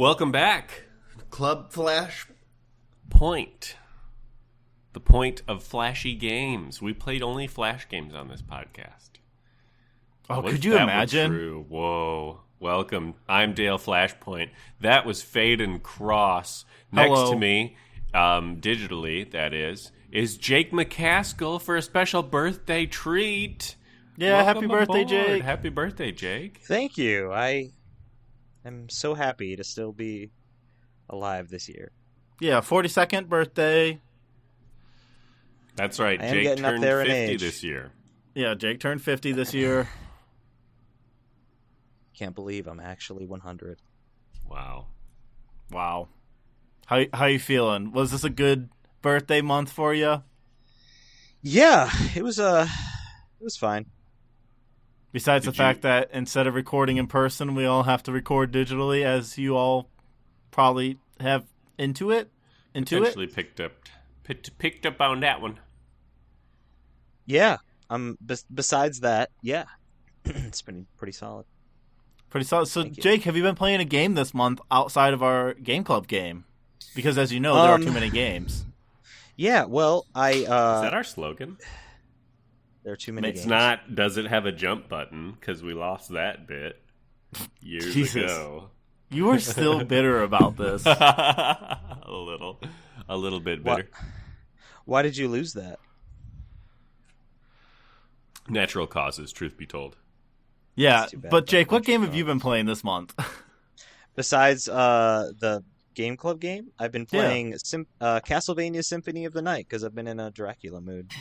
Welcome back, Club Flashpoint. The point of flashy games. We played only Flash games on this podcast. Oh, could you imagine? True? Whoa. Welcome. I'm Dale Flashpoint. That was Faden Cross. Next to me, digitally, that is Jake McAskill for a special birthday treat. Yeah, Welcome happy birthday, aboard. Jake. Happy birthday, Jake. Thank you. I am so happy to still be alive this year. Yeah, 42nd birthday. That's right. I am Jake getting up turned there in 50 age. this year. Yeah, Jake turned 50 this year. Can't believe I'm actually 100. Wow. How you feeling? Was this a good birthday month for you? Yeah, it was fine. Besides the fact that instead of recording in person, we all have to record digitally, as you all probably have into it. Potentially picked up on that one. Yeah. Besides that, yeah. It's been pretty solid. Pretty solid. So, Thank you. Jake, have you been playing a game this month outside of our Game Club game? Because, as you know, there are too many games. Yeah, well, Is that our slogan? there are too many It's games. not, does it have a jump button? Because we lost that bit years Jesus. ago. You are still bitter about this. A little bit bitter. Why did you lose that? Natural causes, truth be told. Yeah, That's too bad but Jake, about what game Natural have you been playing this month? Besides the Game Club game, I've been playing Castlevania Symphony of the Night because I've been in a Dracula mood.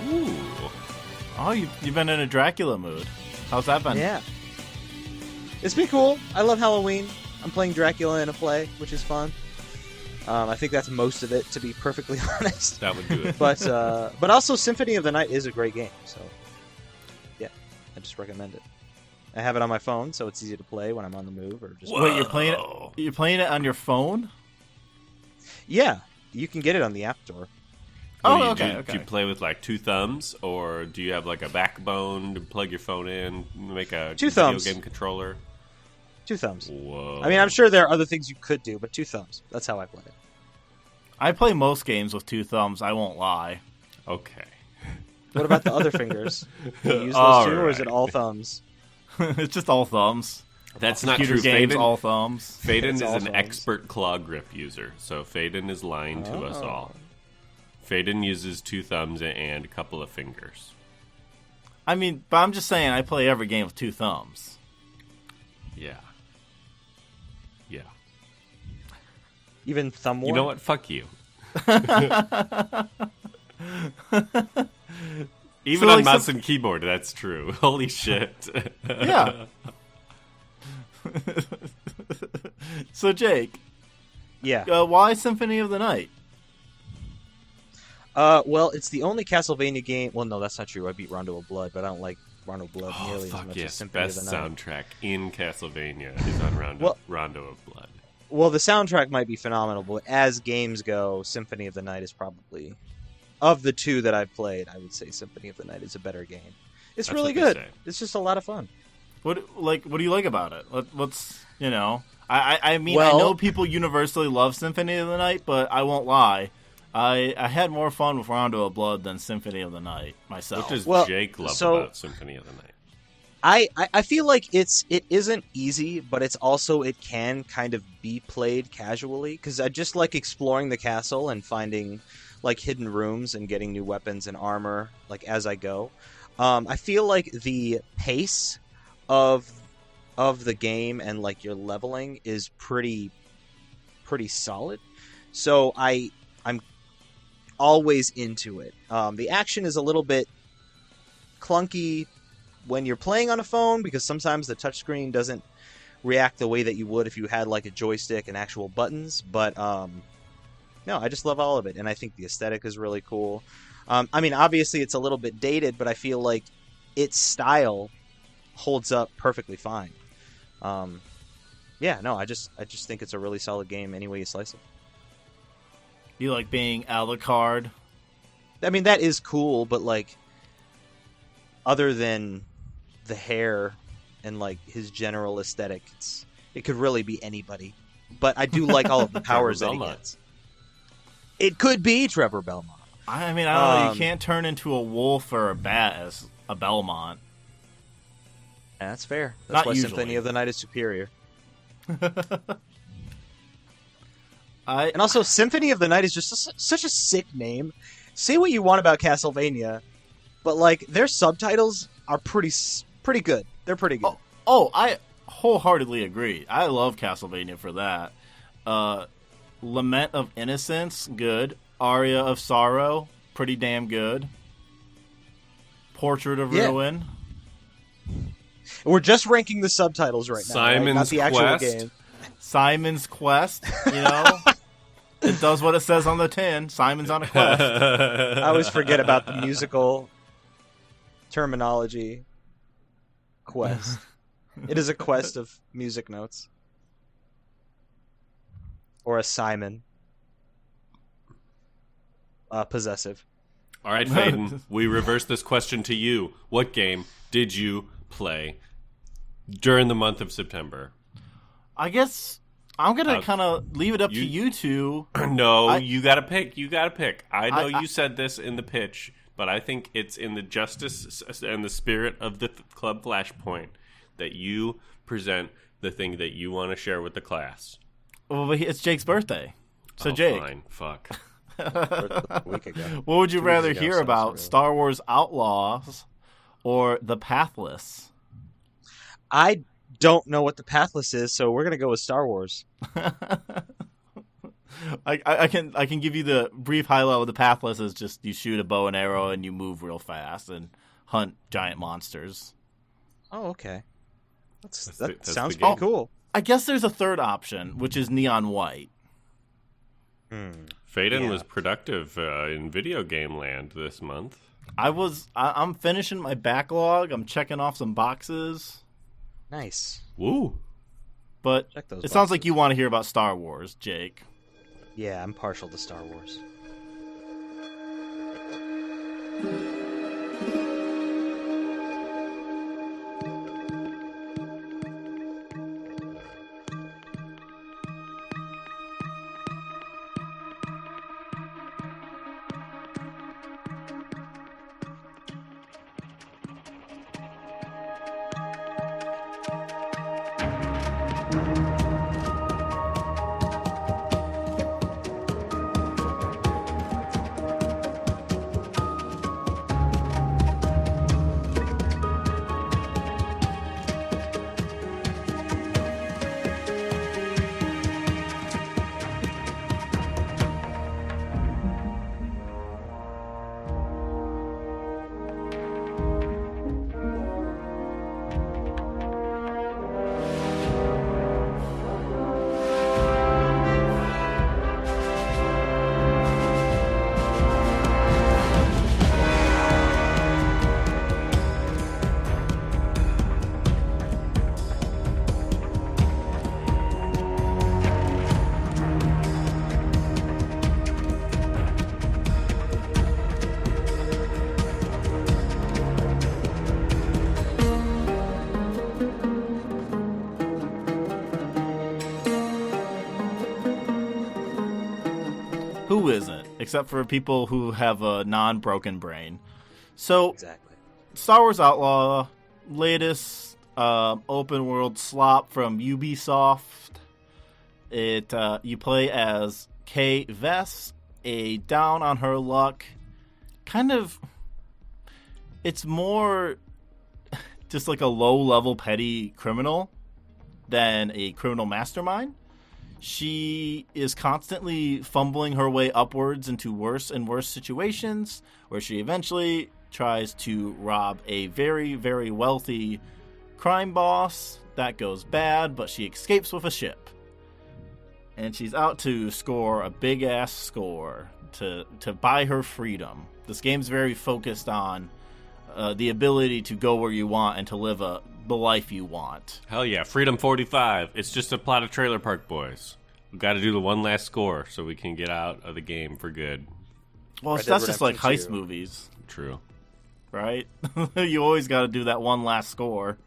Ooh. Oh, you've been in a Dracula mood. How's that been? Yeah. It's been cool. I love Halloween. I'm playing Dracula in a play, which is fun. I think that's most of it, to be perfectly honest. That would do it. But also Symphony of the Night is a great game, so yeah, I just recommend it. I have it on my phone, so it's easy to play when I'm on the move or just. Wait, you're playing it? You're playing it on your phone? Yeah, you can get it on the App Store. Oh, Do okay. you play with like two thumbs, or do you have like a backbone to plug your phone in, make a Two video thumbs. game controller? 2 thumbs. Whoa. I mean, I'm sure there are other things you could do, but 2 thumbs. That's how I play it. I play most games with 2 thumbs, I won't lie. Okay. What about the other fingers? Do you use those All too, or is it right. all thumbs? It's just all thumbs. That's not Computer true. games, Faden, all thumbs. Faden It's is all an thumbs. expert claw grip user, so Faden is lying to us Oh. all. Faden uses 2 thumbs and a couple of fingers. I mean, but I'm just saying I play every game with 2 thumbs. Yeah. Even thumb war? You know what? Fuck you. Even on mouse and keyboard, that's true. Holy shit. Yeah. So, Jake. Yeah. Why Symphony of the Night? Well, it's the only Castlevania game. Well, no, that's not true. I beat Rondo of Blood, but I don't like Rondo of Blood nearly as much as Symphony of the Night. Best soundtrack in Castlevania is on Rondo of Blood. Well, the soundtrack might be phenomenal, but as games go, Symphony of the Night is probably, of the two that I've played, I would say Symphony of the Night is a better game. It's That's really good. It's just a lot of fun. What do you like about it? What's I mean, I know people universally love Symphony of the Night, but I won't lie. I had more fun with Rondo of Blood than Symphony of the Night myself. What does Jake love about Symphony of the Night? I feel like it isn't easy, but it can kind of be played casually, because I just like exploring the castle and finding like hidden rooms and getting new weapons and armor like as I go. I feel like the pace of the game and like your leveling is pretty solid, so I'm always into it. The action is a little bit clunky when you're playing on a phone, because sometimes the touchscreen doesn't react the way that you would if you had like a joystick and actual buttons. But no, I just love all of it, and I think the aesthetic is really cool. I mean, obviously it's a little bit dated, but I feel like its style holds up perfectly fine. Yeah, no, I just think it's a really solid game any way you slice it. You like being Alucard? I mean, that is cool, but like, other than the hair and like his general aesthetic, it could really be anybody. But I do like all of the powers that he gets. It could be Trevor Belmont. I mean, I don't know. You can't turn into a wolf or a bat as a Belmont. That's fair. That's why usually. Symphony of the Night is superior. And also, Symphony of the Night is just such a sick name. Say what you want about Castlevania, but like their subtitles are pretty good. They're pretty good. I wholeheartedly agree. I love Castlevania for that. Lament of Innocence, good. Aria of Sorrow, pretty damn good. Portrait of Ruin. We're just ranking the subtitles right now. Simon's not the actual Quest. game. Simon's Quest, it does what it says on the tin. Simon's on a quest. I always forget about the musical terminology. Quest. It is a quest of music notes. Or a Simon. Possessive. All right, Faden, we reverse this question to you. What game did you play during the month of September? I guess I'm going to kind of leave it up to you two. No, you got to pick. You got to pick. I know you said this in the pitch, but I think it's in the justice and the spirit of the Club Flashpoint that you present the thing that you want to share with the class. Well, it's Jake's birthday. So, Jake. Fine. Fuck. A week ago. What would you rather hear about, Star Wars Outlaws or The Pathless? I don't know what The Pathless is, so we're going to go with Star Wars. I can give you the brief highlight of The Pathless is just you shoot a bow and arrow and you move real fast and hunt giant monsters. Oh, okay. That the sounds pretty cool. I guess there's a third option, which is Neon White. Faden was productive in video game land this month. I'm finishing my backlog. I'm checking off some boxes. Nice. Woo. But it sounds like you want to hear about Star Wars, Jake. Yeah, I'm partial to Star Wars. except for people who have a non-broken brain. So, Exactly. Star Wars Outlaw, latest open world slop from Ubisoft. You play as Kay Vess, a down on her luck, kind of. It's more just like a low-level petty criminal than a criminal mastermind. She is constantly fumbling her way upwards into worse and worse situations, where she eventually tries to rob a very, very wealthy crime boss. That goes bad, but she escapes with a ship. And she's out to score a big-ass score to buy her freedom. This game's very focused on the ability to go where you want and to live the life you want. Hell yeah, Freedom 45. It's just a plot of Trailer Park Boys. We've got to do the one last score so we can get out of the game for good. Well, Red that's Dead just like Redemption heist 2. movies, True. right? You always got to do that one last score.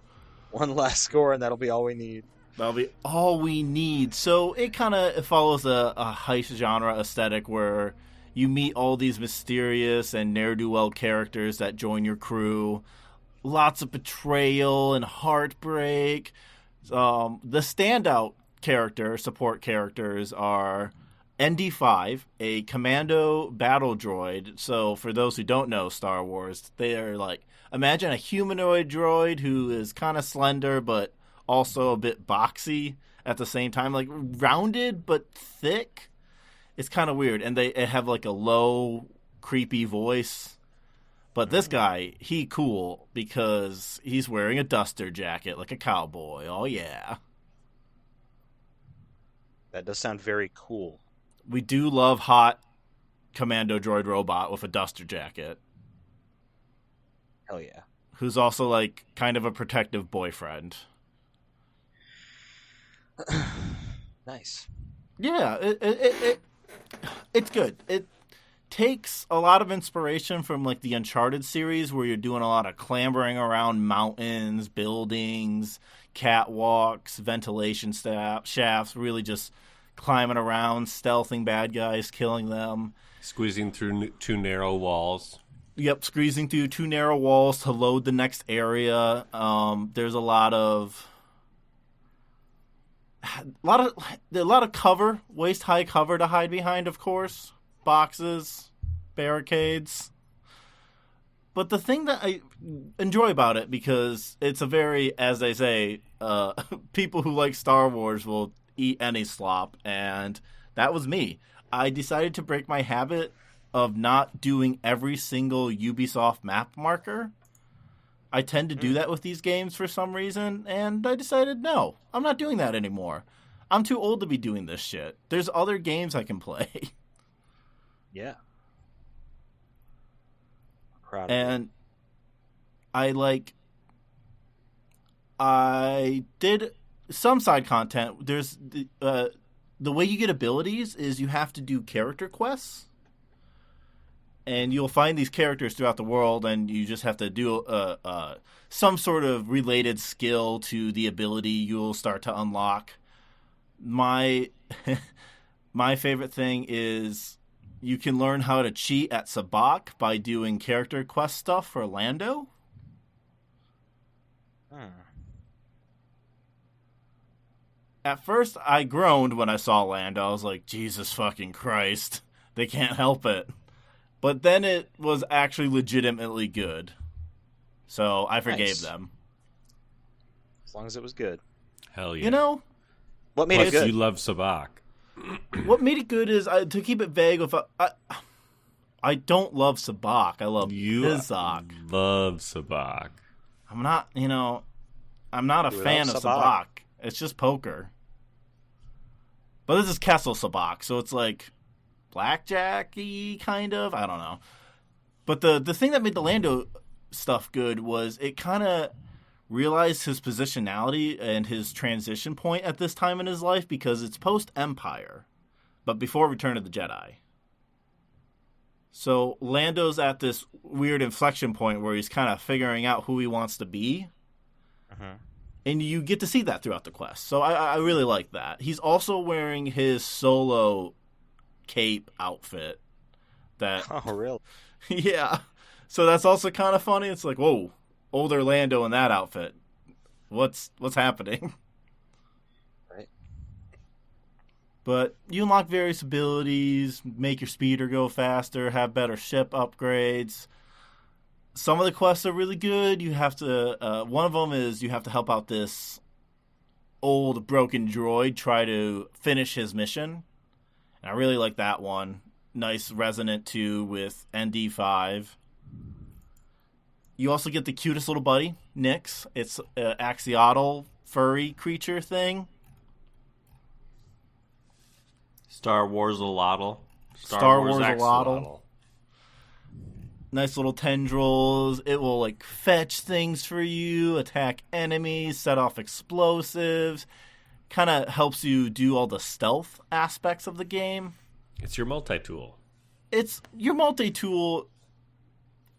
One last score, and that'll be all we need. That'll be all we need. So it kind of follows a heist genre aesthetic where you meet all these mysterious and ne'er-do-well characters that join your crew. Lots of betrayal and heartbreak. The standout support characters are ND5, a commando battle droid. So for those who don't know Star Wars, they are like, imagine a humanoid droid who is kind of slender but also a bit boxy at the same time, like rounded but thick. It's kind of weird, and they have like a low, creepy voice. But this guy, he cool because he's wearing a duster jacket like a cowboy. Oh yeah. That does sound very cool. We do love hot commando droid robot with a duster jacket. Hell yeah. Who's also like kind of a protective boyfriend. Nice. Yeah, it's good. It takes a lot of inspiration from like the Uncharted series, where you're doing a lot of clambering around mountains, buildings, catwalks, ventilation shafts, really just climbing around, stealthing bad guys, killing them. Squeezing through too narrow walls. Yep, squeezing through too narrow walls to load the next area. There's a lot of cover, waist high cover to hide behind, of course. Boxes, barricades. But the thing that I enjoy about it, because it's a very, as they say, people who like Star Wars will eat any slop, and that was me. I decided to break my habit of not doing every single Ubisoft map marker. I tend to do that with these games for some reason, and I decided, no, I'm not doing that anymore. I'm too old to be doing this shit. There's other games I can play. Yeah. Proud of And I did some side content. There's the way you get abilities is you have to do character quests. And you'll find these characters throughout the world, and you just have to do some sort of related skill to the ability you'll start to unlock. My favorite thing is you can learn how to cheat at Sabacc by doing character quest stuff for Lando. At first, I groaned when I saw Lando. I was like, Jesus fucking Christ. They can't help it. But then it was actually legitimately good. So I forgave them. As long as it was good. Hell yeah. You know? What made Plus, it good? you love Sabacc. What made it good is, to keep it vague, I don't love Sabacc. I love Izak. Love Sabacc. I'm not a fan of Sabacc. It's just poker. But this is Kessel Sabacc, so it's like blackjack-y, kind of. I don't know. But the thing that made the Lando stuff good was it kind of realized his positionality and his transition point at this time in his life, because it's post-Empire, but before Return of the Jedi. So Lando's at this weird inflection point where he's kind of figuring out who he wants to be. And you get to see that throughout the quest. So I really like that. He's also wearing his solo cape outfit, That Oh, really? yeah. So that's also kind of funny. It's like, whoa, old Orlando in that outfit. What's happening? Right. But you unlock various abilities, make your speeder go faster, have better ship upgrades. Some of the quests are really good. You have to. One of them is you have to help out this old broken droid try to finish his mission. And I really like that one. Nice resonant 2 with ND5. You also get the cutest little buddy, Nyx. It's an axolotl furry creature thing. Star Wars Alotl. Star Wars Alotl. Nice little tendrils. It will like fetch things for you, attack enemies, set off explosives. Kind of helps you do all the stealth aspects of the game. It's your multi-tool. It's your multi-tool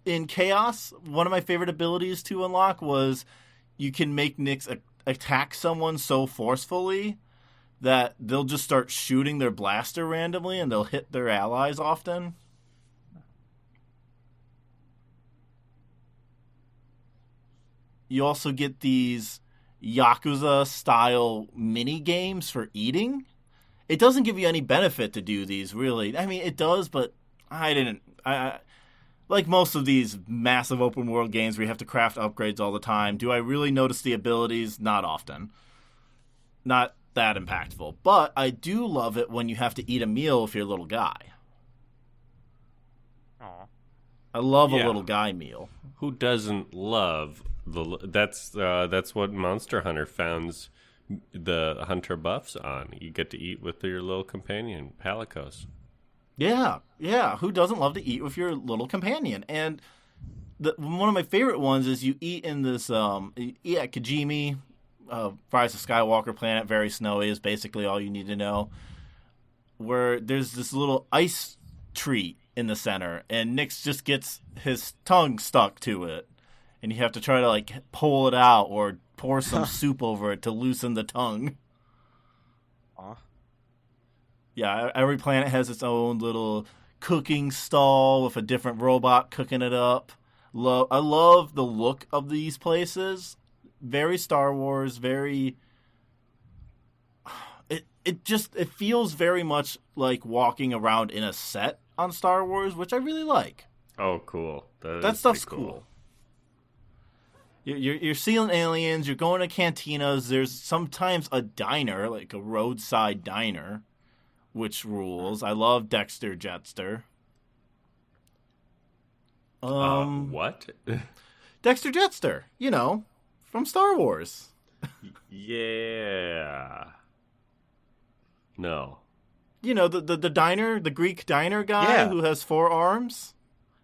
in Chaos. One of my favorite abilities to unlock was you can make Nyx attack someone so forcefully that they'll just start shooting their blaster randomly and they'll hit their allies often. You also get these Yakuza-style mini-games for eating. It doesn't give you any benefit to do these, really. I mean, it does, but I like most of these massive open-world games where you have to craft upgrades all the time, do I really notice the abilities? Not often. Not that impactful. But I do love it when you have to eat a meal with your little guy. Aww. I love a little guy meal. Who doesn't love that's what Monster Hunter founds the hunter buffs on. You get to eat with your little companion, Palicos. Yeah. Who doesn't love to eat with your little companion? And one of my favorite ones is you eat in this you eat at Kijimi, Rise of Skywalker planet, very snowy is basically all you need to know. Where there's this little ice tree in the center, and Nyx just gets his tongue stuck to it. And you have to try to like pull it out or pour some soup over it to loosen the tongue. Aw. Yeah, every planet has its own little cooking stall with a different robot cooking it up. I love the look of these places. Very Star Wars, very... It feels very much like walking around in a set on Star Wars, which I really like. Oh, cool. That stuff's cool. You're seeing aliens, you're going to cantinas, there's sometimes a diner, like a roadside diner, which rules. I love Dexter Jetster. What? Dexter Jetster, from Star Wars. Yeah. No. The diner, the Greek diner guy who has 4 arms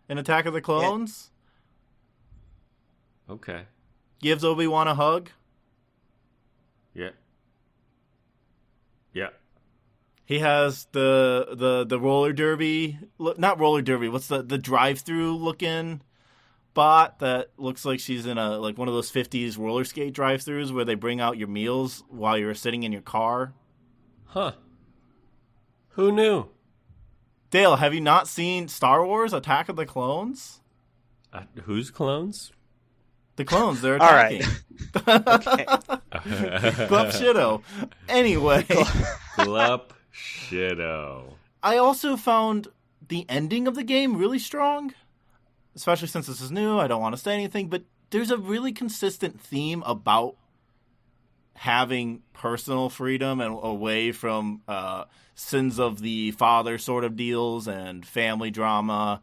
in Attack of the Clones. Okay. Gives Obi-Wan a hug. Yeah. Yeah. He has the roller derby, not roller derby. What's the drive-through looking bot that looks like she's in one of those 50s roller skate drive-throughs where they bring out your meals while you're sitting in your car. Huh. Who knew? Dale, have you not seen Star Wars Attack of the Clones? Whose clones? The clones, they're attacking. All right. Okay. Glup Shido. Anyway. Glup Shido. I also found the ending of the game really strong. Especially since this is new, I don't want to say anything, but there's a really consistent theme about having personal freedom and away from sins of the father sort of deals and family drama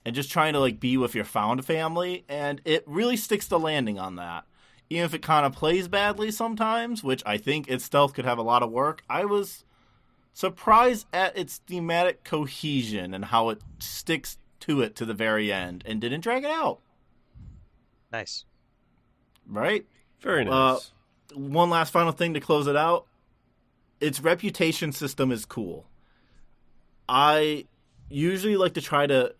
and just trying to be with your found family, and it really sticks the landing on that. Even if it kind of plays badly sometimes, which I think its stealth could have a lot of work, I was surprised at its thematic cohesion and how it sticks to it to the very end and didn't drag it out. Nice. Right? Very nice. One last final thing to close it out. Its reputation system is cool. I usually like to try to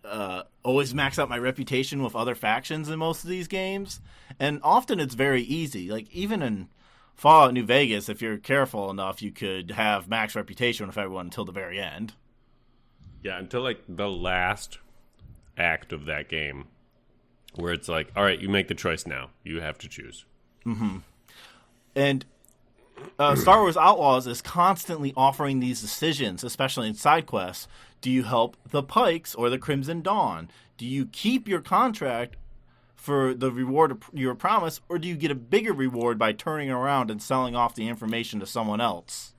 always max out my reputation with other factions in most of these games, and often it's very easy. Even in Fallout New Vegas, if you're careful enough, you could have max reputation with everyone until the very end. Yeah, until like the last act of that game, where it's like, all right, you make the choice now. You have to choose. Mm-hmm. And Star Wars Outlaws is constantly offering these decisions, especially in side quests. Do you help the Pikes or the Crimson Dawn? Do you keep your contract for the reward you were promised, or do you get a bigger reward by turning around and selling off the information to someone else?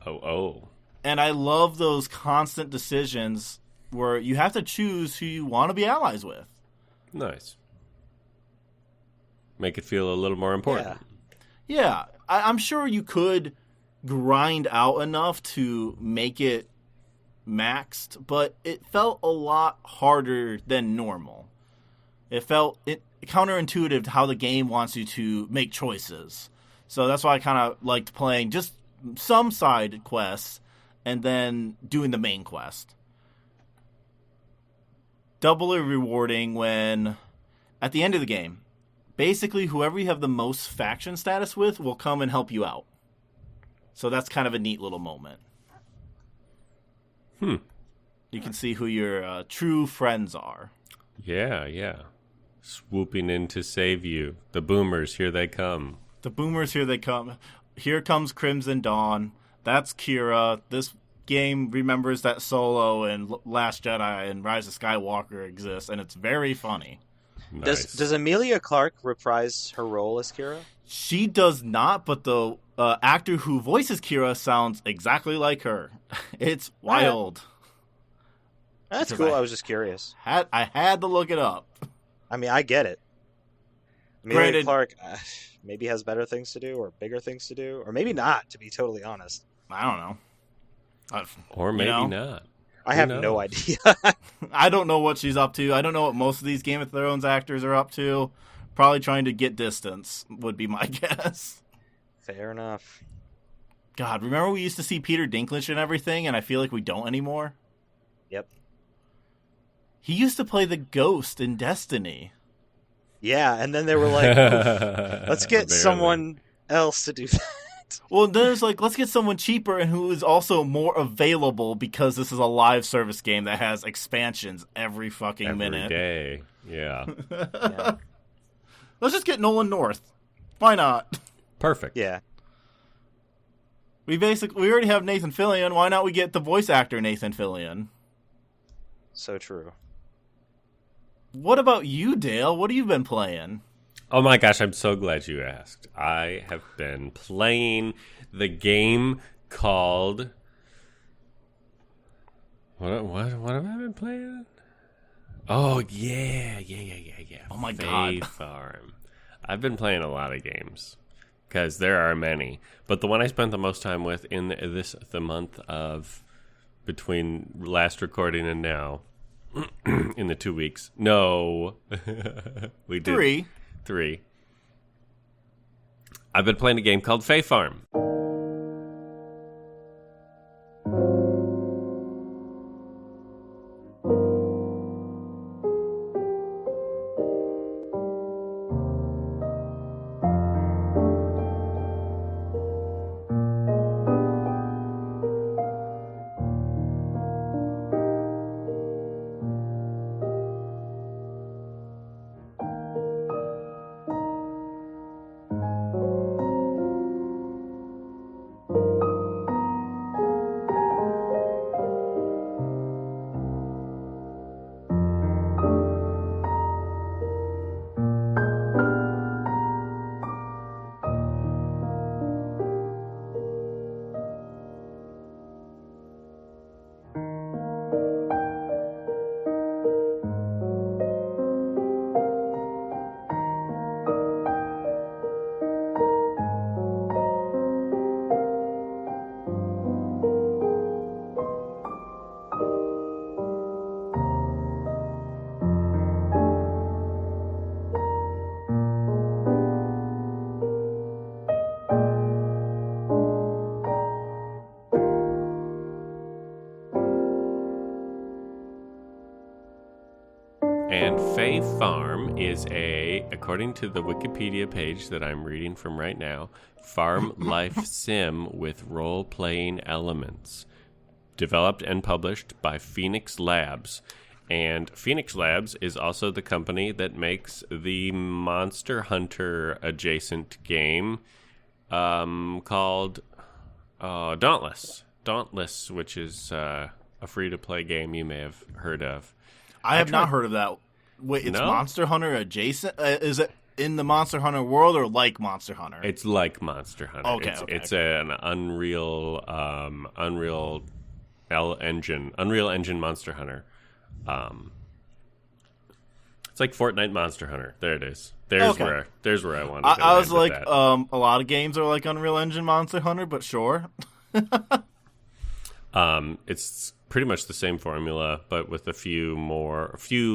Oh. And I love those constant decisions where you have to choose who you want to be allies with. Nice. Make it feel a little more important. Yeah. I'm sure you could grind out enough to make it maxed, but it felt a lot harder than normal. It felt counterintuitive to how the game wants you to make choices. So that's why I kind of liked playing just some side quests and then doing the main quest. Doubly rewarding when, at the end of the game, basically whoever you have the most faction status with will come and help you out. So that's kind of a neat little moment. You can see who your true friends are. Yeah. Swooping in to save you. The boomers, here they come. Here comes Crimson Dawn. That's Kira. This game remembers that Solo and Last Jedi and Rise of Skywalker exists, and it's very funny. Nice. Does Emilia Clarke reprise her role as Kira? She does not, but the actor who voices Kira sounds exactly like her. It's wild. That's cool. I was just curious. I had to look it up. I mean, I get it. Emilia Clarke maybe has better things to do or bigger things to do, or maybe not, to be totally honest. I don't know. Or maybe not. I have no idea. I don't know what she's up to. I don't know what most of these Game of Thrones actors are up to. Probably trying to get distance would be my guess. Fair enough. God, remember we used to see Peter Dinklage and everything, and I feel like we don't anymore? Yep. He used to play the Ghost in Destiny. Yeah, and then they were like, let's get someone else to do that. Well, then it's like, let's get someone cheaper and who is also more available because this is a live service game that has expansions every fucking minute. Every day, yeah. Let's just get Nolan North. Why not? Perfect. Yeah. We already have Nathan Fillion. Why not we get the voice actor Nathan Fillion? So true. What about you, Dale? What have you been playing? Oh my gosh, I'm so glad you asked. I have been playing the game called... What have I been playing? Oh, yeah. Oh my Fae God. Farm. I've been playing a lot of games, because there are many. But the one I spent the most time with in the month of between last recording and now, in the 2 weeks. No. We did. 3. I've been playing a game called Fae Farm. And Fae Farm is according to the Wikipedia page that I'm reading from right now, farm life sim with role-playing elements. developed and published by Phoenix Labs. And Phoenix Labs is also the company that makes the Monster Hunter adjacent game called Dauntless. Dauntless, which is a free-to-play game you may have heard of. I have not heard of that. Wait, it's Monster Hunter adjacent? Is it in the Monster Hunter world or like Monster Hunter? It's like Monster Hunter. Okay, it's an Unreal Engine Monster Hunter. It's like Fortnite Monster Hunter. There it is. There's where I wanted to I was like, a lot of games are like Unreal Engine Monster Hunter, but sure. It's pretty much the same formula, but with a few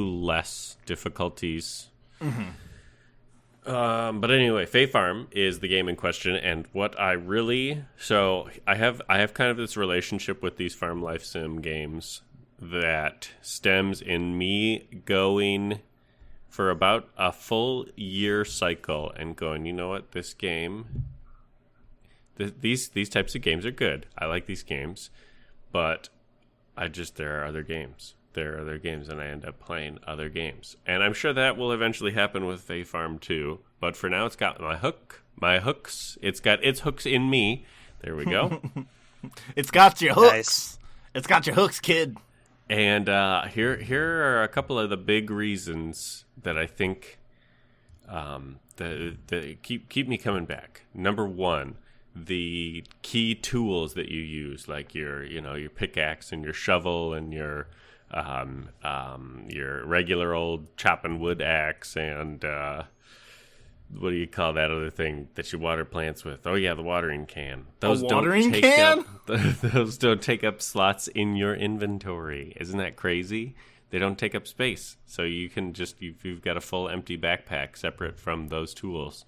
less difficulties. Mm-hmm. But anyway, Fae Farm is the game in question, and what I have kind of this relationship with these farm life sim games that stems in me going for about a full year cycle and going, you know what, this game, these types of games are good. I like these games, but there are other games. There are other games, and I end up playing other games. And I'm sure that will eventually happen with Fae Farm too. But for now, it's got my hooks. It's got its hooks in me. There we go. It's got your hooks. Nice. It's got your hooks, kid. And here are a couple of the big reasons that I think that keep me coming back. Number one, the key tools that you use, like your pickaxe and your shovel and your regular old chopping wood axe and what do you call that other thing that you water plants with? Oh yeah, the watering can. Those don't take up slots in your inventory. Isn't that crazy? They don't take up space, so you can you've got a full empty backpack separate from those tools.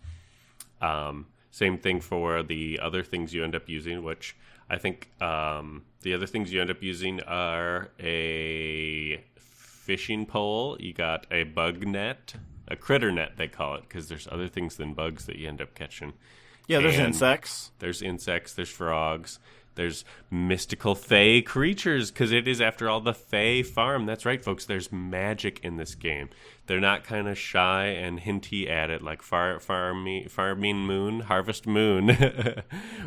Same thing for the other things you end up using, which I think the other things you end up using are a fishing pole. You got a bug net, a critter net they call it, because there's other things than bugs that you end up catching. Yeah, there's insects. There's insects, there's frogs, there's mystical Fae creatures, because it is, after all, the Fae Farm. That's right, folks, there's magic in this game. They're not kind of shy and hinty at it like Farming Moon, Harvest Moon,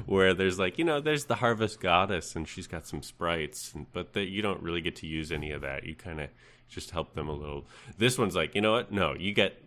where there's there's the Harvest Goddess, and she's got some sprites, but you don't really get to use any of that. You kind of just help them a little. This one's like, you know what? No,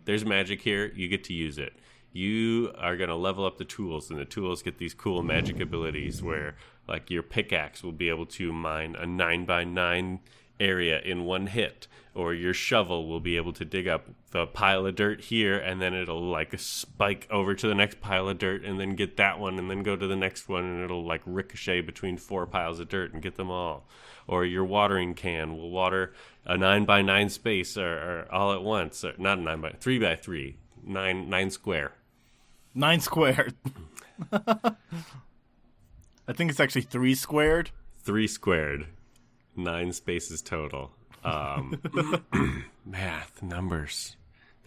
there's magic here. You get to use it. You are going to level up the tools, and the tools get these cool magic abilities where, like, your pickaxe will be able to mine a 9x9 area in one hit, or your shovel will be able to dig up the pile of dirt here, and then it'll, like, spike over to the next pile of dirt, and then get that one, and then go to the next one, and it'll, like, ricochet between 4 piles of dirt and get them all. Or your watering can will water a 9x9 space or all at once. Or not a 3x3, 9 square. 9 squared. I think it's actually 3 squared. 3 squared. 9 spaces total. Math, numbers.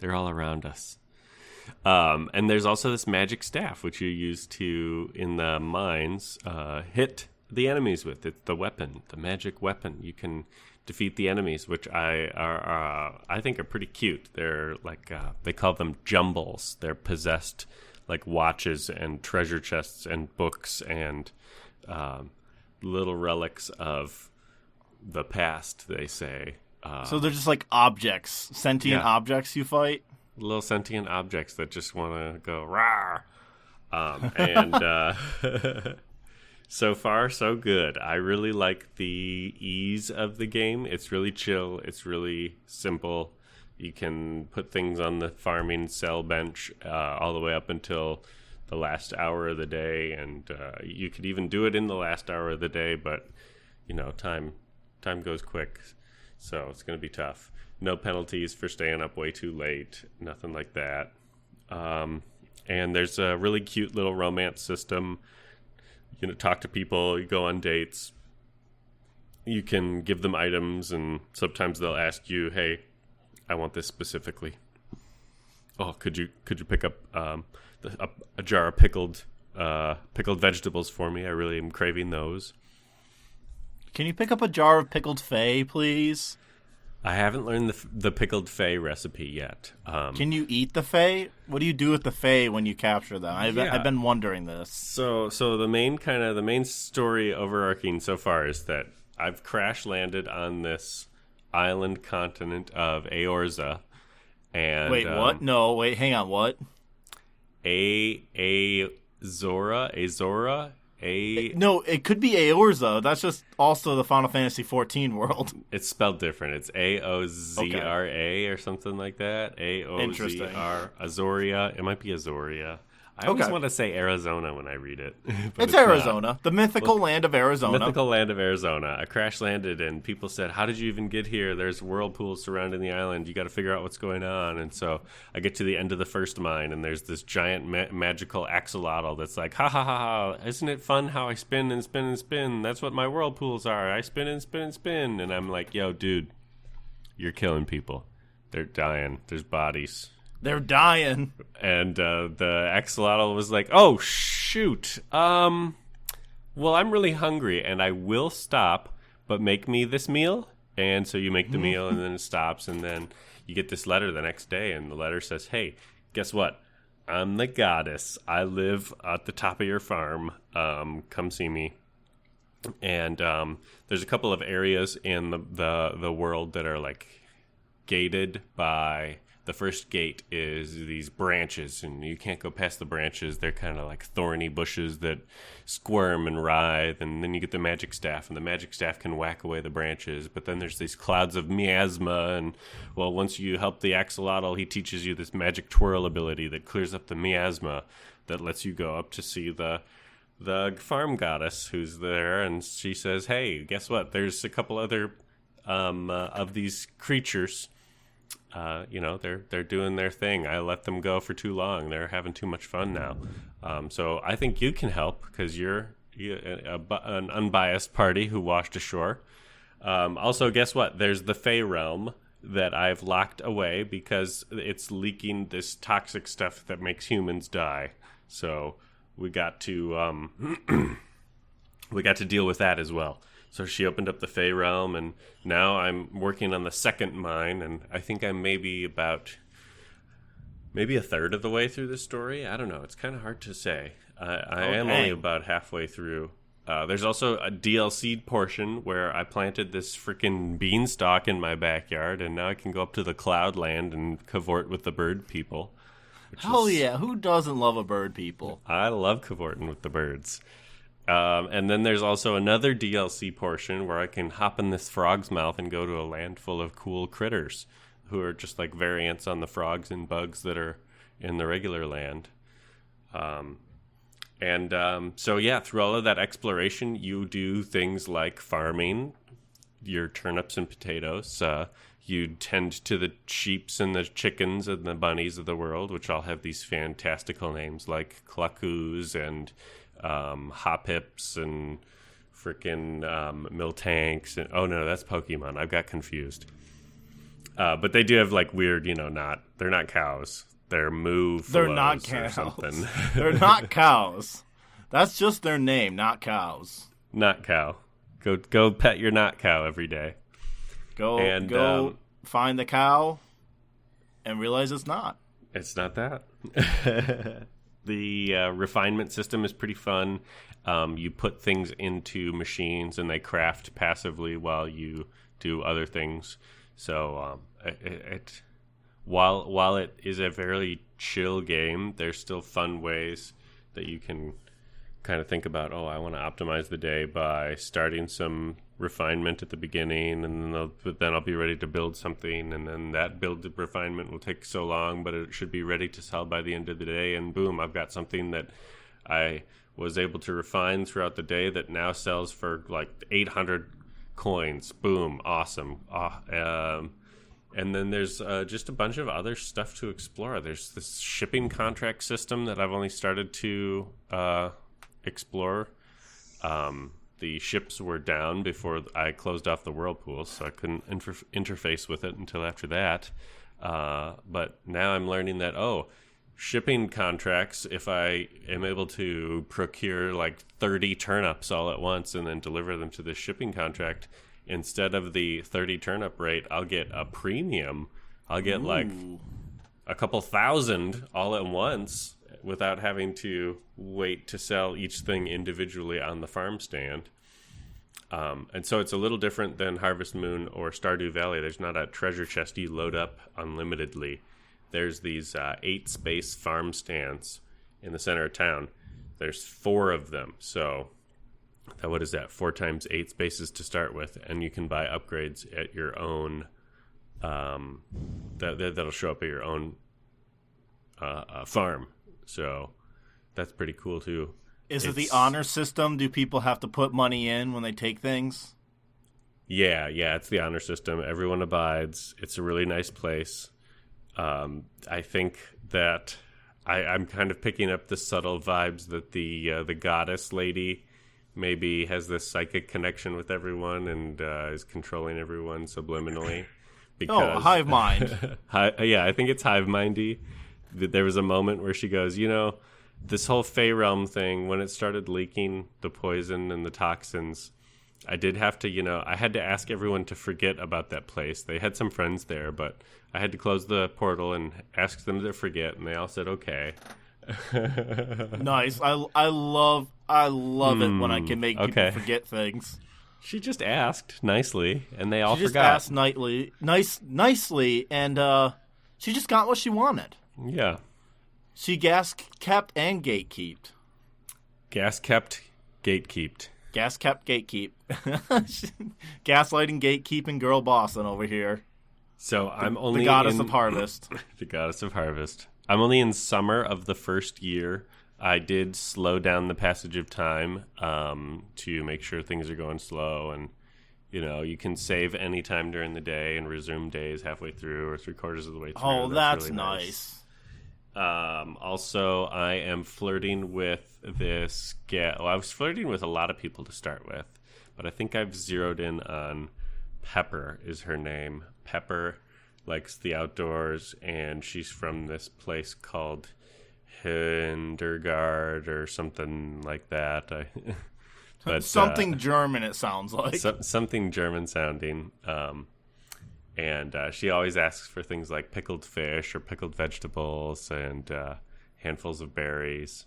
They're all around us. And there's also this magic staff, which you use to, in the mines, hit the enemies with. It's the weapon, the magic weapon. You can defeat the enemies, which I think are pretty cute. They're like, they call them jumbles. They're possessed, like, watches and treasure chests and books and little relics of the past, they say. So they're just like objects, sentient objects you fight? Little sentient objects that just want to go, rawr! And so far, so good. I really like the ease of the game. It's really chill. It's really simple. You can put things on the farming cell bench all the way up until the last hour of the day, and you could even do it in the last hour of the day, but, time goes quick, so it's going to be tough. No penalties for staying up way too late, nothing like that. And there's a really cute little romance system. You talk to people, you go on dates, you can give them items, and sometimes they'll ask you, hey, I want this specifically. Oh, could you pick up a jar of pickled vegetables for me? I really am craving those. Can you pick up a jar of pickled Fae, please? I haven't learned the pickled Fae recipe yet. Can you eat the Fae? What do you do with the Fae when you capture them? I've been wondering this. So the main story overarching so far is that I've crash landed on this island continent of Eorza. And wait, what? No, wait, hang on, what? Azora. No, it could be Eorza. That's just also the Final Fantasy XIV world. It's spelled different. It's Aozra or something like that. Aozr. Azoria. It might be Azoria. I always want to say Arizona when I read it. It's Arizona. The mythical land of Arizona. Mythical land of Arizona. I crash landed and people said, how did you even get here? There's whirlpools surrounding the island. You got to figure out what's going on. And so I get to the end of the first mine and there's this giant magical axolotl that's like, ha ha ha ha. Isn't it fun how I spin and spin and spin? That's what my whirlpools are. I spin and spin and spin. And I'm like, yo, dude, you're killing people. They're dying. There's bodies. They're dying. And the axolotl was like, oh, shoot. Well, I'm really hungry, and I will stop, but make me this meal. And so you make the meal, and then it stops, and then you get this letter the next day, and the letter says, hey, guess what? I'm the goddess. I live at the top of your farm. Come see me. And there's a couple of areas in the world that are, like, gated by... The first gate is these branches, and you can't go past the branches. They're kind of like thorny bushes that squirm and writhe, and then you get the magic staff, and the magic staff can whack away the branches. But then there's these clouds of miasma, and, well, once you help the axolotl, he teaches you this magic twirl ability that clears up the miasma that lets you go up to see the farm goddess who's there, and she says, hey, guess what? There's a couple other of these creatures. They're doing their thing. I let them go for too long. They're having too much fun now. So I think you can help because you're an unbiased party who washed ashore. Also, guess what? There's the Fae realm that I've locked away because it's leaking this toxic stuff that makes humans die. So we got to deal with that as well. So she opened up the Fae realm, and now I'm working on the second mine, and I think I'm maybe a third of the way through the story. I don't know. It's kind of hard to say. I am only about halfway through. There's also a DLC portion where I planted this freaking beanstalk in my backyard, and now I can go up to the cloud land and cavort with the bird people. Yeah. Who doesn't love a bird people? I love cavorting with the birds. And then there's also another DLC portion where I can hop in this frog's mouth and go to a land full of cool critters who are just like variants on the frogs and bugs that are in the regular land. So through all of that exploration, you do things like farming your turnips and potatoes. You tend to the sheeps and the chickens and the bunnies of the world, which all have these fantastical names like Cluckoos and... Hop-Hips and freaking Miltanks. And, oh, no, that's Pokemon. I've got confused. But they do have, like, weird, they're not cows. They're They're not cows. Or something. They're not cows. That's just their name, not cows. Not cow. Go pet your not cow every day. Go find the cow and realize it's not. It's not that. The refinement system is pretty fun. You put things into machines and they craft passively while you do other things. So while it is a very chill game, there's still fun ways that you can kind of think about, I want to optimize the day by starting some refinement at the beginning, and then I'll be ready to build something, and then that refinement will take so long, but it should be ready to sell by the end of the day, and boom, I've got something that I was able to refine throughout the day that now sells for like 800 coins. Boom, awesome. And then there's just a bunch of other stuff to explore. There's this shipping contract system that I've only started to explore. The ships were down before I closed off the whirlpool, so I couldn't interface with it until after that. But now I'm learning that, shipping contracts, if I am able to procure like 30 turnips all at once and then deliver them to the shipping contract, instead of the 30 turnip rate, I'll get a premium. I'll get like a couple thousand all at once without having to wait to sell each thing individually on the farm stand. And so it's a little different than Harvest Moon or Stardew Valley. There's not a treasure chest you load up unlimitedly. There's these 8-space farm stands in the center of town. There's 4 of them. So what is that? 4 times 8 spaces to start with. And you can buy upgrades at your own, that'll show up at your own farm. So that's pretty cool too. Is it the honor system? Do people have to put money in when they take things? Yeah, it's the honor system. Everyone abides. It's a really nice place. I think that I'm kind of picking up the subtle vibes that the goddess lady maybe has this psychic connection with everyone and is controlling everyone subliminally. Because, hive mind. Yeah, I think it's hive mindy. There was a moment where she goes, this whole Fae realm thing, when it started leaking the poison and the toxins, I did have to, I had to ask everyone to forget about that place. They had some friends there, but I had to close the portal and ask them to forget, and they all said okay. Nice. I love it when I can make people forget things. She just asked nicely, and they all forgot. She just asked nicely, and she just got what she wanted. Yeah. She gas-kept and gatekeeped. Gas-kept, gatekeeped. Gas-kept, gatekeep. Gaslighting, gatekeeping, girl bossing over here. So I'm only the goddess of harvest. The goddess of harvest. I'm only in summer of the first year. I did slow down the passage of time to make sure things are going slow, and you can save any time during the day and resume days halfway through or 3/4 of the way through. Oh, that's really nice. Also, I am flirting with this Well, I was flirting with a lot of people to start with, but I think I've zeroed in on Pepper is her name. Pepper likes the outdoors, and she's from this place called Hindergard or something like that. But something German, it sounds like. Something German sounding. And she always asks for things like pickled fish or pickled vegetables and handfuls of berries.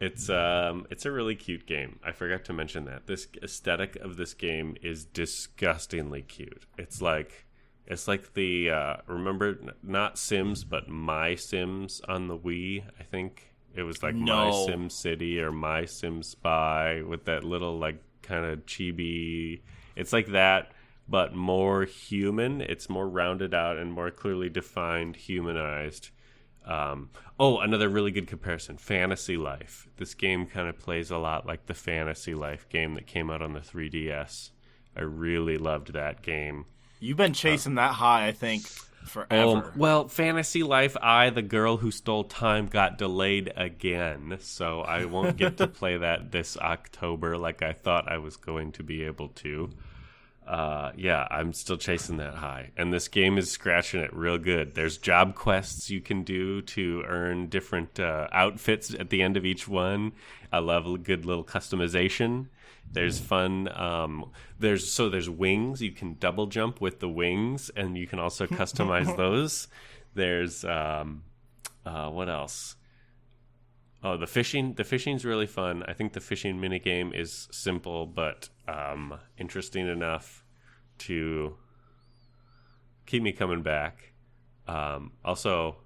It's a really cute game. I forgot to mention that. This aesthetic of this game is disgustingly cute. It's like the remember not Sims but My Sims on the Wii. I think it was like My Sim City or My Sim Spy with that little like kind of chibi. It's like that, but more human. It's more rounded out and more clearly defined, humanized. Another really good comparison, Fantasy Life. This game kind of plays a lot like the Fantasy Life game that came out on the 3DS. I really loved that game. You've been chasing that high, I think, forever. Well, Fantasy Life, the girl who stole time, got delayed again, so I won't get to play that this October like I thought I was going to be able to. I'm still chasing that high. And this game is scratching it real good. There's job quests you can do to earn different outfits at the end of each one. I love a good little customization. There's fun. There's wings. You can double jump with the wings, and you can also customize those. There's what else? Oh, the fishing. The fishing's really fun. I think the fishing minigame is simple but interesting enough to keep me coming back. Also,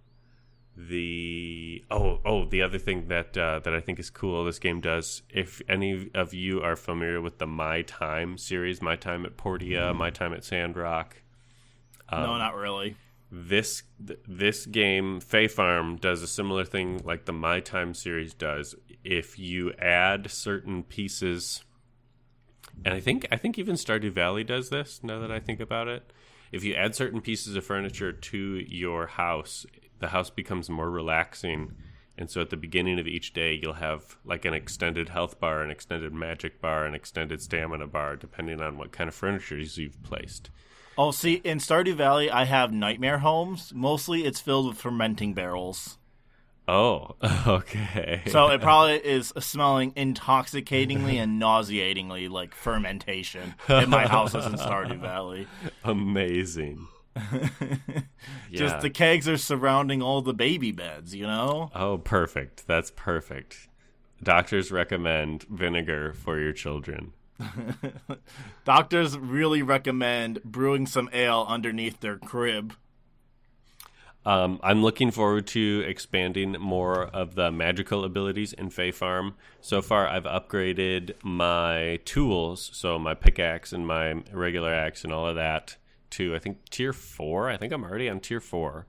the other thing that I think is cool this game does, if any of you are familiar with the My Time series, My Time at Portia, My Time at Sandrock. No, not really. This game, Fae Farm, does a similar thing like the My Time series does. If you add certain pieces, and I think even Stardew Valley does this, now that I think about it. If you add certain pieces of furniture to your house, the house becomes more relaxing. And so at the beginning of each day, you'll have like an extended health bar, an extended magic bar, an extended stamina bar, depending on what kind of furniture you've placed. Oh, see, in Stardew Valley, I have nightmare homes. Mostly, it's filled with fermenting barrels. Oh, okay. So it probably is smelling intoxicatingly and nauseatingly like fermentation in my houses in Stardew Valley. Amazing. Just the kegs are surrounding all the baby beds, you know? Oh, perfect. That's perfect. Doctors recommend vinegar for your children. Doctors really recommend brewing some ale underneath their crib. I'm looking forward to expanding more of the magical abilities in Fae Farm. So far, I've upgraded my tools, so my pickaxe and my regular axe and all of that, to, I think, Tier 4. I think I'm already on Tier 4.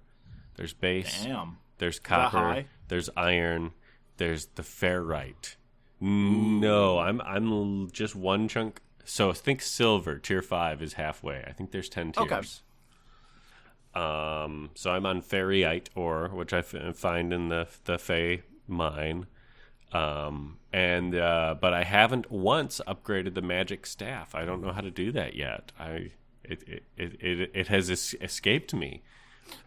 There's base. Damn. There's copper. There's iron. There's the ferrite. No, I'm just one chunk. So I think silver, Tier 5, is halfway. I think there's 10 tiers. Okay. So I'm on ferrite ore, which I find in the Fae mine. But I haven't once upgraded the magic staff. I don't know how to do that yet. It has escaped me.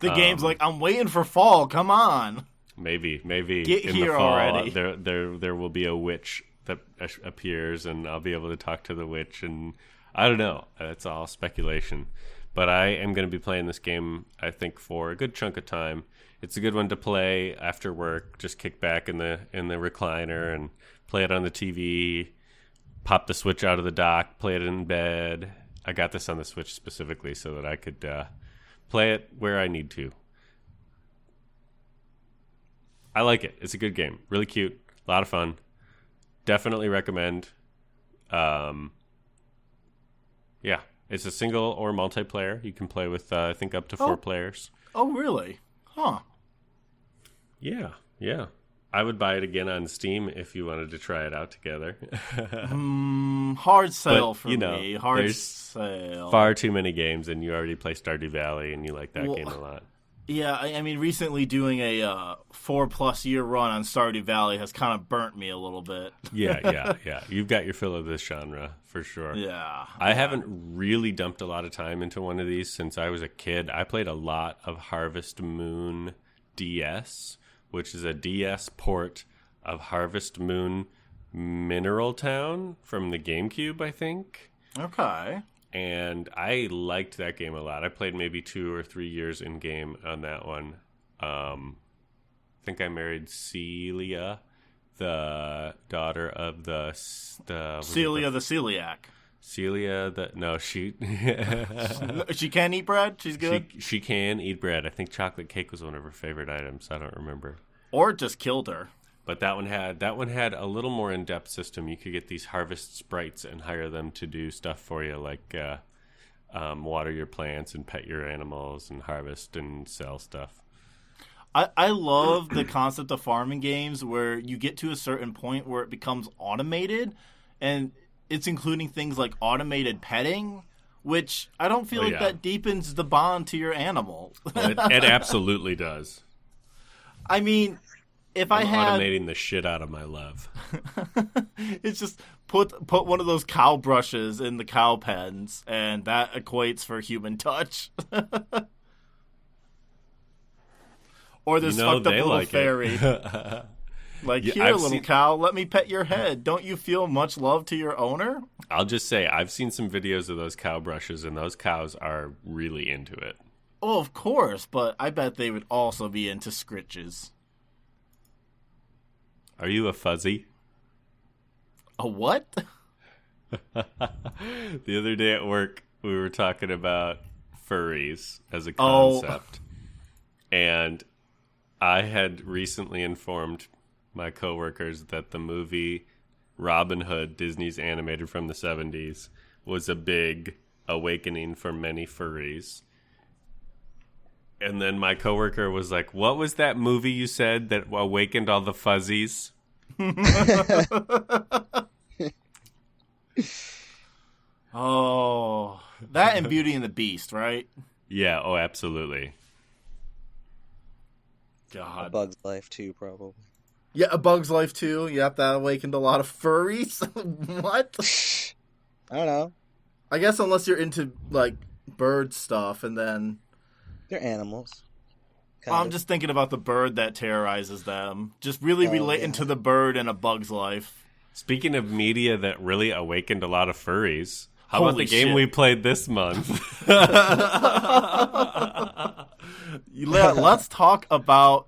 The game's like, I'm waiting for fall. Come on. Maybe Get in here the fall already. there will be a witch that appears, and I'll be able to talk to the witch. And I don't know. It's all speculation. But I am going to be playing this game, I think, for a good chunk of time. It's a good one to play after work. Just kick back in the recliner and play it on the TV. Pop the Switch out of the dock. Play it in bed. I got this on the Switch specifically so that I could play it where I need to. I like it. It's a good game. Really cute. A lot of fun. Definitely recommend. Yeah. It's a single or multiplayer. You can play with, I think, up to 4 players. Oh, really? Huh. Yeah. I would buy it again on Steam if you wanted to try it out together. Hard sell for me. me. Hard there's sell. Far too many games, and you already play Stardew Valley, and you like that game a lot. Yeah, I mean, recently doing a 4+ year run on Stardew Valley has kind of burnt me a little bit. Yeah. You've got your fill of this genre, for sure. Yeah. I haven't really dumped a lot of time into one of these since I was a kid. I played a lot of Harvest Moon DS, which is a DS port of Harvest Moon Mineral Town from the GameCube, I think. Okay. And I liked that game a lot. I played maybe 2 or 3 years in game on that one. I think I married Celia, the daughter of the Celia the celiac. Celia she she can eat bread. She's good. She can eat bread. I think chocolate cake was one of her favorite items. I don't remember. Or it just killed her. But that one had a little more in-depth system. You could get these harvest sprites and hire them to do stuff for you, like water your plants and pet your animals and harvest and sell stuff. I love the concept of farming games where you get to a certain point where it becomes automated, and it's including things like automated petting, which I don't feel that deepens the bond to your animal. Well, it absolutely does. I mean, if I'm automating the shit out of my love. It's just put one of those cow brushes in the cow pens, and that equates for human touch. Or this fucked up little fairy. Here, little cow, let me pet your head. Don't you feel much love to your owner? I'll just say, I've seen some videos of those cow brushes, and those cows are really into it. Oh, of course, but I bet they would also be into scritches. Are you a fuzzy? A what? The other day at work, we were talking about furries as a concept. And I had recently informed my coworkers that the movie Robin Hood, Disney's animated from the 70s, was a big awakening for many furries. And then my coworker was like, "What was that movie you said that awakened all the fuzzies?" Oh, that and Beauty and the Beast, right? Yeah, oh, absolutely. God. A Bug's Life too, probably. Yeah, A Bug's Life too. Yep, that awakened a lot of furries. What? I don't know. I guess unless you're into, like, bird stuff, and then They're animals. I'm just thinking about the bird that terrorizes them. Just really relating to the bird in A Bug's Life. Speaking of media that really awakened a lot of furries, how about the game shit. we played this month? Let's talk about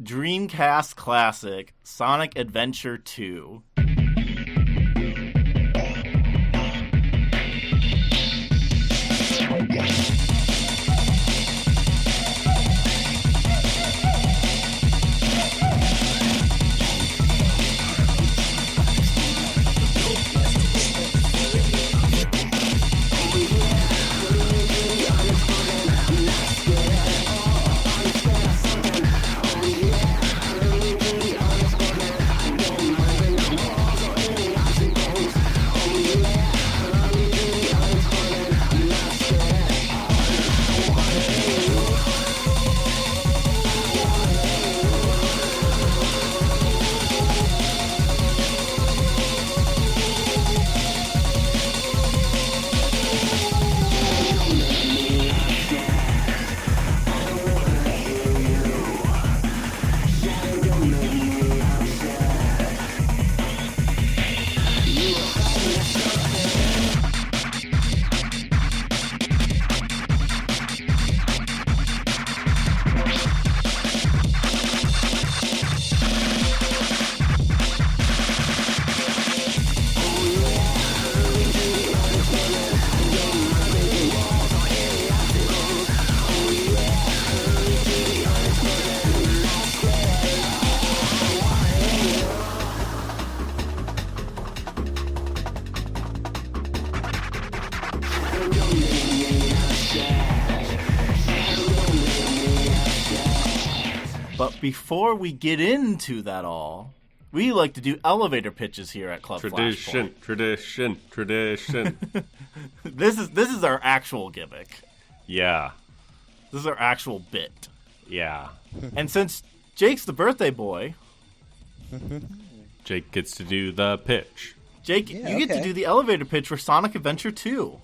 Dreamcast classic Sonic Adventure 2. But before we get into that all, we like to do elevator pitches here at Club Flashpoint. Tradition. This is our actual gimmick. Yeah. This is our actual bit. Yeah. And since Jake's the birthday boy, Jake gets to do the pitch. Jake, you get to do the elevator pitch for Sonic Adventure 2.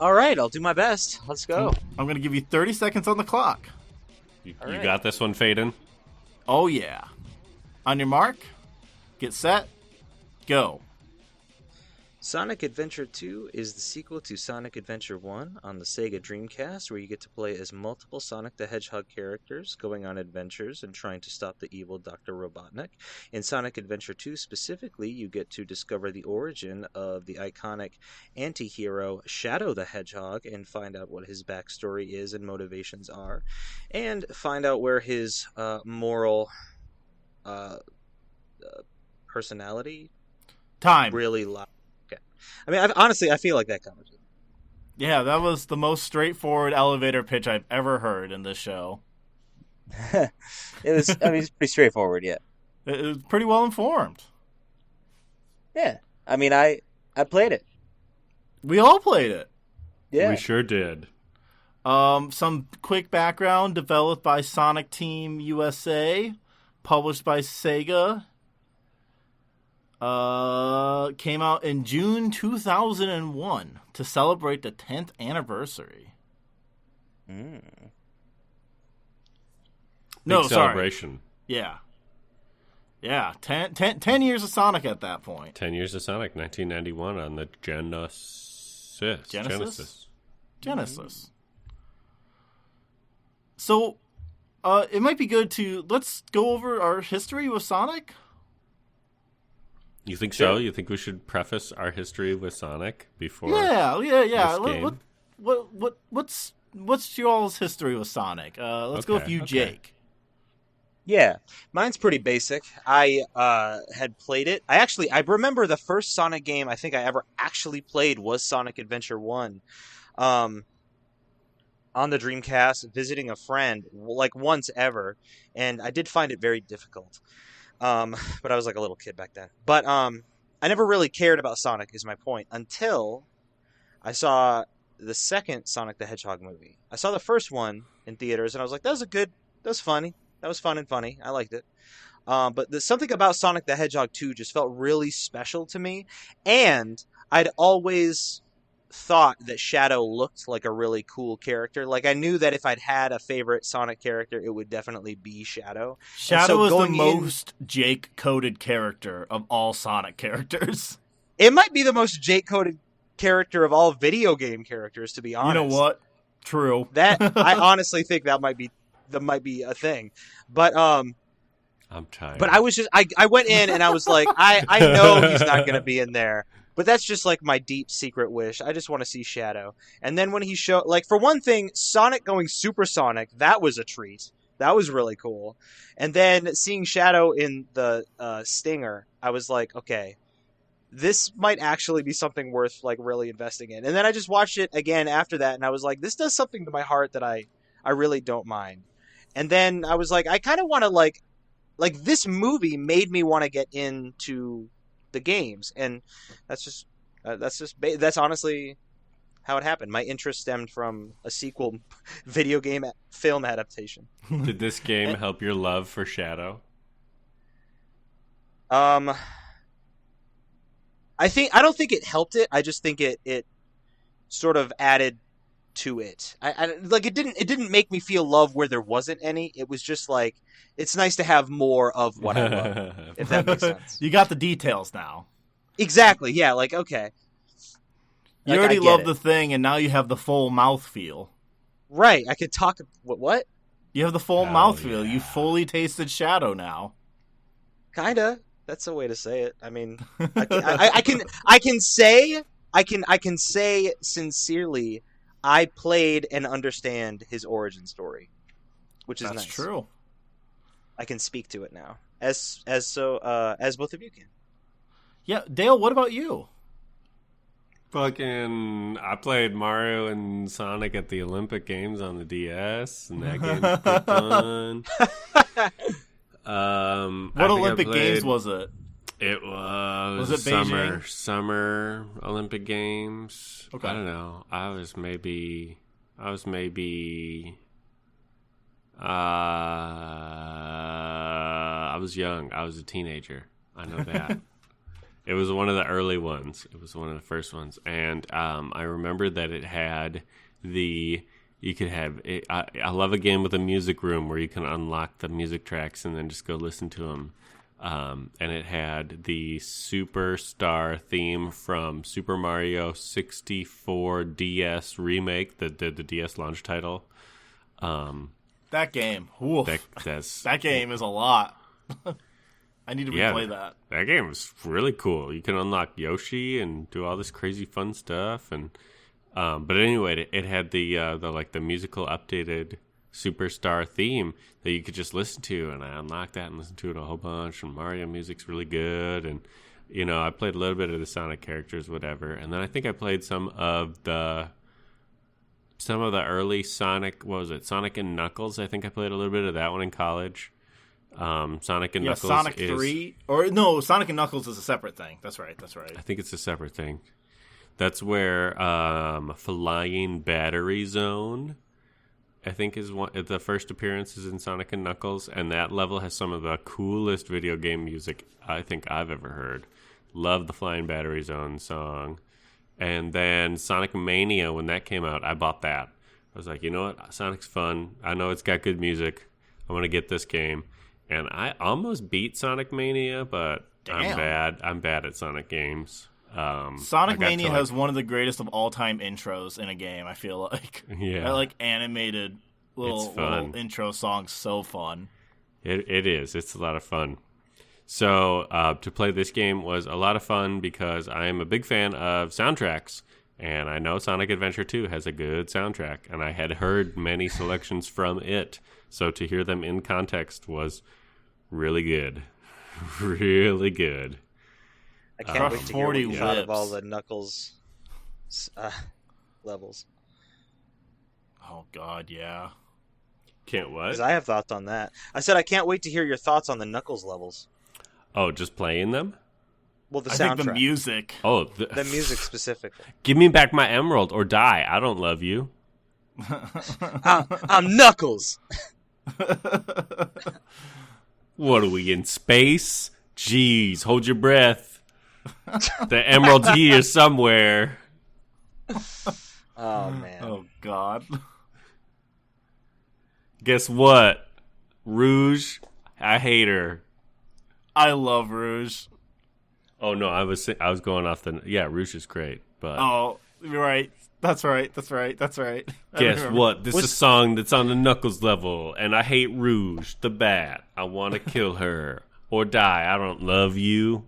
All right, I'll do my best. Let's go. I'm going to give you 30 seconds on the clock. You right. got this one, Faden? Oh, yeah. On your mark, get set, go. Sonic Adventure 2 is the sequel to Sonic Adventure 1 on the Sega Dreamcast, where you get to play as multiple Sonic the Hedgehog characters going on adventures and trying to stop the evil Dr. Robotnik. In Sonic Adventure 2 specifically, you get to discover the origin of the iconic anti-hero Shadow the Hedgehog and find out what his backstory is and motivations are, and find out where his moral personality Time. really lies. I mean, honestly, I feel like that covers it. Yeah, that was the most straightforward elevator pitch I've ever heard in this show. It's pretty straightforward, yeah. It was pretty well informed. Yeah. I mean, I played it. We all played it. Yeah. We sure did. Some quick background, developed by Sonic Team USA, published by Sega. Came out in June 2001 to celebrate the 10th anniversary. Big No, celebration. Sorry. Yeah. 10 years of Sonic at that point. 10 years of Sonic, 1991 on the Genesis. So, it might be good to, let's go over our history with Sonic. You think so? You think we should preface our history with Sonic before? Yeah. This game? What's y'all's history with Sonic? Let's go with you, Jake. Yeah, mine's pretty basic. I had played it. I remember the first Sonic game I think I ever actually played was Sonic Adventure 1. On the Dreamcast, visiting a friend, like once ever, and I did find it very difficult. But I was like a little kid back then. But I never really cared about Sonic, is my point, until I saw the second Sonic the Hedgehog movie. I saw the first one in theaters, and I was like, that was funny. That was fun and funny. I liked it. But there's something about Sonic the Hedgehog 2 just felt really special to me. And I'd always thought that Shadow looked like a really cool character. Like, I knew that if I'd had a favorite Sonic character, it would definitely be Shadow. Shadow is the most Jake-coded character of all Sonic characters. It might be the most Jake-coded character of all video game characters, to be honest. You know what? True. That I honestly think that might be a thing. But I'm tired. But I was just I went in and I was like, I know he's not gonna be in there. But that's just like my deep secret wish. I just want to see Shadow. And then when he showed, like, for one thing, Sonic going supersonic, that was a treat. That was really cool. And then seeing Shadow in the Stinger, I was like, okay, this might actually be something worth, like, really investing in. And then I just watched it again after that, and I was like, this does something to my heart that I really don't mind. And then I was like, I kind of want to, like, this movie made me want to get into the games, and that's honestly how it happened. My interest stemmed from a sequel video game film adaptation. Did this game help your love for Shadow? I don't think it helped it. I just think it sort of added to it. It didn't make me feel love where there wasn't any. It was just like, it's nice to have more of what I love, if that makes sense. You got the details now. Exactly, yeah, like, okay. You already love the thing, and now you have the full mouthfeel. Right, I could talk... What? You have the full mouthfeel. Yeah. You fully tasted Shadow now. Kinda. That's a way to say it. I mean, I can say sincerely, I played and understand his origin story, which is nice. That's true. I can speak to it now, as both of you can. Yeah, Dale, what about you? I played Mario and Sonic at the Olympic Games on the DS, and that game was pretty fun. What Olympic Games was it? It was it Beijing? Summer Olympic Games. Okay. I don't know. I was maybe I was young. I was a teenager. I know that. It was one of the early ones. It was one of the first ones. And I remember that it had I love a game with a music room where you can unlock the music tracks and then just go listen to them. And it had the Superstar theme from Super Mario 64 DS remake, the DS launch title. That game. Oof. That game is a lot. I need to replay that. That game was really cool. You can unlock Yoshi and do all this crazy fun stuff. And but anyway, it had the musical updated Superstar theme that you could just listen to, and I unlocked that and listened to it a whole bunch. And Mario music's really good, and I played a little bit of the Sonic characters, whatever. And then I think I played some of the early Sonic. What was it? Sonic and Knuckles. I think I played a little bit of that one in college. Sonic and Knuckles. Sonic 3 Sonic and Knuckles is a separate thing. That's right. I think it's a separate thing. That's where Flying Battery Zone, I think, is one the first appearances in Sonic and Knuckles, and that level has some of the coolest video game music I think I've ever heard. Love the Flying Battery Zone song. And then Sonic Mania, when that came out, I bought that. I was like, you know what? Sonic's fun. I know it's got good music. I want to get this game. And I almost beat Sonic Mania, but Damn. I'm bad at Sonic games. Sonic Mania has one of the greatest of all time intros in a game, I feel like. Yeah. I like animated little intro songs, so fun. It is. It's a lot of fun. So to play this game was a lot of fun because I am a big fan of soundtracks. And I know Sonic Adventure 2 has a good soundtrack. And I had heard many selections from it. So to hear them in context was really good. Really good. I can't wait to hear what you thought of all the Knuckles levels. Oh, God, yeah. Can't what? Because I have thoughts on that. I said I can't wait to hear your thoughts on the Knuckles levels. Oh, just playing them? Well, the I soundtrack. think the music. Oh, the music specifically. Give me back my emerald or die. I don't love you. I'm Knuckles. What are we, in space? Jeez, hold your breath. The emerald's here somewhere. Oh man. Oh God. Guess what? Rouge, I hate her. I love Rouge. Oh no, I was going off the Rouge is great, but Oh, you're right. That's right. guess what? This is a song that's on the Knuckles level, and I hate Rouge, the bat. I want to kill her or die. I don't love you.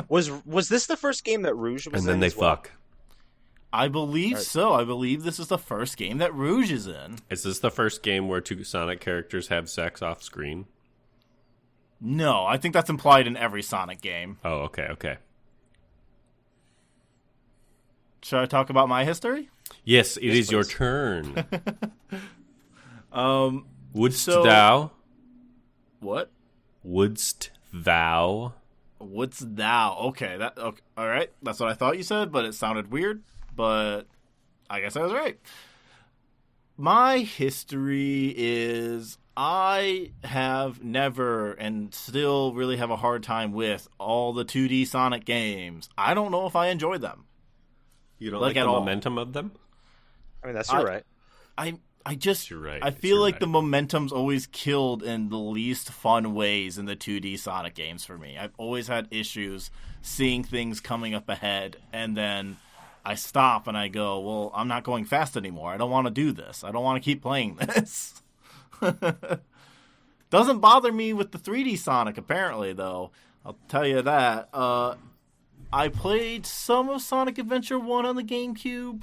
Was this the first game that Rouge was And in? then they as well? fuck. I believe so. I believe this is the first game that Rouge is in. Is this the first game where two Sonic characters have sex off screen? No, I think that's implied in every Sonic game. Oh, okay. Should I talk about my history? Yes, it is your please. turn. Wouldst so- thou? What? Wouldst thou? What's thou? Okay, okay, all right. That's what I thought you said, but it sounded weird. But I guess I was right. My history is I have never and still really have a hard time with all the 2D Sonic games. I don't know if I enjoy them. You don't Like like at the all. momentum of them? I mean, that's your right. I just You're right. I feel You're like right. the momentum's always killed in the least fun ways in the 2D Sonic games for me. I've always had issues seeing things coming up ahead, and then I stop and I go, well, I'm not going fast anymore. I don't want to do this. I don't want to keep playing this. Doesn't bother me with the 3D Sonic, apparently, though. I'll tell you that. I played some of Sonic Adventure 1 on the GameCube.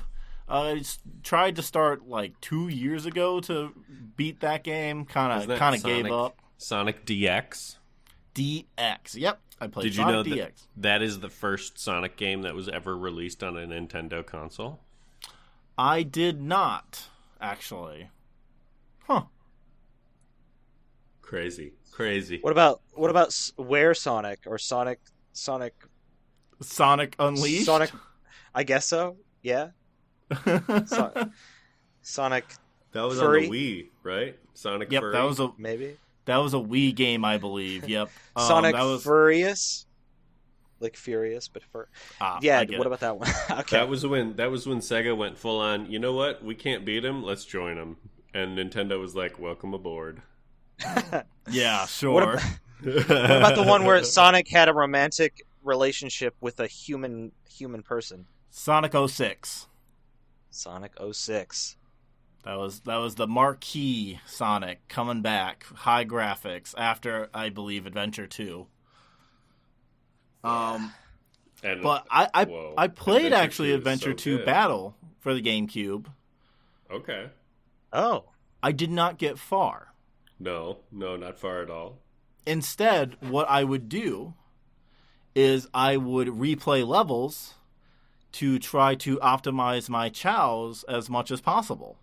I tried to start like 2 years ago to beat that game. Kind Isn't of that gave Sonic- up. Sonic DX? DX. Yep, I played Did you Sonic know DX. that is the first Sonic game that was ever released on a Nintendo console? I did not, actually. Huh. Crazy. What about Where Sonic or Sonic Sonic Unleashed? Sonic? I guess so. Yeah. Sonic. That was Furry? on the Wii, right? Sonic Yep, Furry? that was a Maybe Wii game, I believe. Yep. Sonic that was, Furious, like Furious, but for I yeah. get What it. about that one? Okay. That was when Sega went full on, you know what? We can't beat him. Let's join him. And Nintendo was like, welcome aboard. Yeah, sure. What about the one where Sonic had a romantic relationship with a human person? Sonic 06. Sonic 06. That was the marquee Sonic coming back, high graphics after I believe Adventure 2. And But I whoa. played Adventure actually 2 is Adventure so 2 good. Battle for the GameCube. Okay. Oh, I did not get far. No, not far at all. Instead, what I would do is I would replay levels to try to optimize my chows as much as possible.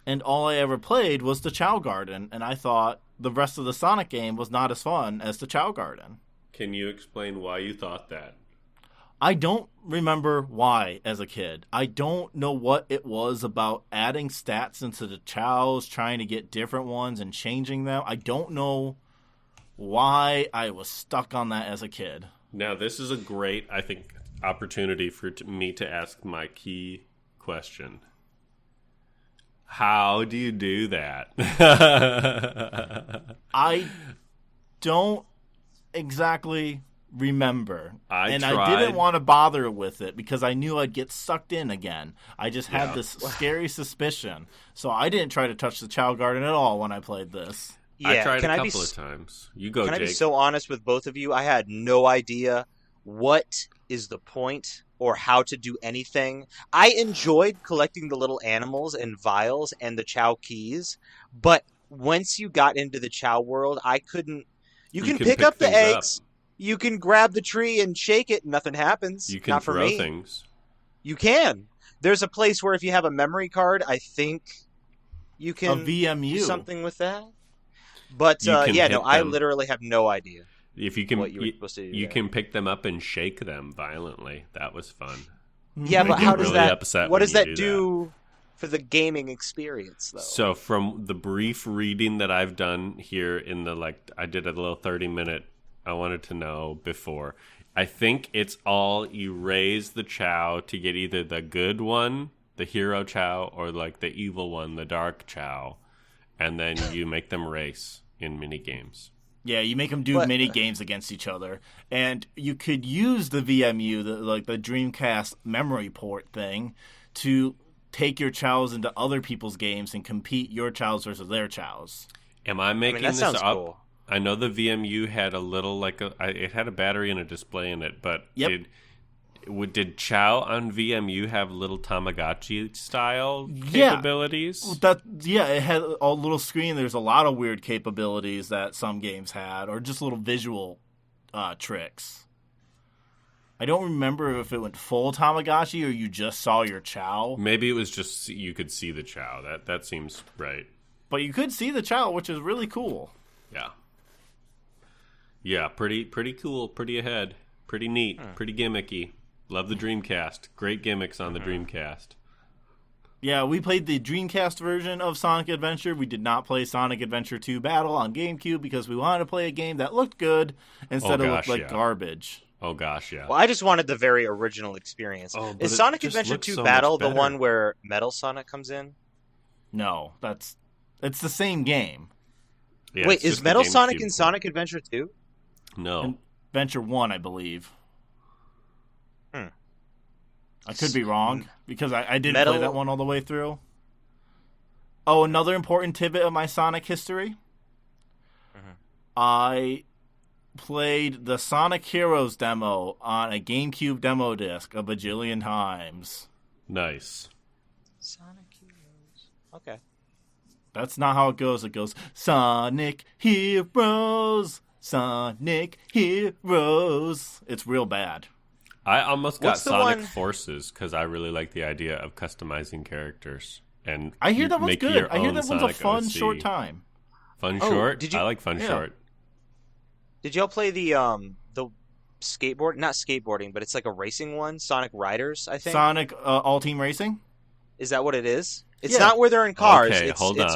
And all I ever played was the Chao Garden, and I thought the rest of the Sonic game was not as fun as the Chao Garden. Can you explain why you thought that? I don't remember why as a kid. I don't know what it was about adding stats into the chows, trying to get different ones and changing them. I don't know why I was stuck on that as a kid. Now, this is a great, I think, opportunity for me to ask my key question. How do you do that? I don't exactly remember. I I tried. didn't want to bother with it because I knew I'd get sucked in again. I just had Yeah. this scary suspicion. So I didn't try to touch the Chao Garden at all when I played this. yeah. I tried can a I be couple of times. You go, Can I Jake. be so honest with both of you? I had no idea what is the point or how to do anything. I enjoyed collecting the little animals and vials and the Chao keys, but once you got into the Chao world, I couldn't. You can pick up the things eggs. You can grab the tree and shake it. Nothing happens. You can Not for throw me. things. You can. There's a place where if you have a memory card, I think you A can VMU. do something with that. But You can yeah, hit no, I them. literally have no idea If you can, what you were supposed to do. you there. can pick them up and shake them violently. That was fun. Yeah, I but get how does really that? upset What when does you that do for the gaming experience, though? So from the brief reading that I've done here in the I did a little 30-minute. I wanted to know before. I think it's all you raise the Chao to get either the good one, the hero Chao, or like the evil one, the dark Chao, and then you make them race in mini games. Yeah, you make them do mini games against each other, and you could use the VMU, the Dreamcast memory port thing, to take your Chaos into other people's games and compete your Chaos versus their Chaos. Am I making that this sounds up? cool. I know the VMU had a little it had a battery and a display in it, but did Chao on VMU have little Tamagotchi style capabilities? It had a little screen. There's a lot of weird capabilities that some games had, or just little visual tricks. I don't remember if it went full Tamagotchi or you just saw your Chao. Maybe it was just you could see the Chao. That seems right. But you could see the Chao, which is really cool. Yeah. Yeah, pretty cool, pretty ahead, pretty neat, pretty gimmicky. Love the Dreamcast. Great gimmicks on the Dreamcast. Yeah, we played the Dreamcast version of Sonic Adventure. We did not play Sonic Adventure 2 Battle on GameCube because we wanted to play a game that looked good instead of looked like garbage. Oh, gosh, yeah. Well, I just wanted the very original experience. Is Sonic Adventure 2 Battle the one where Metal Sonic comes in? No, it's the same game. Yeah, wait, is Metal Sonic in Sonic Adventure 2? No. Adventure 1, I believe. I could be wrong, because I didn't play that one all the way through. Oh, another important tidbit of my Sonic history. I played the Sonic Heroes demo on a GameCube demo disc a bajillion times. Nice. Sonic Heroes. Okay. That's not how it goes. It goes, Sonic Heroes, Sonic Heroes. It's real bad. I almost got Sonic Forces because I really like the idea of customizing characters. And I hear that one's good. I hear that one's a fun short time. Fun short? I like fun short. Did y'all play the skateboard? Not skateboarding, but it's like a racing one. Sonic Riders, I think. Sonic All Team Racing. Is that what it is? It's not where they're in cars. Okay, hold on.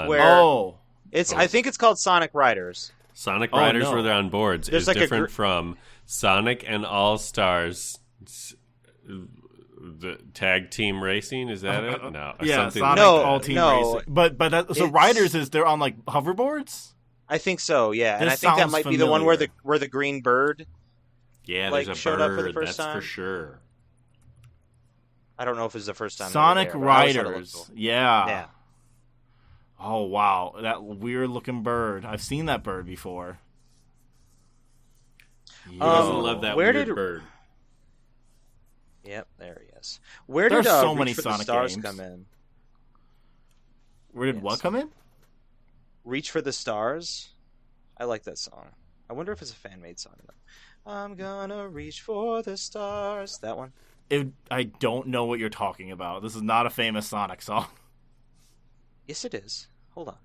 It's where I think it's called Sonic Riders. Sonic Riders where they're on boards is like different from Sonic and All Stars. The tag team racing, is that it? No. Yeah, Sonic All Team Racing. But Riders is they're on like hoverboards? I think so, yeah. And I think that might be the one where the green bird there's a showed bird, up for the first time. For sure. I don't know if it was the first time. Sonic Riders. Cool. Yeah. Oh wow, that weird looking bird. I've seen that bird before. Who doesn't love that weird bird? Yep, there he is. Where did so Reach many for Sonic the Stars games come in? Where did what come in? Reach for the Stars. I like that song. I wonder if it's a fan-made song. I'm gonna reach for the stars. That one? I don't know what you're talking about. This is not a famous Sonic song. Yes, it is. Hold on.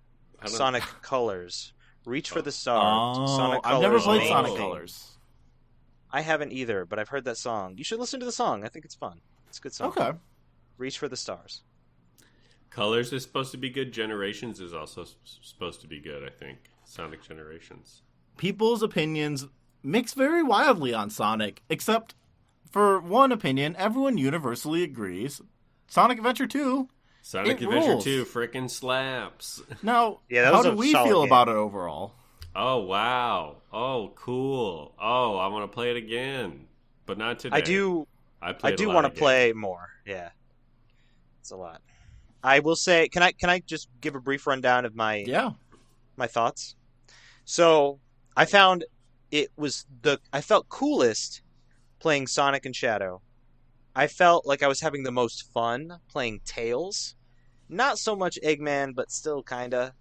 Sonic Colors. Reach for the Stars. Oh, Sonic I've never played mainly. Sonic Colors. I haven't either, but I've heard that song. You should listen to the song. I think it's fun. It's a good song. Okay. Reach for the Stars. Colors is supposed to be good. Generations is also supposed to be good, I think. Sonic Generations. People's opinions mix very wildly on Sonic, except for one opinion, everyone universally agrees. Sonic Adventure 2. Sonic Adventure 2 frickin' slaps. Now, how do we feel about it overall? Oh, wow. Oh, cool. Oh, I want to play it again. But not today. I do want to play more. Yeah. It's a lot. I will say, can I just give a brief rundown of my thoughts? So, I found I felt coolest playing Sonic and Shadow. I felt like I was having the most fun playing Tails. Not so much Eggman, but still kind of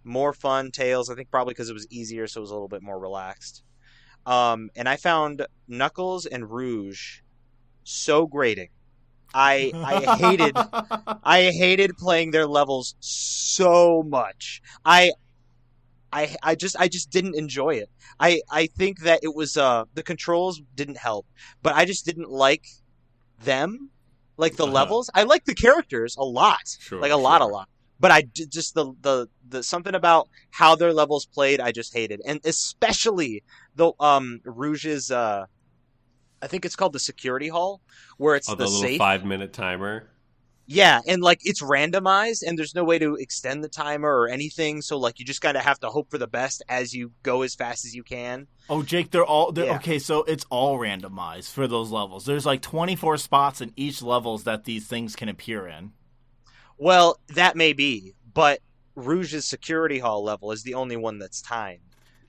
more fun Tails. I think probably because it was easier, so it was a little bit more relaxed. And I found Knuckles and Rouge so grating. I hated playing their levels so much. I just didn't enjoy it. I think that it was the controls didn't help, but I just didn't like them, like the levels. I like the characters a lot, a lot. But I just the something about how their levels played, I just hated, and especially the Rouge's I think it's called the security hall, where it's the the little safe. 5-minute timer. Yeah, and like it's randomized, and there's no way to extend the timer or anything. So like you just kind of have to hope for the best as you go as fast as you can. Oh, Jake, Yeah. okay. So it's all randomized for those levels. There's like 24 spots in each levels that these things can appear in. Well, that may be, but Rouge's security hall level is the only one that's timed.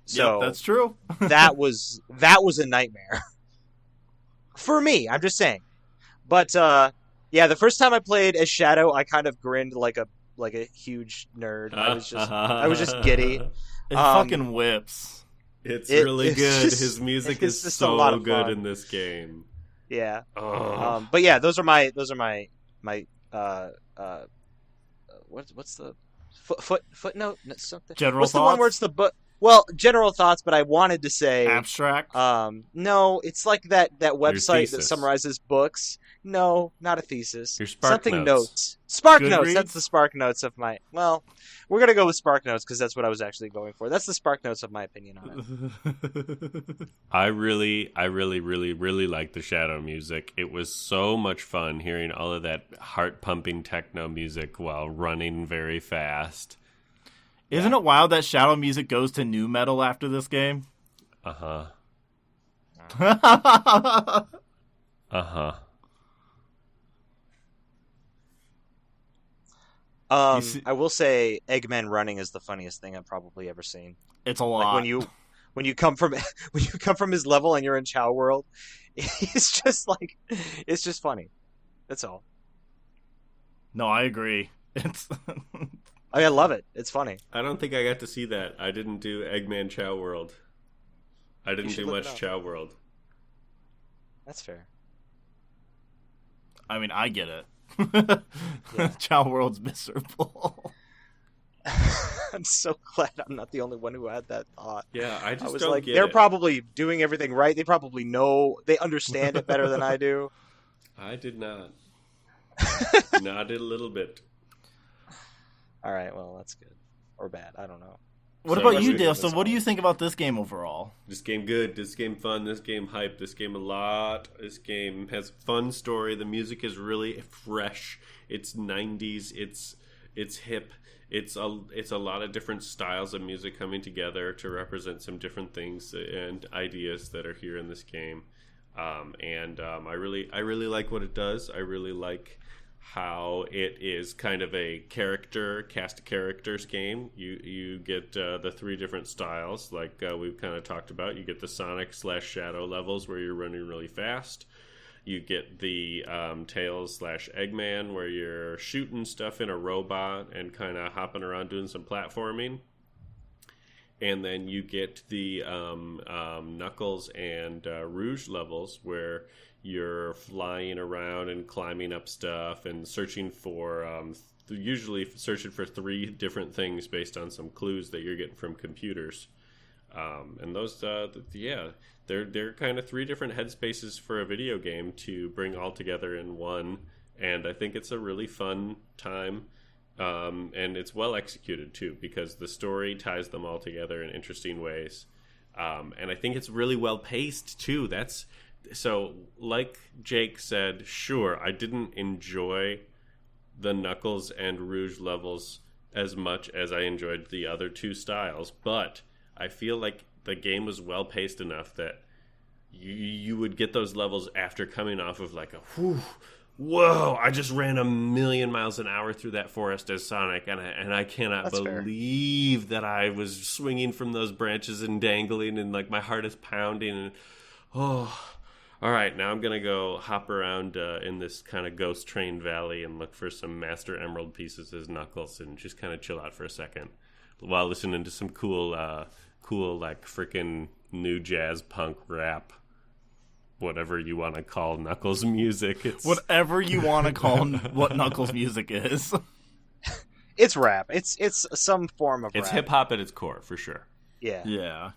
So Yep, that's true. that was a nightmare for me. I'm just saying. But yeah, the first time I played as Shadow, I kind of grinned like a huge nerd. I was just giddy. It fucking whips. It's really good. just- His music it's is just a lot so of good fun. in this game. Yeah. Oh. But yeah, those are my what's the footnote? No, something. General What's the one where thoughts? it's the book? Well, general thoughts, but I wanted to say Abstract. no, it's like that website that thesis. summarizes books. No, not a thesis. Your Spark Something Notes. Spark Goodreads? Notes. That's the Spark Notes of my. Well, we're gonna go with Spark Notes because that's what I was actually going for. That's the Spark Notes of my opinion on it. I really like the Shadow music. It was so much fun hearing all of that heart-pumping techno music while running very fast. Isn't it wild that Shadow music goes to new metal after this game? Uh-huh. It's Uh-huh. You see- I will say Eggman running is the funniest thing I've probably ever seen. a lot. Like when you come from his level and you're in Chao World, it's just funny. That's all. No, I agree. It's I love it. It's funny. I don't think I got to see that. I didn't do Eggman Chow World. I didn't should do look it much up. Chow World. That's fair. I mean, I get it. Yeah. Chow World's miserable. I'm so glad I'm not the only one who had that thought. Yeah, I I just was don't like, get they're it. probably doing everything right. They probably know, they understand it better than I do. I did not. Not a little bit. All right, well, that's good or bad. I don't know. What So about what you, do Dale? you- So, what do you think about this game overall? This game good. This game fun. This game hype. This game a lot. This game has fun story. The music is really fresh. It's 90s. It's hip. It's a lot of different styles of music coming together to represent some different things and ideas that are here in this game. I really like what it does. I really like how it is kind of a cast of characters game. You get the three different styles, like we've kind of talked about. You get the Sonic/Shadow levels where you're running really fast. You get the Tails/Eggman where you're shooting stuff in a robot and kind of hopping around doing some platforming. And then you get the Knuckles and Rouge levels where you're flying around and climbing up stuff and searching for, usually searching for three different things based on some clues that you're getting from computers. And those, they're kind of three different headspaces for a video game to bring all together in one. And I think it's a really fun time. And it's well executed too, because the story ties them all together in interesting ways. And I think it's really well paced too. So like Jake said, sure, I didn't enjoy the Knuckles and Rouge levels as much as I enjoyed the other two styles, but I feel like the game was well paced enough that you would get those levels after coming off of like whoa, I just ran 1,000,000 miles an hour through that forest as Sonic, and I cannot That's fair. believe that I was swinging from those branches and dangling, and like my heart is pounding, and all right, now I'm going to go hop around in this kind of ghost train valley and look for some Master Emerald pieces as Knuckles and just kind of chill out for a second while listening to some cool like freaking new jazz punk rap, whatever you want to call Knuckles music. It's Whatever you want to call what Knuckles music is. It's rap. It's some form of it's rap. hip hop at its core for sure. Yeah. Yeah.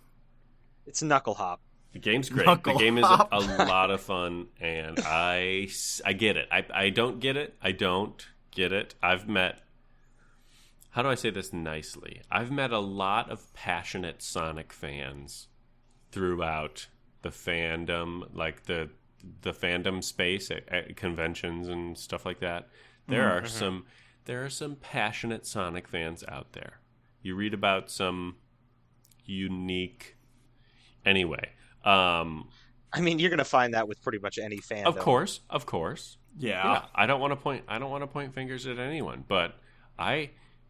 It's knuckle hop. The game's great. Knuckle The game is hop. a lot of fun, and I get it. I don't get it. I don't get it. How do I say this nicely? I've met a lot of passionate Sonic fans throughout the fandom, like the the fandom space at conventions and stuff like that, there are some passionate Sonic fans out there. You read about some unique. Anyway, I mean, you're gonna find that with pretty much any fandom. Of course. Yeah. I don't want to point fingers at anyone, but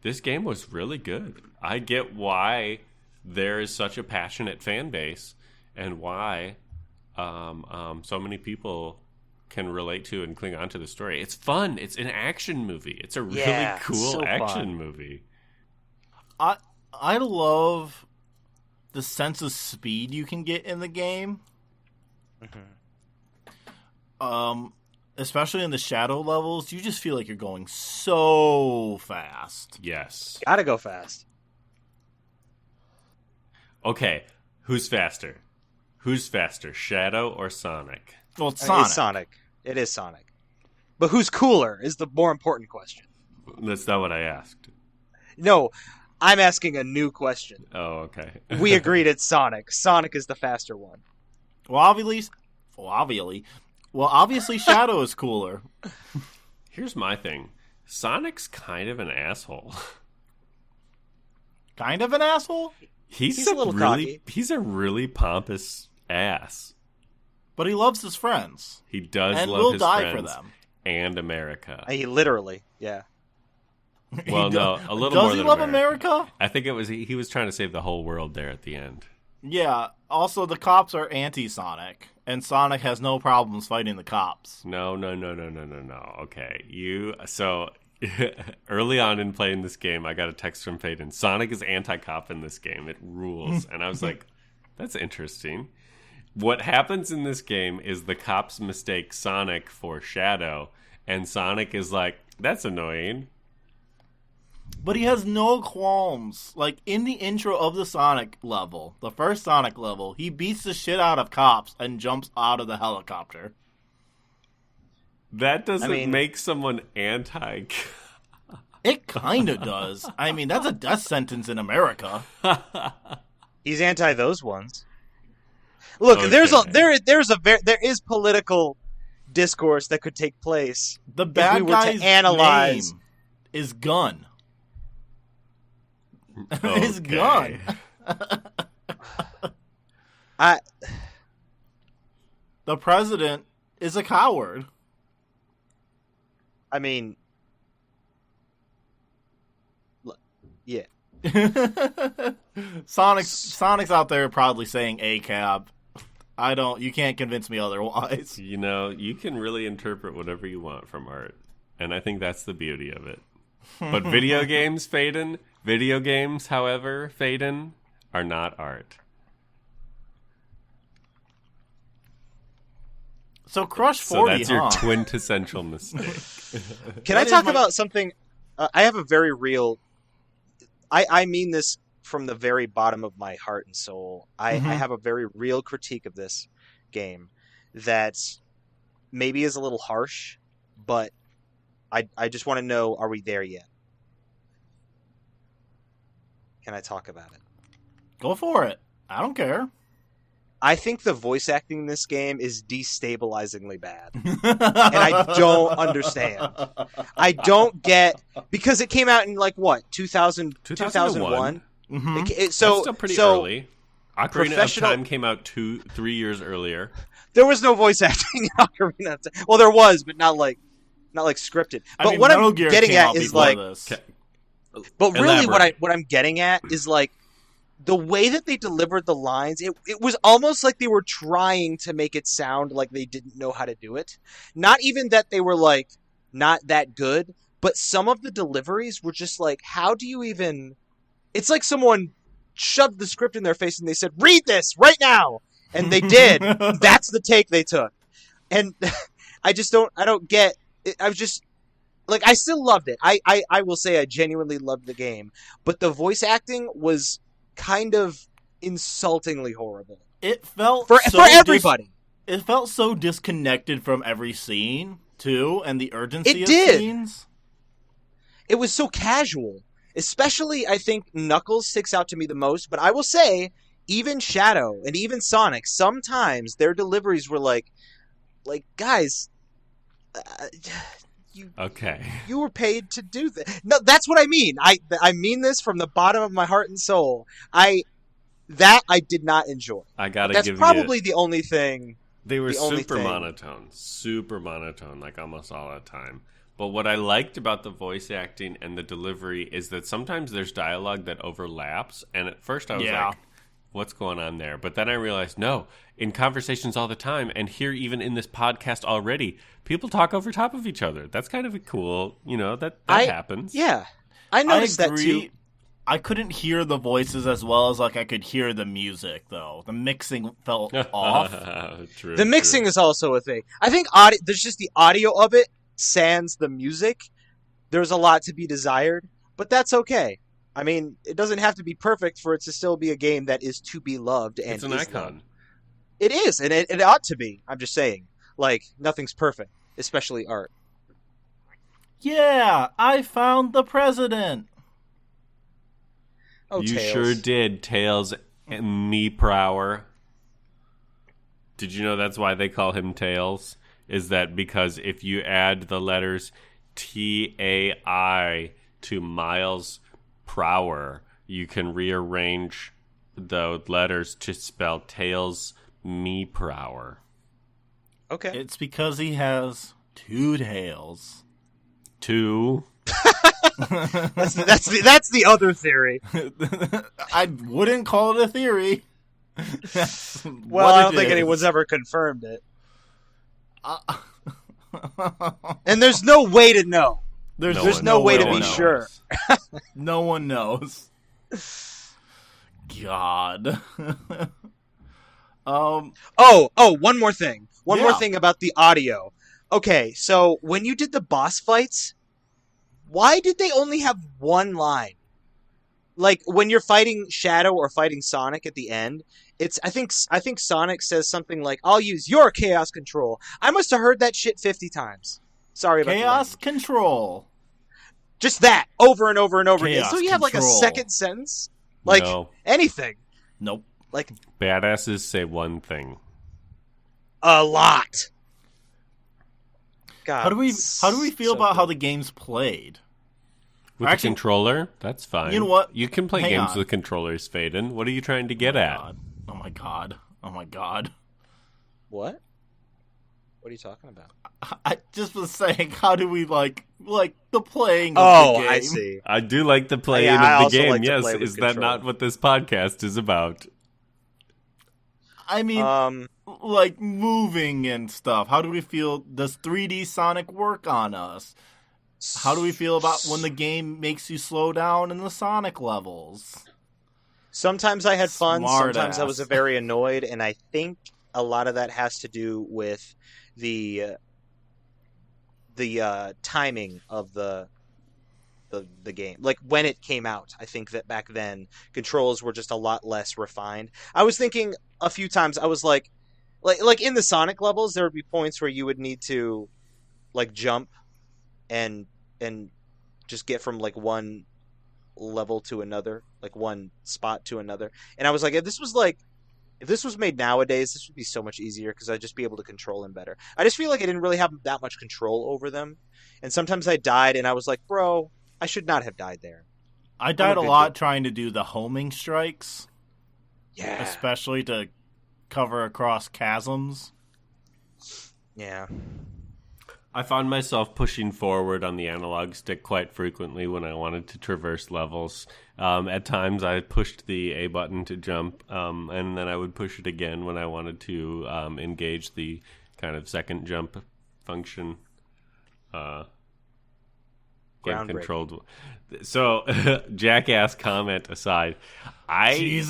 this game was really good. I get why there is such a passionate fan base and why so many people can relate to and cling on to the story. It's fun. It's an action movie. It's a really cool action movie. I love the sense of speed you can get in the game. Especially in the shadow levels, you just feel like you're going so fast. Yes. Gotta go fast. Okay, who's faster? Shadow or Sonic? Well, it's Sonic. It's Sonic. It is Sonic. But who's cooler is the more important question. That's not what I asked. No, I'm asking a new question. Oh, okay. We agreed it's Sonic. Sonic is the faster one. Well, obviously Shadow is cooler. Here's my thing. Sonic's kind of an asshole. Kind of an asshole? He's a little cocky. He's a really pompous ass. But he loves his friends. He does and love will his die friends for them. and America. He literally, yeah. Well, no, a little does more he than love America? I think it was he was trying to save the whole world there at the end. Yeah. Also, the cops are anti-Sonic, and Sonic has no problems fighting the cops. No. Okay, so early on in playing this game, I got a text from Faden. Sonic is anti-cop in this game. It rules, and I was like, that's interesting. What happens in this game is the cops mistake Sonic for Shadow, and Sonic is like, that's annoying. But he has no qualms. Like, in the intro of the Sonic level, the first Sonic level, he beats the shit out of cops and jumps out of the helicopter. That doesn't make someone anti. It kind of does. I mean, that's a death sentence in America. He's anti those ones. Look, okay. there is political discourse that could take place. The bad if we were guy's to analyze name is Gun. Okay. His gun. The president is a coward. I mean, yeah. Sonic's out there probably saying "a cab." You can't convince me otherwise. You know, you can really interpret whatever you want from art, and I think that's the beauty of it. But video games, however, Faden, are not art. So Crush 40, So that's your quintessential mistake. Can I talk about something? I have a very real... I mean this from the very bottom of my heart and soul. I have a very real critique of this game that maybe is a little harsh, but I just want to know, are we there yet? Can I talk about it? Go for it. I don't care. I think the voice acting in this game is destabilizingly bad. And I don't understand. I don't get... Because it came out in, 2001? Mm-hmm. That's still pretty early. Ocarina of Time came out 3 years earlier. There was no voice acting in Ocarina of Time. Well, there was, but not scripted. But what I'm getting at is But really, what I'm getting at is the way that they delivered the lines. It was almost like they were trying to make it sound like they didn't know how to do it. Not even that they were not that good, but some of the deliveries were just how do you even? It's like someone shoved the script in their face and they said, "Read this right now," and they did. That's the take they took, and I don't get. I was just. I still loved it. I will say I genuinely loved the game. But the voice acting was kind of insultingly horrible. It felt... For everybody. It felt so disconnected from every scene, too, and the urgency of scenes. It was so casual. Especially, I think, Knuckles sticks out to me the most. But I will say, even Shadow and even Sonic, sometimes their deliveries were like, guys, you were paid to do this. No, that's what I mean. I mean this from the bottom of my heart and soul. I did not enjoy. I gotta that's give probably the only thing. They were super monotone, like almost all the time. But what I liked about the voice acting and the delivery is that sometimes there's dialogue that overlaps, and at first I was like, what's going on there? But then I realized, no, in conversations all the time, and here even in this podcast already, people talk over top of each other. That's kind of a cool, that happens. Yeah, I noticed that too. I couldn't hear the voices as well as I could hear the music, though. The mixing felt off. The mixing is also a thing. I think there's just the audio of it, sans the music. There's a lot to be desired, but that's okay. I mean, it doesn't have to be perfect for it to still be a game that is to be loved. And it's an icon. It is, and it ought to be. I'm just saying. Nothing's perfect, especially art. Yeah, I found the president. Oh, you Tails. Sure did, Tails and me prower. Did you know that's why they call him Tails? Is that because if you add the letters T-A-I to Miles Prower, you can rearrange the letters to spell Tails me prower. Okay. It's because he has 2 tails. 2. that's the other theory. I wouldn't call it a theory. Well, I don't think anyone's ever confirmed it. And there's no way to know. There's no way to be sure. No one knows. God. One more thing. One more thing about the audio. Okay, so when you did the boss fights, why did they only have one line? Like when you're fighting Shadow or fighting Sonic at the end, I think Sonic says something like, "I'll use your chaos control." I must have heard that shit 50 times. Sorry about chaos control. Just that over and over and over chaos again. So you have a second sentence, anything. Nope. Badasses say one thing. A lot. God, how do we feel about how the game's played? With a controller? That's fine. You know what? You can play games with controllers, Faden. What are you trying to get at? Oh my god. What? What are you talking about? I just was saying, how do we like the playing of the game? Oh, I see. I do like the playing of the game, yes. Is that not what this podcast is about? I mean, moving and stuff. How do we feel? Does 3D Sonic work on us? How do we feel about when the game makes you slow down in the Sonic levels? Sometimes I had fun. Sometimes I was very annoyed, and I think a lot of that has to do with the timing of the game. Like when it came out, I think that back then controls were just a lot less refined. I was thinking a few times, I was like in the Sonic levels, there would be points where you would need to jump and just get from one level to another, one spot to another. And I was like, if this was made nowadays, this would be so much easier because I'd just be able to control them better. I just feel like I didn't really have that much control over them. And sometimes I died and I was like, bro, I should not have died there. I died a lot trying to do the homing strikes. Yeah. Especially to cover across chasms. Yeah. I found myself pushing forward on the analog stick quite frequently when I wanted to traverse levels. At times I pushed the A button to jump, and then I would push it again when I wanted to engage the kind of second jump function. Game controlled. So, jackass comment aside, I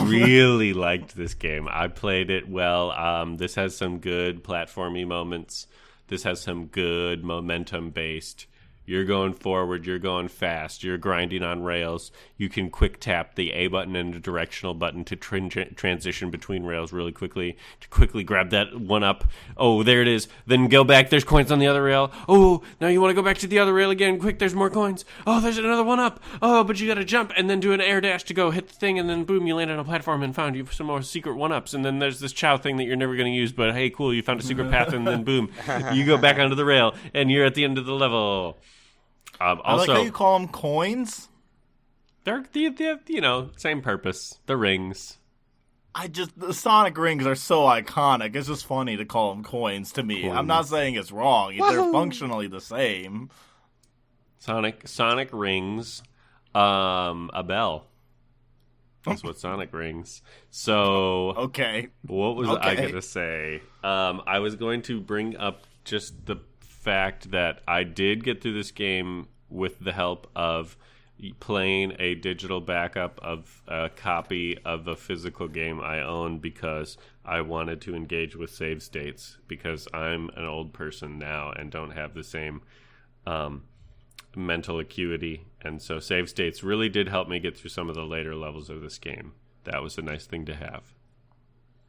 really liked this game. I played it well. This has some good platformy moments. This has some good momentum-based You're going forward. You're going fast. You're grinding on rails. You can quick tap the A button and the directional button to transition between rails really quickly, to quickly grab that one up. Oh, there it is. Then go back. There's coins on the other rail. Oh, now you want to go back to the other rail again. Quick, there's more coins. Oh, there's another one up. Oh, but you got to jump and then do an air dash to go hit the thing, and then boom, you land on a platform and found you some more secret one-ups. And then there's this Chao thing that you're never going to use, but hey, cool, you found a secret path, and then boom, you go back onto the rail, and you're at the end of the level. Also, I like how you call them coins. They're you know, same purpose. The rings. The Sonic rings are so iconic. It's just funny to call them coins to me. Coins. I'm not saying it's wrong. Wahoo! They're functionally the same. Sonic rings, a bell. That's what Sonic rings. So okay. What was I gonna say? I was going to bring up just the fact that I did get through this game with the help of playing a digital backup of a copy of a physical game I own because I wanted to engage with save states, because I'm an old person now and don't have the same mental acuity, and so save states really did help me get through some of the later levels of this game. That was a nice thing to have.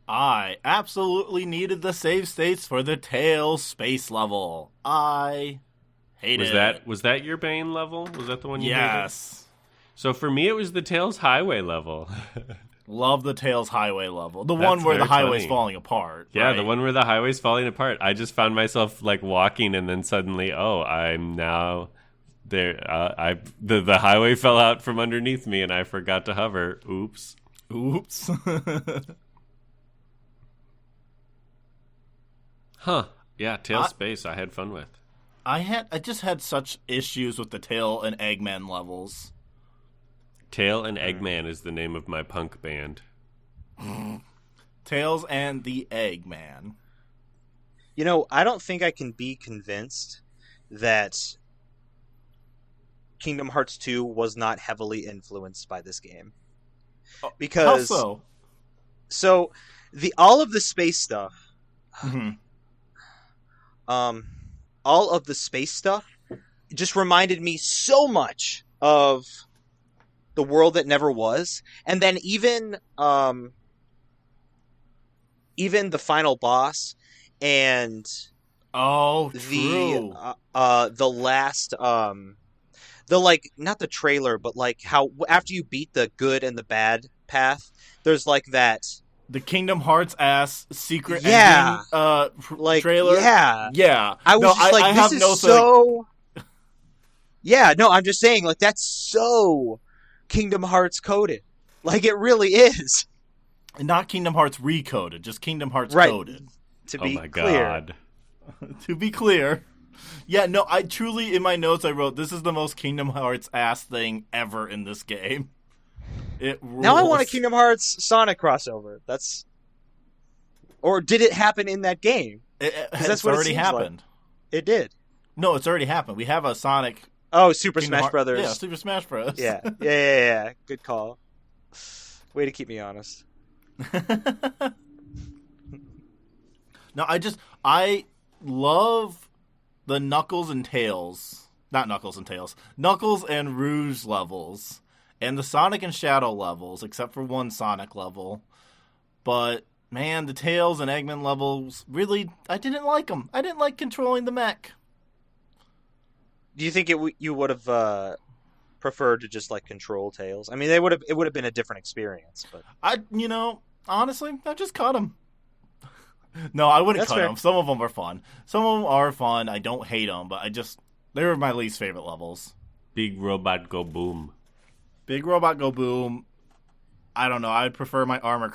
I absolutely needed the save states for the Tails space level. I hated it. Was that your Bane level? Was that the one you hated? Yes. So for me, it was the Tails Highway level. Love the Tails Highway level. The one where the highway's falling apart. Yeah, right? The one where the highway's falling apart. I just found myself like walking, and then suddenly, I'm now there. The highway fell out from underneath me, and I forgot to hover. Oops. Huh. Yeah, Tail Space I had fun with. I just had such issues with the Tail and Eggman levels. Tail and Eggman is the name of my punk band. Tails and the Eggman. You know, I don't think I can be convinced that Kingdom Hearts 2 was not heavily influenced by this game. Because how so? So all of the space stuff all of the space stuff just reminded me so much of the world that never was, and then even the final boss and true. the last not the trailer, but like how after you beat the good and the bad path, there's like that. The Kingdom Hearts ass secret ending trailer. Yeah. I was this is so. Yeah, no, I'm just saying, like, that's so Kingdom Hearts coded. Like, it really is. And not Kingdom Hearts recoded, just Kingdom Hearts coded. To be clear. To be clear. Yeah, no, I truly, in my notes, I wrote, this is the most Kingdom Hearts ass thing ever in this game. It rules. Now I want a Kingdom Hearts Sonic crossover. Or did it happen in that game? It's already happened. Like. It did. No, it's already happened. We have a Sonic. Oh, Super Smash Brothers. Yeah, Super Smash Bros. Yeah. Good call. Way to keep me honest. No, I love the Knuckles and Tails. Not Knuckles and Tails. Knuckles and Rouge levels. And the Sonic and Shadow levels, except for one Sonic level. But, man, the Tails and Eggman levels, really, I didn't like them. I didn't like controlling the mech. Do you think you would have preferred to just, like, control Tails? I mean, it would have been a different experience. But honestly, I just cut them. No, I wouldn't cut them. Some of them are fun. I don't hate them, but they were my least favorite levels. Big Robot Go Boom. Big Robot Go Boom. I don't know. I'd prefer my Armor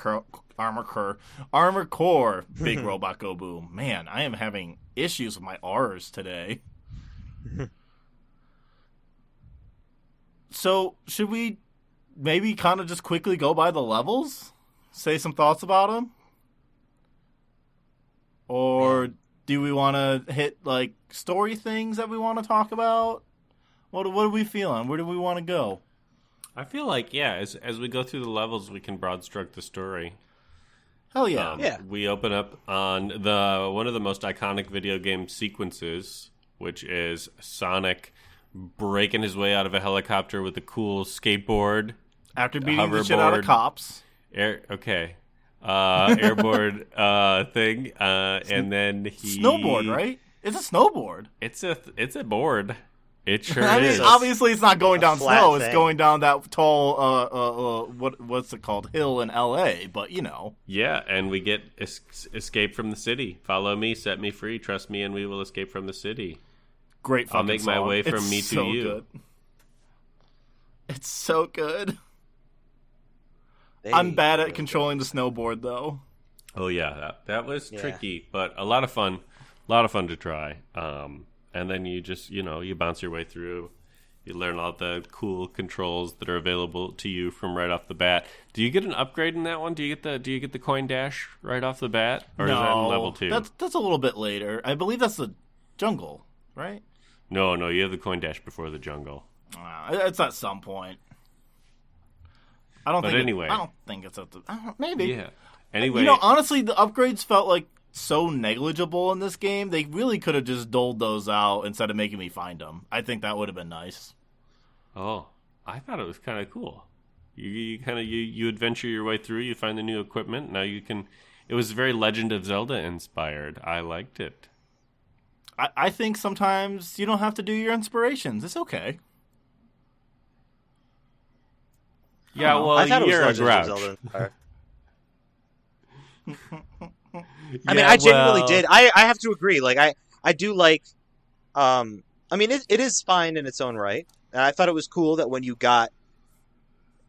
Core Big Robot Go Boom. Man, I am having issues with my R's today. So, should we maybe kind of just quickly go by the levels? Say some thoughts about them? Or do we want to hit, like, story things that we want to talk about? What are we feeling? Where do we want to go? I feel like, as we go through the levels, we can broad stroke the story. Hell yeah. We open up on one of the most iconic video game sequences, which is Sonic breaking his way out of a helicopter with a cool skateboard. After beating the shit out of cops. Airboard thing. And then he... Snowboard, right? It's a snowboard. It's a board. It sure is. Obviously, it's not going down snow. It's going down that tall, what's it called, hill in L.A., but, you know. Yeah, and we get escape from the city. Follow me, set me free, trust me, and we will escape from the city. Great fucking I'll make song. my way from me to you. Good. It's so good. I'm bad at controlling the snowboard, though. Oh, yeah, that was tricky, but a lot of fun. A lot of fun to try. And then you just, you bounce your way through. You learn all the cool controls that are available to you from right off the bat. Do you get an upgrade in that one? Do you get the coin dash right off the bat? Or is that in level 2? That's a little bit later. I believe that's the jungle, right? No, you have the coin dash before the jungle. It's at some point. I don't think it's at the... maybe. Yeah. Anyway. Honestly, the upgrades felt like so negligible in this game. They really could have just doled those out instead of making me find them. I think that would have been nice. Oh, I thought it was kind of cool. You adventure your way through. You find the new equipment. Now you can. It was very Legend of Zelda inspired. I liked it. I think sometimes you don't have to do your inspirations. It's okay. Yeah, well, I thought you're it was a Legend grouch. of Zelda inspired. I mean, I genuinely did. I have to agree. Like, I do like. I mean, it is fine in its own right, and I thought it was cool that when you got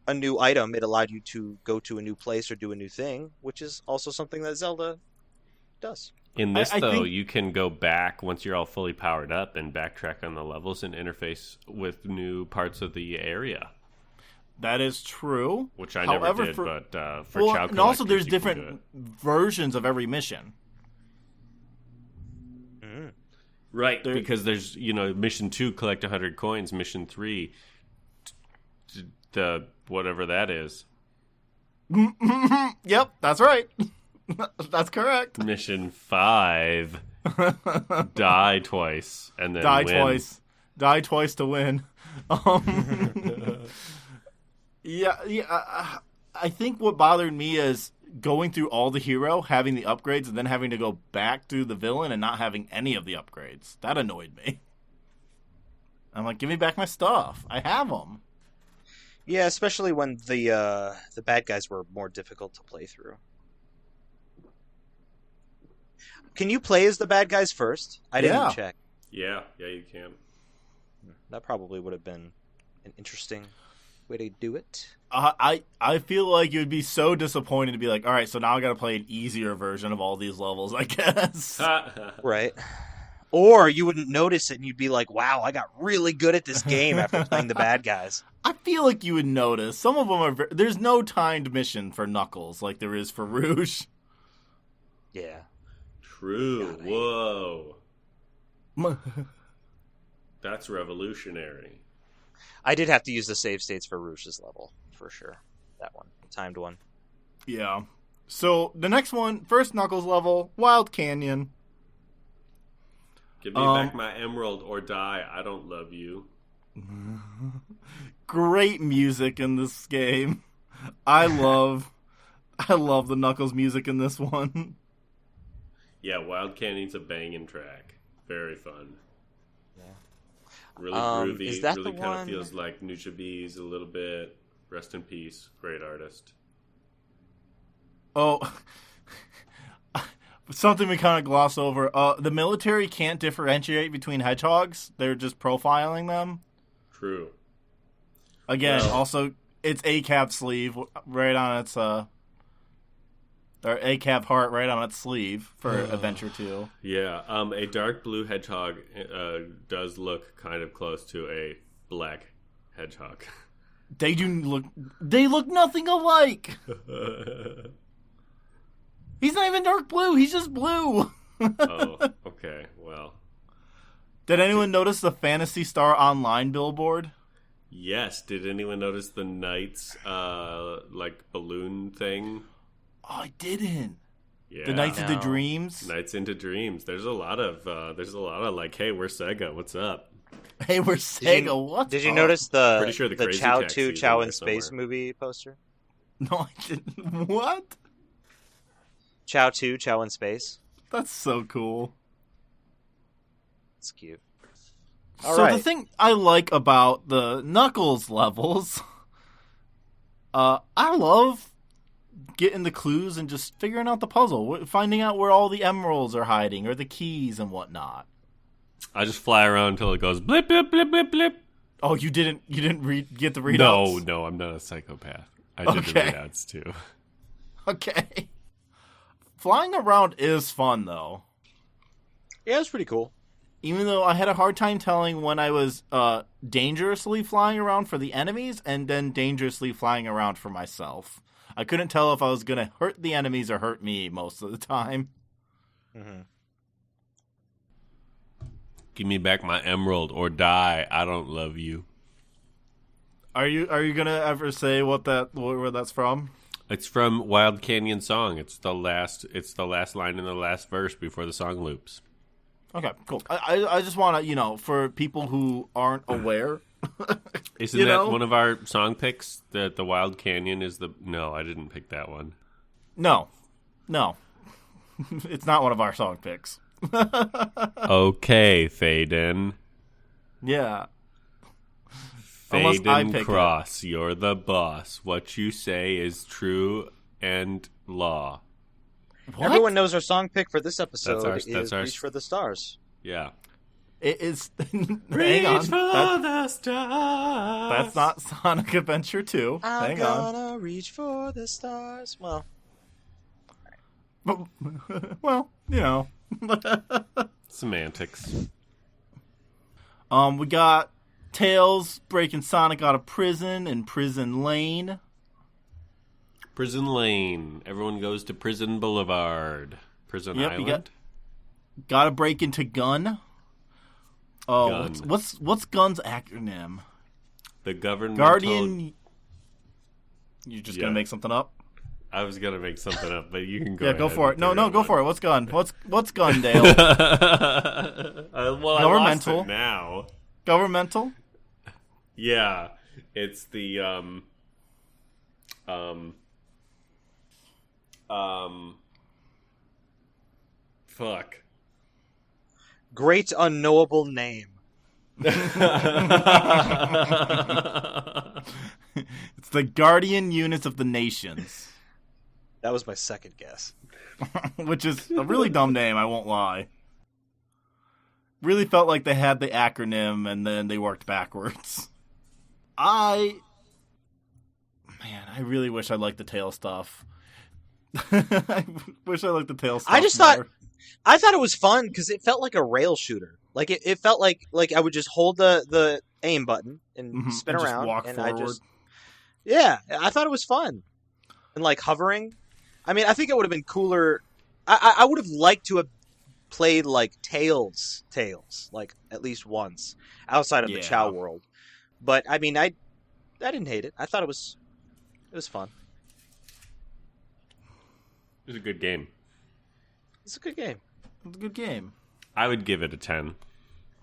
a new item, it allowed you to go to a new place or do a new thing, which is also something that Zelda does. In this, though, you can go back once you're all fully powered up and backtrack on the levels and interface with new parts of the area. That is true. Which I never did, but for Chao and also there's different versions of every mission. Right, because there's, mission 2, collect 100 coins. Mission 3, the whatever that is. Yep, that's right. That's correct. Mission 5, die twice and then die win. twice. Die twice to win. Yeah. I think what bothered me is going through all the hero, having the upgrades, and then having to go back through the villain and not having any of the upgrades. That annoyed me. I'm like, give me back my stuff. I have them. Yeah, especially when the bad guys were more difficult to play through. Can you play as the bad guys first? I didn't check. Yeah, you can. That probably would have been an interesting way to do it. I feel like you'd be so disappointed to be like, all right, so now I got to play an easier version of all these levels, I guess. Right. Or you wouldn't notice it and you'd be like, wow, I got really good at this game after playing the bad guys. I feel like you would notice. Some of them are... There's no timed mission for Knuckles like there is for Rouge. Yeah. True. Whoa. That's revolutionary. I did have to use the save states for Rouge's level, for sure. That one. Timed one. Yeah. So, the next one, first Knuckles level, Wild Canyon. Give me back my emerald or die. I don't love you. Great music in this game. I love the Knuckles music in this one. Yeah, Wild Canyon's a banging track. Very fun. Yeah. Really groovy. Is that really the kind one... of feels like Nushabes a little bit. Rest in peace. Great artist. Oh, something we kind of gloss over. The military can't differentiate between hedgehogs. They're just profiling them. True. Again, also, it's ACAB sleeve right on its... Or ACAB heart right on its sleeve for Adventure 2. Yeah, a dark blue hedgehog does look kind of close to a black hedgehog. They look nothing alike. He's not even dark blue. He's just blue. Oh, okay. Well. Did anyone notice the Phantasy Star Online billboard? Yes. Did anyone notice the Knights balloon thing? Oh, I didn't. Yeah. The Knights into Dreams. Knights into Dreams. There's a lot of like, hey, we're Sega. What's up? Hey, we're Sega. What? Did you notice the Pretty sure the Crazy Chao Taxi's 2 in Chao there in Space somewhere. movie poster? No, I didn't. What? Chao 2 Chao in Space. That's so cool. It's cute. The thing I like about the Knuckles levels, I love getting the clues and just figuring out the puzzle, finding out where all the emeralds are hiding or the keys and whatnot. I just fly around until it goes blip, blip, blip, blip, blip. Oh, you didn't get the readouts? No, I'm not a psychopath. I did the readouts too. Okay. Flying around is fun, though. Yeah, it's pretty cool. Even though I had a hard time telling when I was dangerously flying around for the enemies and then dangerously flying around for myself. I couldn't tell if I was going to hurt the enemies or hurt me most of the time. Mm-hmm. Give me back my emerald or die. I don't love you. Are you gonna ever say where that's from? It's from Wild Canyon Song. It's the last line in the last verse before the song loops. Okay, cool. I just want to, for people who aren't aware. Isn't that one of our song picks? That the Wild Canyon is the... No, I didn't pick that one. No. It's not one of our song picks. Okay, Faden. Yeah. Faden Cross, you're the boss. What you say is true and law. What? Everyone knows our song pick for this episode is our Reach for the Stars. Yeah. It is... Reach Hang on. for the stars. That's not Sonic Adventure 2. I'm Hang on. gonna reach for the stars. Well, Well, Semantics. We got Tails breaking Sonic out of prison in Prison Lane. Prison Lane. Everyone goes to Prison Boulevard. Prison Island. Got to break into Gun. Oh, Gun. what's Gun's acronym? The government. Guardian. You just gonna make something up? I was gonna make something up, but you can go. Yeah, go for it. No, go for it. What's Gun? What's Gun, Dale? Well, Governmental. I lost it now. Governmental. Yeah, it's the fuck. great unknowable name. It's the Guardian Units of the Nations. That was my second guess. Which is a really dumb name, I won't lie. Really felt like they had the acronym and then they worked backwards. I really wish I liked the tail stuff. I wish I liked the tail stuff. I thought it was fun because it felt like a rail shooter. Like it felt like I would just hold the aim button and spin and around, just walk and forward. I thought it was fun, and like hovering. I mean, I think it would have been cooler. I would have liked to have played like Tails, like at least once outside of the Chao world. But I mean, I didn't hate it. I thought it was fun. It was a good game. It's a good game. It's a good game. I would give it a 10,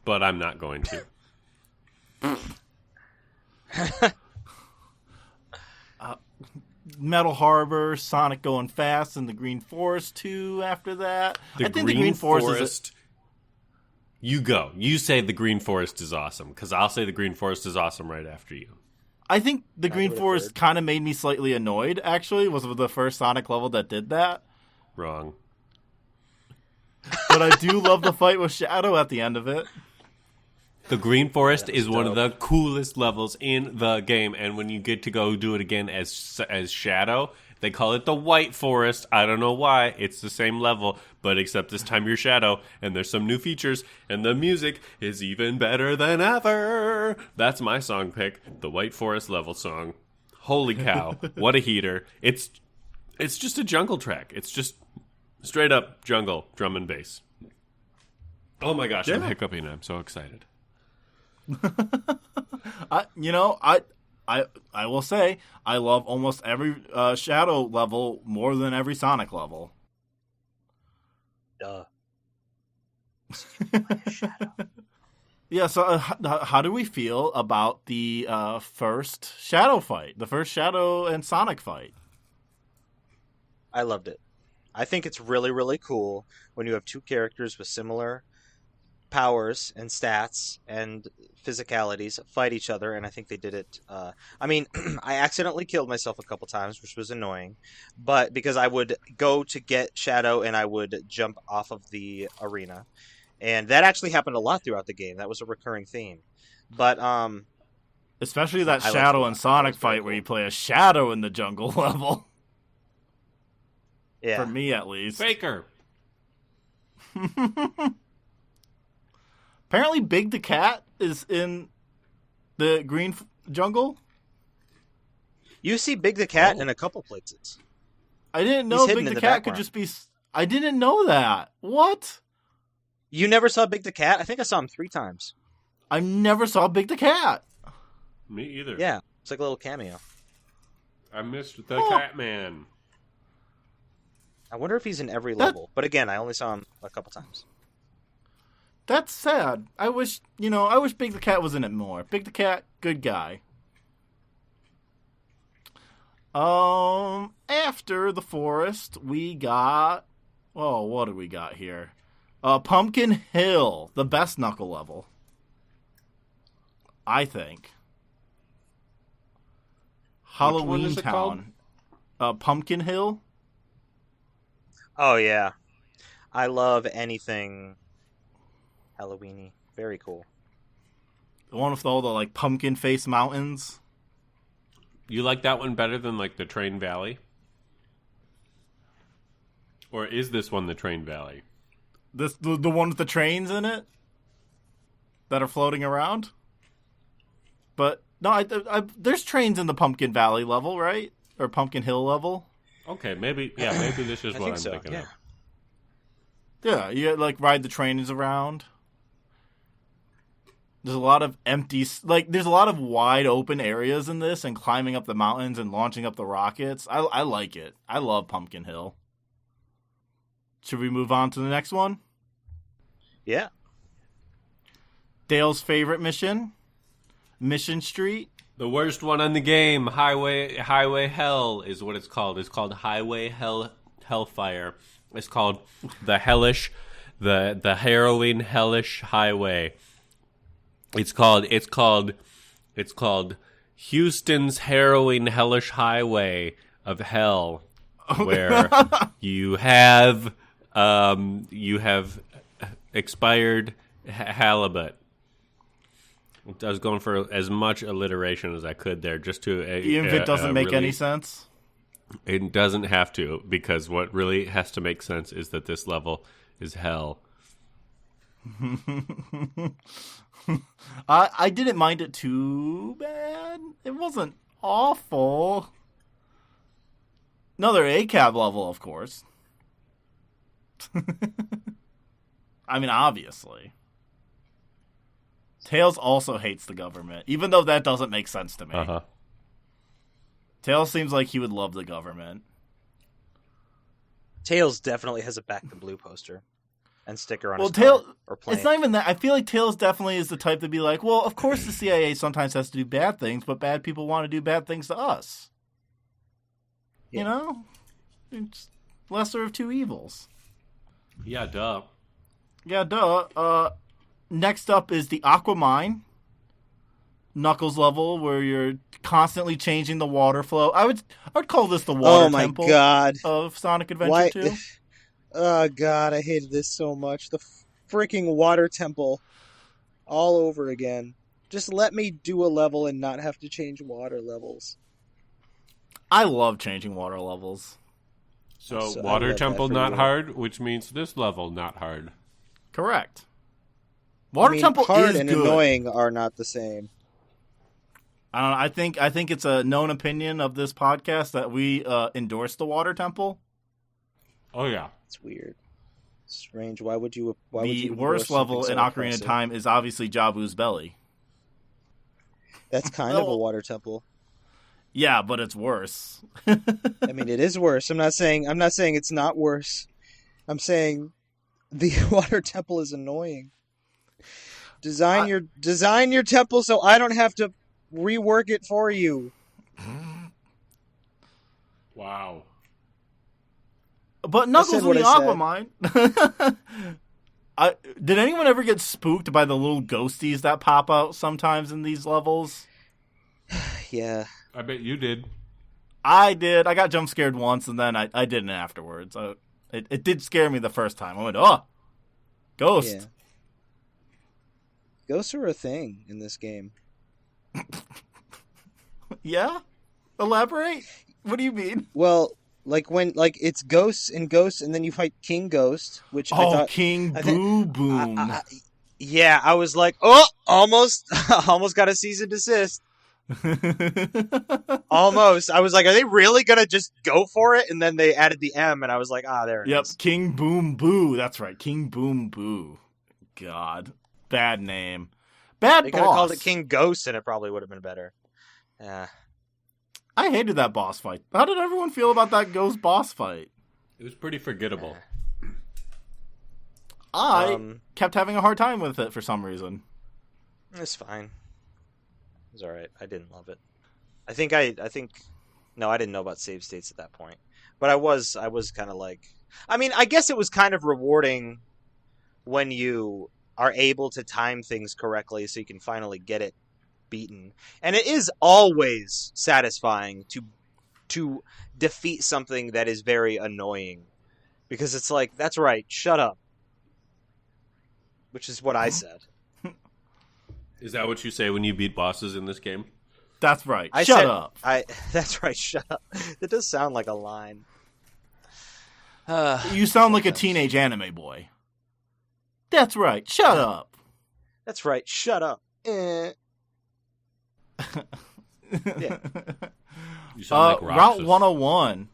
but I'm not going to. Metal Harbor, Sonic going fast, and the Green Forest 2 after that. I think the Green Forest You go. You say the Green Forest is awesome, because I'll say the Green Forest is awesome right after you. I think the Green Forest kind of made me slightly annoyed, actually. Was the first Sonic level that did that. Wrong. But I do love the fight with Shadow at the end of it. The Green Forest is one of the coolest levels in the game, and when you get to go do it again as Shadow, they call it the White Forest. I don't know why. It's the same level, but except this time you're Shadow, and there's some new features, and the music is even better than ever. That's my song pick, the White Forest level song. Holy cow, what a heater. It's just a jungle track. It's just straight up jungle, drum and bass. Oh my gosh, I'm hiccuping. I'm so excited. I will say I love almost every Shadow level more than every Sonic level. Duh. Yeah, so how do we feel about the first Shadow fight? The first Shadow and Sonic fight? I loved it. I think it's really, really cool when you have two characters with similar powers and stats and physicalities fight each other, and I think they did it. I mean, I accidentally killed myself a couple times, which was annoying, but because I would go to get Shadow and I would jump off of the arena, and that actually happened a lot throughout the game. That was a recurring theme. But especially that I Shadow liked and it. Sonic That was very fight where cool. you play a Shadow in the jungle level. Yeah, For me, at least. Faker. Apparently, Big the Cat is in the green jungle. you see Big the Cat in a couple places. I didn't know hidden Big in the the Cat could background. just be... I didn't know that. What? You never saw Big the Cat? I think I saw him 3 times. I never saw Big the Cat. Me either. Yeah, it's like a little cameo. I missed the Catman. I wonder if he's in every level. But again, I only saw him a couple times. That's sad. I wish Big the Cat was in it more. Big the Cat, good guy. After the forest, we got... Oh, what do we got here? Pumpkin Hill, the best Knuckle level. I think. one Halloween is it called? Town. Pumpkin Hill? Oh, yeah. I love anything Halloween-y. Very cool. The one with all the, like, pumpkin face mountains? You like that one better than like the Train Valley? Or is this one the Train Valley? The one with the trains in it? That are floating around? But, no, there's trains in the Pumpkin Valley level, right? Or Pumpkin Hill level? Okay, maybe this is I what think I'm so, thinking yeah. of. Yeah, you like ride the trains around. There's a lot of empty, there's a lot of wide open areas in this, and climbing up the mountains and launching up the rockets. I like it. I love Pumpkin Hill. Should we move on to the next one? Yeah. Dale's favorite mission, Mission Street. The worst one on the game, Highway Hell is what it's called. It's called Highway Hellfire. It's called the harrowing hellish highway. It's called Houston's harrowing hellish highway of hell, where you have expired halibut. I was going for as much alliteration as I could there, just to Even if it doesn't make really, any sense. It doesn't have to, because what really has to make sense is that this level is hell. I didn't mind it too bad. It wasn't awful. Another ACAB level, of course. I mean, obviously. Tails also hates the government, even though that doesn't make sense to me. Uh-huh. Tails seems like he would love the government. Tails definitely has a Back to Blue poster and sticker on his Tails, car or plane. it's not even that. I feel like Tails definitely is the type to be like, well, of course the CIA sometimes has to do bad things, but bad people want to do bad things to us. Yeah. You know? It's lesser of two evils. Yeah, duh. Yeah, duh. Next up is the Aquamine Knuckles level, where you're constantly changing the water flow. I would call this the water temple God. of Sonic Adventure 2. Oh, God, I hated this so much. The freaking water temple all over again. Just let me do a level and not have to change water levels. I love changing water levels. So I water love that temple for not you. hard, which means this level not hard. Correct. Water temple hard is and good. annoying are not the same. I think it's a known opinion of this podcast that we endorse the water temple. Oh yeah. It's weird. Strange. Why would you? Why The would you worst endorse level something in so Ocarina of oppressive? Time is obviously Jabu's belly. That's kind of a water temple. Yeah, but it's worse. I mean, it is worse. I'm not saying it's not worse. I'm saying the water temple is annoying. Design your temple so I don't have to rework it for you. Wow. But Knuckles in the Aqua Mine. Did anyone ever get spooked by the little ghosties that pop out sometimes in these levels? Yeah. I bet you did. I did. I got jump scared once, and then I didn't afterwards. It did scare me the first time. I went, oh, ghost. Yeah. Ghosts are a thing in this game. Yeah? Elaborate? What do you mean? Well, it's ghosts, and then you fight King Ghost, which I thought... King Boo Boom. Yeah, I was like, oh, almost got a cease and desist. Almost. I was like, are they really gonna just go for it? And then they added the M, and I was like, there it is. Yep, King Boom Boo. That's right, King Boom Boo. God. Bad name. Bad They boss. could have called it King Ghost, and it probably would have been better. I hated that boss fight. How did everyone feel about that Ghost boss fight? It was pretty forgettable. I kept having a hard time with it for some reason. It's fine. It was alright. I didn't love it. No, I didn't know about save states at that point. But I was kind of like... I mean, I guess it was kind of rewarding when you are able to time things correctly so you can finally get it beaten. And it is always satisfying to defeat something that is very annoying. Because it's like, that's right, shut up. Which is what I said. Is that what you say when you beat bosses in this game? That's right. Shut up. That's right, shut up. That does sound like a line. You sound like a teenage anime boy. That's right, shut up. That's right, shut up. Yeah. You sound like Roxas. Route 101.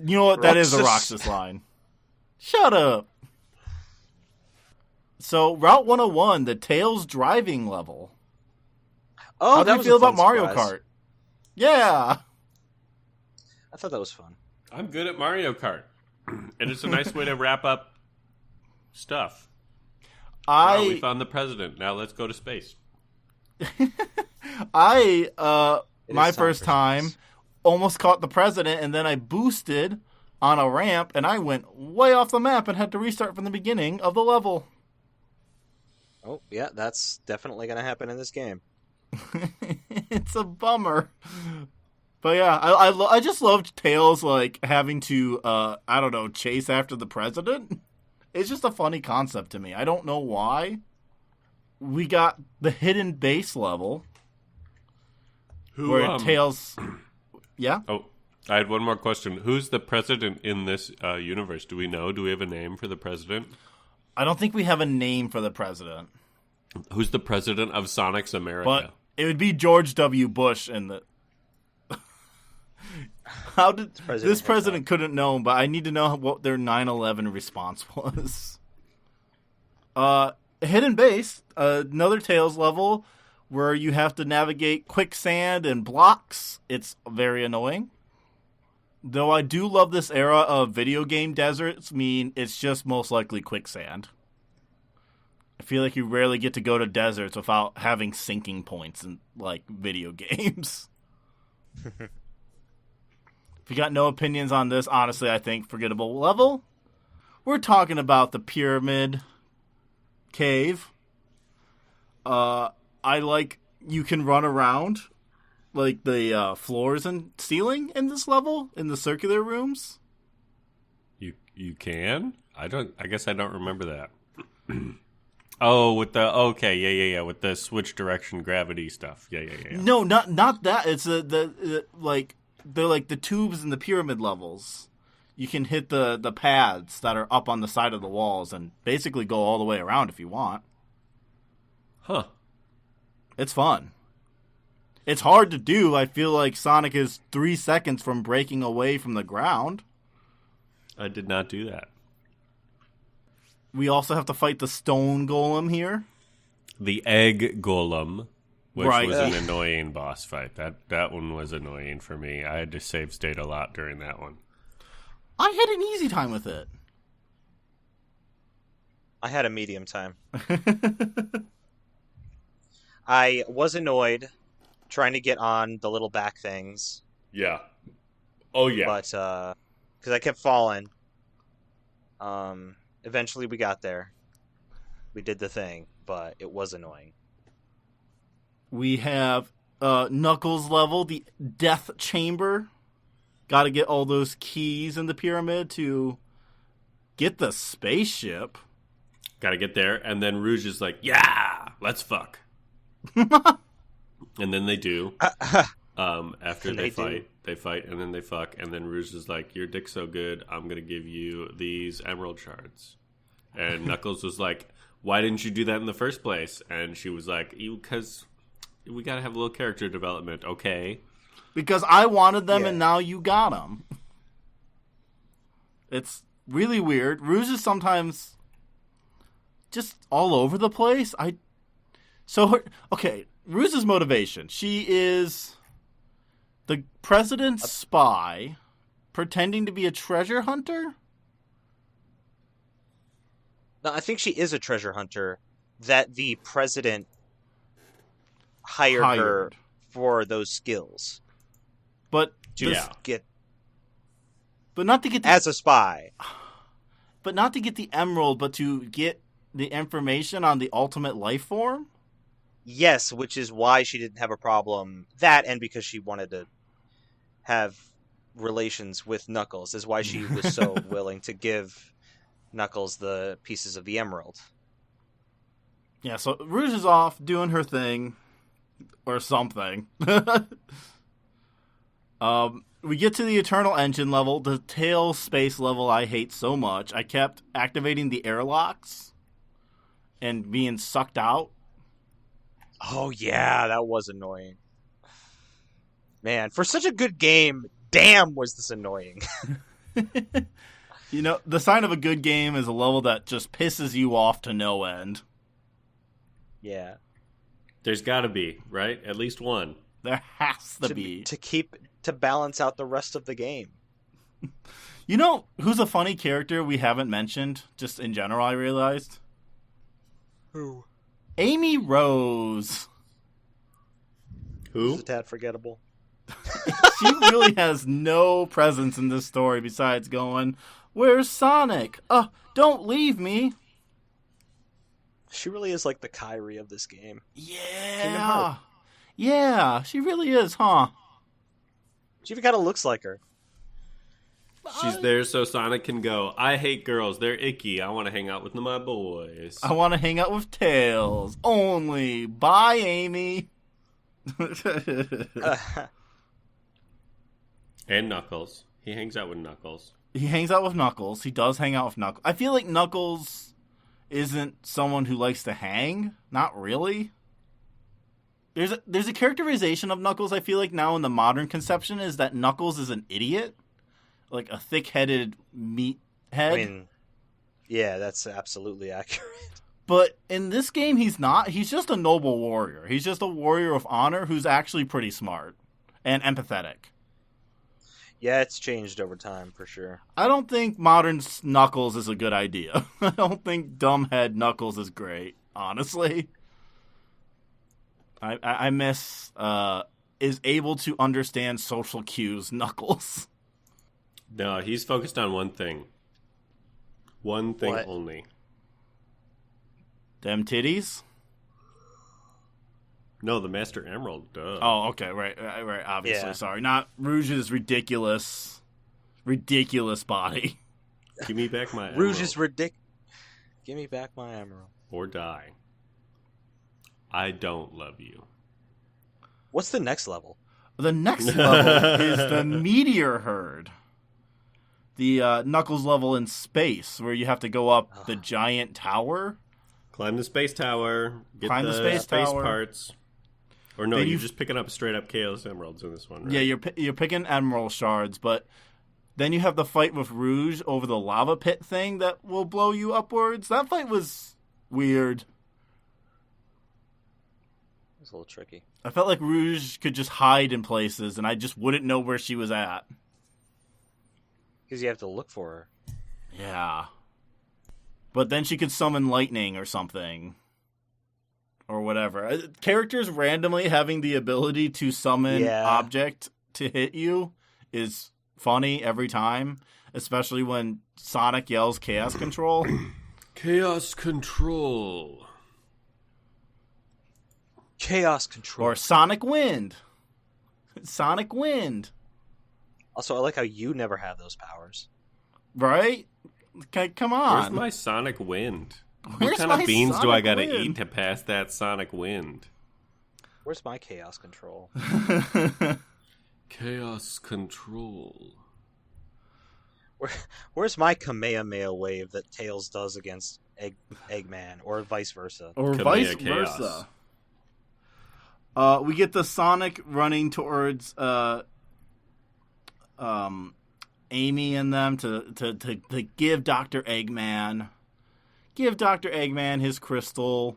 You know what? That is a Roxas line. Shut up. So, Route 101, the Tails driving level. Oh, how do you feel about Mario Kart? Yeah. I thought that was fun. I'm good at Mario Kart. And it's a nice way to wrap up stuff. We found the president. Now let's go to space. My first time, almost caught the president, and then I boosted on a ramp, and I went way off the map and had to restart from the beginning of the level. Oh, yeah, that's definitely going to happen in this game. It's a bummer. But yeah, I just loved Tails, having to, chase after the president. It's just a funny concept to me. I don't know why. We got the hidden base level. Where Tails... Yeah? Oh, I had one more question. Who's the president in this universe? Do we know? Do we have a name for the president? I don't think we have a name for the president. Who's the president of Sonic's America? But it would be George W. Bush in the... How did... This president couldn't know, but I need to know what their 9/11 response was. Hidden base, another Tails level where you have to navigate quicksand and blocks. It's very annoying. Though I do love this era of video game deserts, it's just most likely quicksand. I feel like you rarely get to go to deserts without having sinking points in, video games. If you got no opinions on this, honestly, I think forgettable level. We're talking about the pyramid cave. You can run around the floors and ceiling in this level in the circular rooms. You can? I guess I don't remember that. Oh, with the with the switch direction gravity stuff. Yeah. No, not that. It's they're like the tubes in the pyramid levels. You can hit the pads that are up on the side of the walls and basically go all the way around if you want. Huh. It's fun. It's hard to do. I feel like Sonic is 3 seconds from breaking away from the ground. I did not do that. We also have to fight the stone golem here. The egg golem, which right. was an annoying boss fight. That one was annoying for me. I had to save state a lot during that one. I had an easy time with it. I had a medium time. I was annoyed trying to get on the little back things. Yeah. Oh, yeah. But, because I kept falling. Eventually we got there. We did the thing, but it was annoying. We have Knuckles level, the Death Chamber. Got to get all those keys in the pyramid to get the spaceship. Got to get there, and then Rouge is like, yeah, let's fuck. And then they do. After they fight, and then they fuck, and then Rouge is like, your dick's so good, I'm going to give you these emerald shards. And Knuckles was like, why didn't you do that in the first place? And she was like, because we got to have a little character development, okay? Because I wanted them, and now you got them. It's really weird. Rouge is sometimes just all over the place. Rouge's motivation. She is the president's spy pretending to be a treasure hunter? No, I think she is a treasure hunter that the president hired her for those skills. But not to get as a spy. But not to get the emerald, but to get the information on the ultimate life form? Yes, which is why she didn't have a problem. That, and because she wanted to have relations with Knuckles, is why she was so willing to give Knuckles the pieces of the emerald. Yeah, so Rouge is off doing her thing, or something. We get to the Eternal Engine level, the tail space level I hate so much. I kept activating the airlocks and being sucked out. Oh yeah, that was annoying. Man, for such a good game, damn was this annoying. You know, the sign of a good game is a level that just pisses you off to no end. Yeah. There's got to be, right? At least one. There has to be. To balance out the rest of the game. You know who's a funny character we haven't mentioned, just in general, I realized? Who? Amy Rose. Who? She's a tad forgettable. She really has no presence in this story besides going, where's Sonic? Don't leave me. She really is like the Kyrie of this game. Yeah. Yeah, she really is, huh? She even kind of looks like her. She's there so Sonic can go, I hate girls, they're icky, I want to hang out with my boys. I want to hang out with Tails. Only. Bye, Amy. And Knuckles. He hangs out with Knuckles. He hangs out with Knuckles. He does hang out with Knuckles. I feel like Knuckles isn't someone who likes to hang. Not really. There's a characterization of Knuckles I feel like now in the modern conception is that Knuckles is an idiot. Like a thick-headed meathead. I mean, yeah, that's absolutely accurate. But in this game, he's not. He's just a noble warrior. He's just a warrior of honor who's actually pretty smart and empathetic. Yeah, it's changed over time, for sure. I don't think modern Knuckles is a good idea. I don't think dumbhead Knuckles is great, honestly. I miss is able to understand social cues Knuckles. No, he's focused on one thing. One thing What? only. Them titties? No, the Master Emerald, duh. Oh, okay, right, obviously, Yeah. sorry. Not Rouge's ridiculous body. Give me back my emerald. Rouge is ridiculous. Give me back my emerald. Or die. I don't love you. What's the next level? The next level is the Meteor Herd. The Knuckles level in space, where you have to go up the giant tower. Climb the space tower. Get Climb the space tower. parts. Or no, Then you're just picking up straight up Chaos Emeralds in this one, right? Yeah, you're picking emerald shards, but then you have the fight with Rouge over the lava pit thing that will blow you upwards. That fight was weird. It's a little tricky. I felt like Rouge could just hide in places, and I just wouldn't know where she was at. Because you have to look for her. Yeah. But then she could summon lightning or something. Or whatever. Characters randomly having the ability to summon object to hit you is funny every time. Especially when Sonic yells Chaos Control. Chaos Control. Chaos Control. Or Sonic Wind. Sonic Wind. Also, I like how you never have those powers. Right? Okay, come on. Where's my Sonic Wind? Where's what kind of beans Sonic do I gotta Wind? eat to pass that Sonic Wind? Where's my Chaos Control? Chaos Control. Where's my Kamehameha wave that Tails does against Eggman, or vice versa? Or Kamehameha vice Chaos. versa. We get the Sonic running towards Amy and them to give Dr. Eggman his crystal.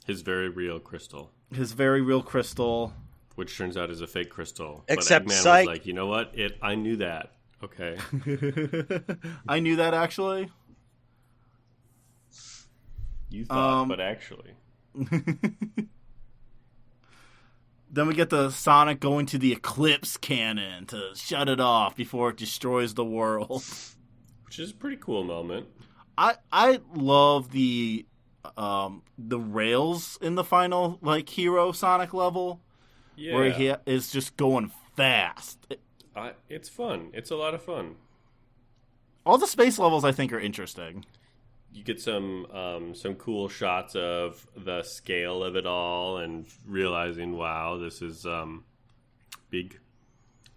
His very real crystal. His very real crystal. Which turns out is a fake crystal. Except but Eggman Psych. was like, you know what? I knew that. Okay. I knew that, actually. You thought, but actually. Then we get the Sonic going to the Eclipse Cannon to shut it off before it destroys the world. Which is a pretty cool moment. I love the rails in the final Hero Sonic level, where he is just going fast. It's fun. It's a lot of fun. All the space levels I think are interesting. You get some cool shots of the scale of it all and realizing, wow, this is big.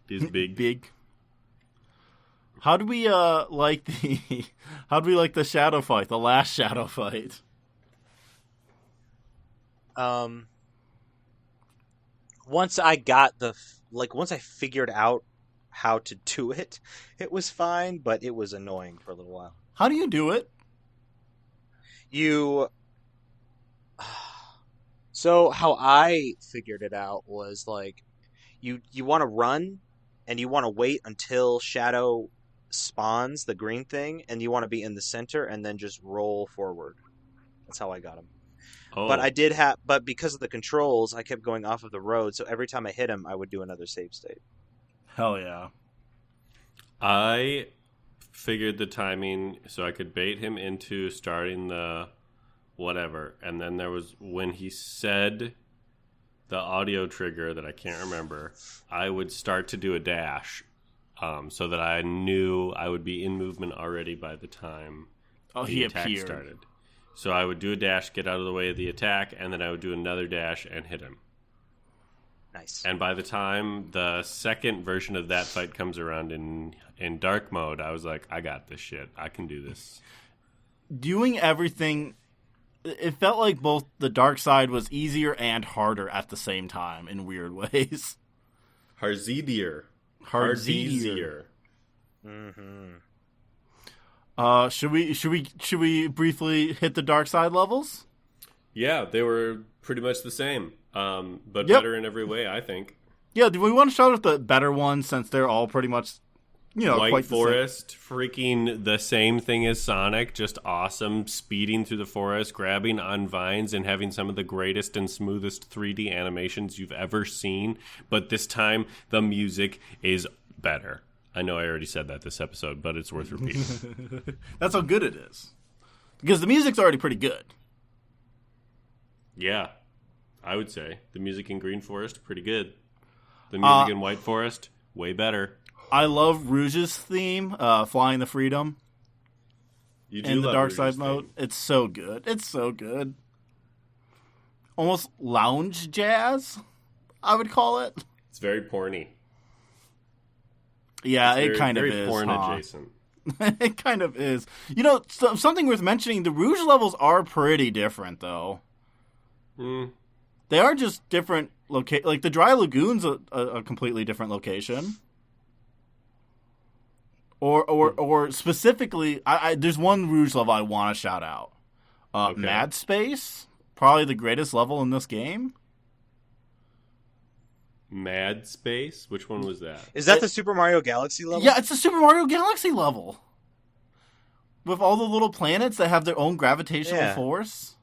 This is big. Big. How do we like the shadow fight, the last shadow fight? Once I figured out how to do it, it was fine, but it was annoying for a little while. How do you do it? So how I figured it out was you want to run and you want to wait until Shadow spawns the green thing, and you want to be in the center and then just roll forward. That's how I got him. Oh. But because of the controls, I kept going off of the road, so every time I hit him, I would do another save state. Hell yeah. I figured the timing so I could bait him into starting the whatever. And then there was when he said the audio trigger that I can't remember, I would start to do a dash so that I knew I would be in movement already by the time the attack appeared. started. So I would do a dash, get out of the way of the attack, and then I would do another dash and hit him. Nice. And by the time the second version of that fight comes around in dark mode, I was like, I got this shit. I can do this. Doing everything, it felt like both the dark side was easier and harder at the same time in weird ways. Harzidier. Mm-hmm. Should we briefly hit the dark side levels? Yeah, they were pretty much the same, but better in every way, I think. Yeah, do we want to shout out the better ones since they're all pretty much, White quite Forest, freaking the same thing as Sonic, just awesome, speeding through the forest, grabbing on vines, and having some of the greatest and smoothest 3D animations you've ever seen. But this time, the music is better. I know I already said that this episode, but it's worth repeating. That's how good it is. Because the music's already pretty good. Yeah, I would say. The music in Green Forest, pretty good. The music in White Forest, way better. I love Rouge's theme, Flying the Freedom. You do in the love Dark Rouge's Side theme. mode. It's so good. It's so good. Almost lounge jazz, I would call it. It's very porny. Yeah, It's it kind of very is. porn huh? adjacent. It kind of is. Something worth mentioning, the Rouge levels are pretty different, though. Mm. They are just different like the Dry Lagoon's a completely different location. Or specifically, there's one Rouge level I want to shout out. Okay. Mad Space, probably the greatest level in this game. Mad Space? Which one was that? Is that the Super Mario Galaxy level? Yeah, it's the Super Mario Galaxy level. with all the little planets that have their own gravitational force.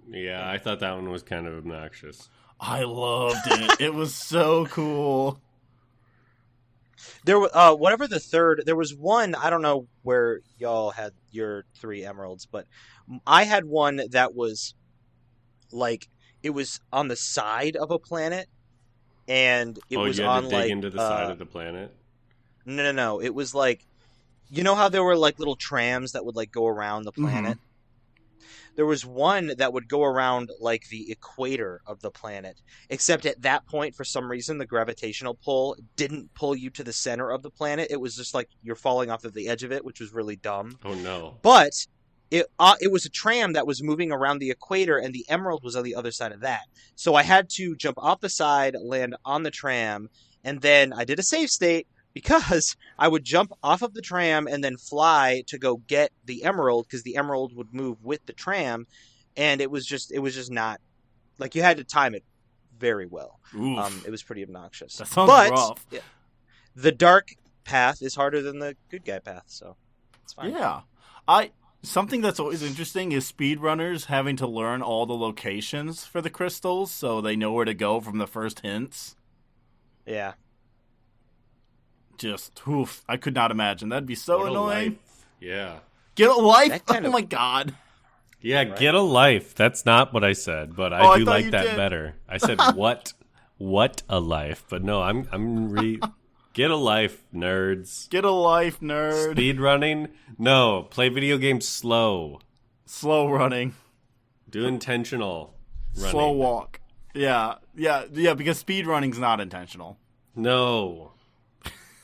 Yeah, I thought that one was kind of obnoxious. I loved it. It was so cool. There, whatever the third, there was one. I don't know where y'all had your 3 emeralds, but I had one that was like it was on the side of a planet, and it was you had on to dig like into the side of the planet. No. It was like, you know how there were like little trams that would like go around the planet. Mm-hmm. There was one that would go around like the equator of the planet, except at that point, for some reason, the gravitational pull didn't pull you to the center of the planet. It was just like you're falling off of the edge of it, which was really dumb. Oh, no. But it was a tram that was moving around the equator, and the emerald was on the other side of that. So I had to jump off the side, land on the tram, and then I did a save state, because I would jump off of the tram and then fly to go get the emerald, because the emerald would move with the tram, and it was just not, like, you had to time it very well. It was pretty obnoxious. That sounds rough. Yeah, the dark path is harder than the good guy path, so it's fine. Yeah. Something that's always interesting is speedrunners having to learn all the locations for the crystals so they know where to go from the first hints. Yeah. Just, I could not imagine. That'd be so annoying. Life. Yeah. Get a life? Oh my god. Yeah, right? Get a life. That's not what I said, but I do like that better. I said, what a life. But no, get a life, nerds. Get a life, nerd. Speed running? No. Play video games slow. Slow running. Do intentional running. Slow walk. Yeah, because speed running's not intentional. No.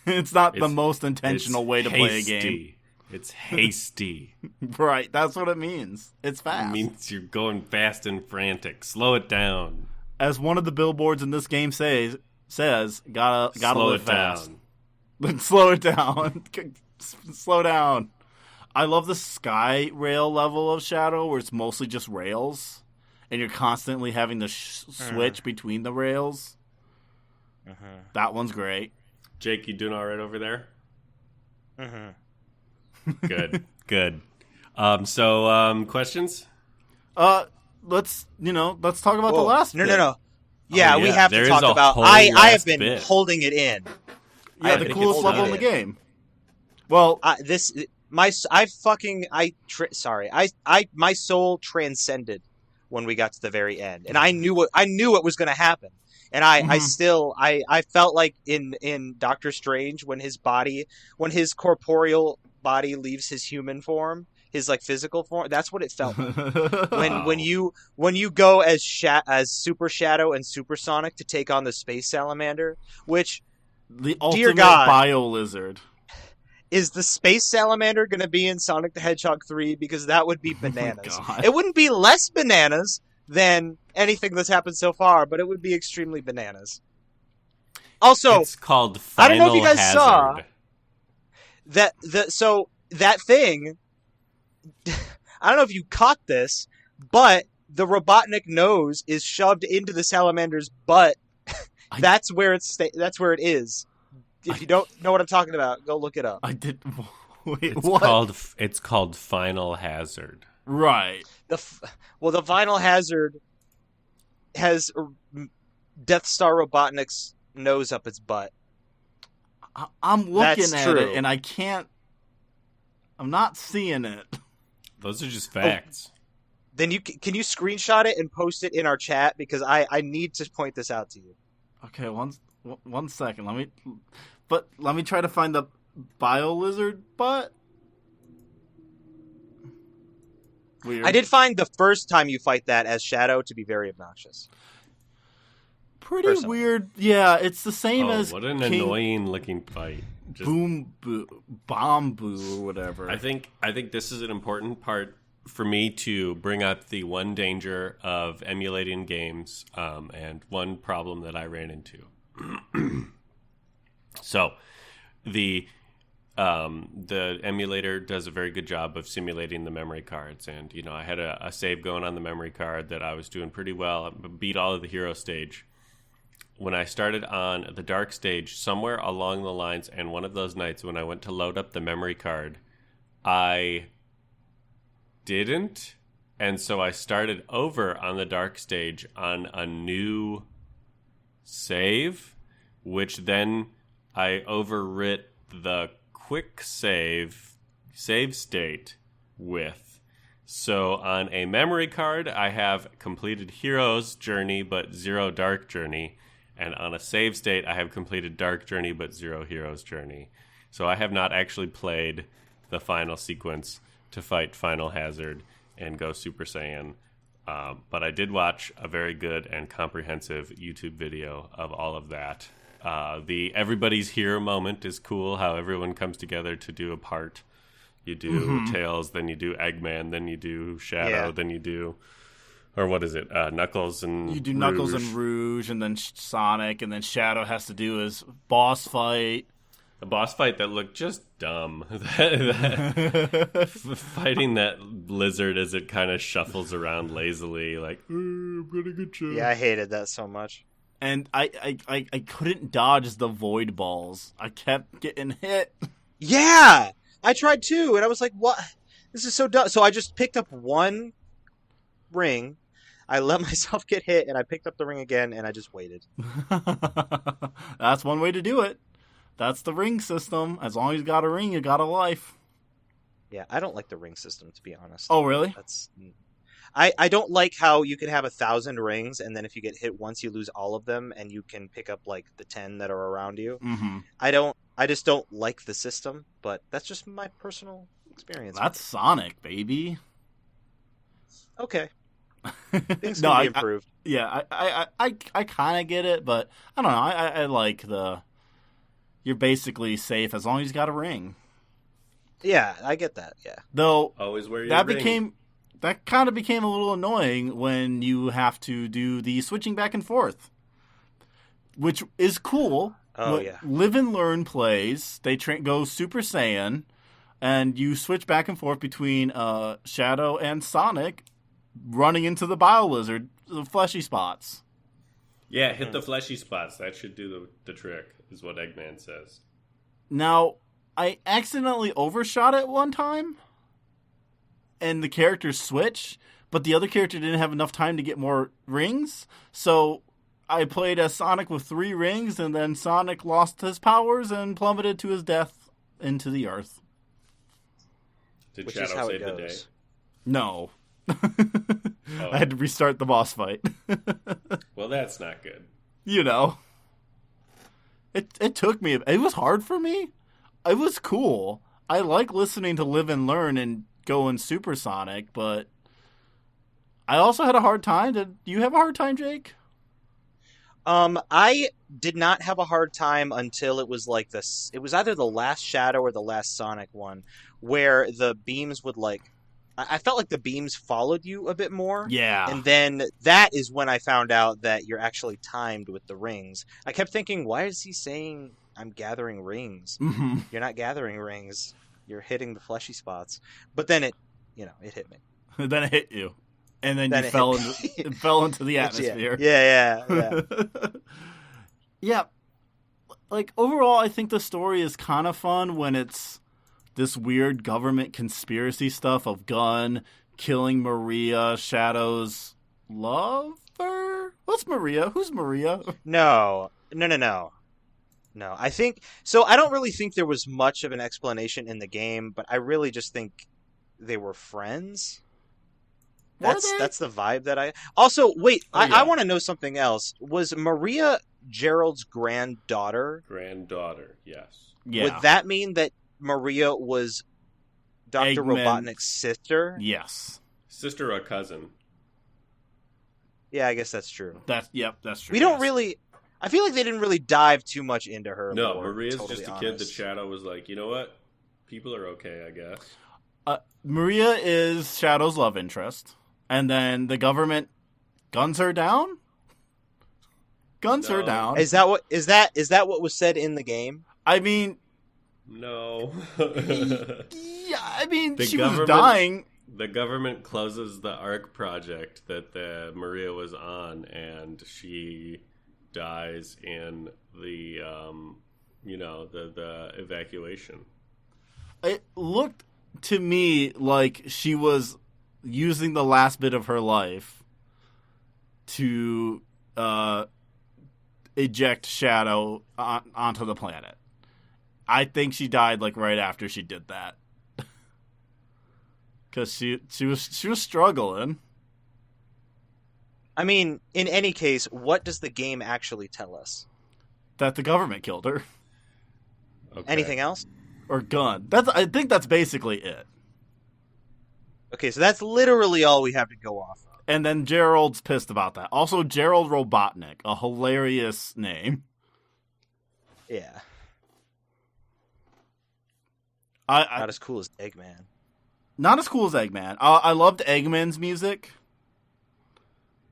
It's not the most intentional way to play a game. It's hasty. Right, that's what it means. It's fast. It means you're going fast and frantic. Slow it down. As one of the billboards in this game says, gotta slow live it fast. Down. Slow it down. Slow down. I love the sky rail level of Shadow, where it's mostly just rails, and you're constantly having to switch between the rails. That one's great. Jake, you doing all right over there? Mm-hmm. Good. So, questions? Let's talk about the last bit. No. Yeah, we have to talk about. I have been holding it in. Yeah, the coolest level in the game. Well, my soul transcended when we got to the very end, and I knew what was going to happen. And I felt like in Doctor Strange, when his corporeal body leaves his human form, his like physical form, that's what it felt like. when you go as Super Shadow and Super Sonic to take on the Space Salamander, which the ultimate bio lizard. Is the Space Salamander going to be in Sonic the Hedgehog 3? Because that would be bananas. It wouldn't be less bananas than anything that's happened so far, but it would be extremely bananas. Also, it's called Final I don't know if you guys Hazard. saw that thing. I don't know if you caught this, but the Robotnik nose is shoved into the salamander's butt. That's where it is. If you don't know what I'm talking about, go look it up. I did. Wait, It's called Final Hazard. Right. The Final Hazard has Death Star Robotnik's nose up its butt. I'm looking at it, and I can't. I'm not seeing it. Those are just facts. Then can you screenshot it and post it in our chat, because I need to point this out to you. Okay, one second. Let me try to find the bio lizard butt. Weird. I did find the first time you fight that as Shadow to be very obnoxious. Pretty weird. Yeah, it's the same as what an annoying looking fight. Just Bomb Boo or whatever. I think this is an important part for me to bring up the one danger of emulating games, and one problem that I ran into. So, the emulator does a very good job of simulating the memory cards, and I had a save going on the memory card that I was doing pretty well. I beat all of the hero stage. When I started on the dark stage, somewhere along the lines, and one of those nights when I went to load up the memory card, I didn't, and so I started over on the dark stage on a new save, which then I overwrit the quick save state with. So on a memory card, I have completed Hero's Journey but zero Dark Journey, and on a save state, I have completed Dark Journey but zero Hero's Journey. So I have not actually played the final sequence to fight Final Hazard and go Super Saiyan. But I did watch a very good and comprehensive YouTube video of all of that. The Everybody's Here moment is cool, how everyone comes together to do a part. You do Tails, then you do Eggman, then you do Shadow, then you do... Or what is it? Knuckles and You do Rouge. Knuckles and Rouge, and then Sonic, and then Shadow has to do his boss fight. A boss fight that looked just dumb. Fighting that lizard as it kind of shuffles around lazily, like, I'm gonna get you. Yeah, I hated that so much. And I couldn't dodge the void balls. I kept getting hit. Yeah! I tried too, and I was like, what? This is so dumb. So I just picked up one ring, I let myself get hit, and I picked up the ring again, and I just waited. That's one way to do it. That's the ring system. As long as you got a ring, you got a life. Yeah, I don't like the ring system, to be honest. Oh, really? I don't like how you can have 1,000 rings, and then if you get hit once, you lose all of them, and you can pick up like the 10 that are around you. Mm-hmm. I just don't like the system, but that's just my personal experience. That's Sonic, baby. Okay. Things can be improved. I kind of get it, but I don't know. I like the... You're basically safe as long as you got a ring. Yeah, I get that, yeah. Though, always wear your that ring. That kind of became a little annoying when you have to do the switching back and forth, which is cool. Oh, yeah. Live and Learn plays. They go Super Saiyan, and you switch back and forth between Shadow and Sonic running into the Bio Lizard, the fleshy spots. Yeah, hit the fleshy spots. That should do the trick, is what Eggman says. Now, I accidentally overshot it one time, and the characters switch, but the other character didn't have enough time to get more rings, so I played as Sonic with 3 rings, and then Sonic lost his powers and plummeted to his death into the earth. Did Shadow save the day? No. Oh. I had to restart the boss fight. Well, that's not good. You know. It took me... It was hard for me. It was cool. I like listening to Live and Learn and going supersonic, but I also had a hard time. Did you have a hard time, Jake? I did not have a hard time until it was like this. It was either the last Shadow or the last Sonic one, where the beams would like... I felt like the beams followed you a bit more. Yeah. And then that is when I found out that you're actually timed with the rings. I kept thinking, why is he saying I'm gathering rings? Mm-hmm. You're not gathering rings. You're hitting the fleshy spots. But then it hit me. Then it hit you. And then you it fell into the atmosphere. Yeah. Yeah. Like, overall, I think the story is kind of fun when it's this weird government conspiracy stuff of Gunn killing Maria, Shadow's lover? What's Maria? Who's Maria? No. I think... So I don't really think there was much of an explanation in the game, but I really just think they were friends. That's the vibe that I... Also, wait, I want to know something else. Was Maria Gerald's granddaughter? Granddaughter, yes. Yeah. Would that mean that Maria was Dr. Eggman. Robotnik's sister? Yes. Sister or cousin. Yeah, I guess that's true. That's true. We don't really... I feel like they didn't really dive too much into her. No, lore, Maria's totally just a honest. kid that Shadow was like, you know what? People are okay, I guess. Maria is Shadow's love interest. And then the government guns her down? Her down. Is that what was said in the game? I mean... No. Yeah, I mean, she was government- dying. The government closes the ARC project that Maria was on, and she dies in the the evacuation. It looked to me like she was using the last bit of her life to eject Shadow onto the planet. I think she died like right after she did that, because she was struggling. I mean, in any case, what does the game actually tell us? That the government killed her. Okay. Anything else? Or gun. I think that's basically it. Okay, so that's literally all we have to go off of. And then Gerald's pissed about that. Also, Gerald Robotnik, a hilarious name. Yeah. Not as cool as Eggman. Not as cool as Eggman. I loved Eggman's music.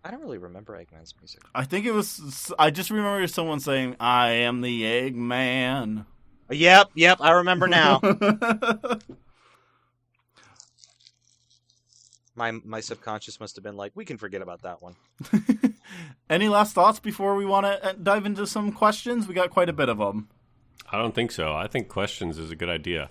I don't really remember Eggman's music. I think it was... I just remember someone saying, "I am the Eggman." Yep, I remember now. My subconscious must have been like, we can forget about that one. Any last thoughts before we want to dive into some questions? We got quite a bit of them. I don't think so. I think questions is a good idea.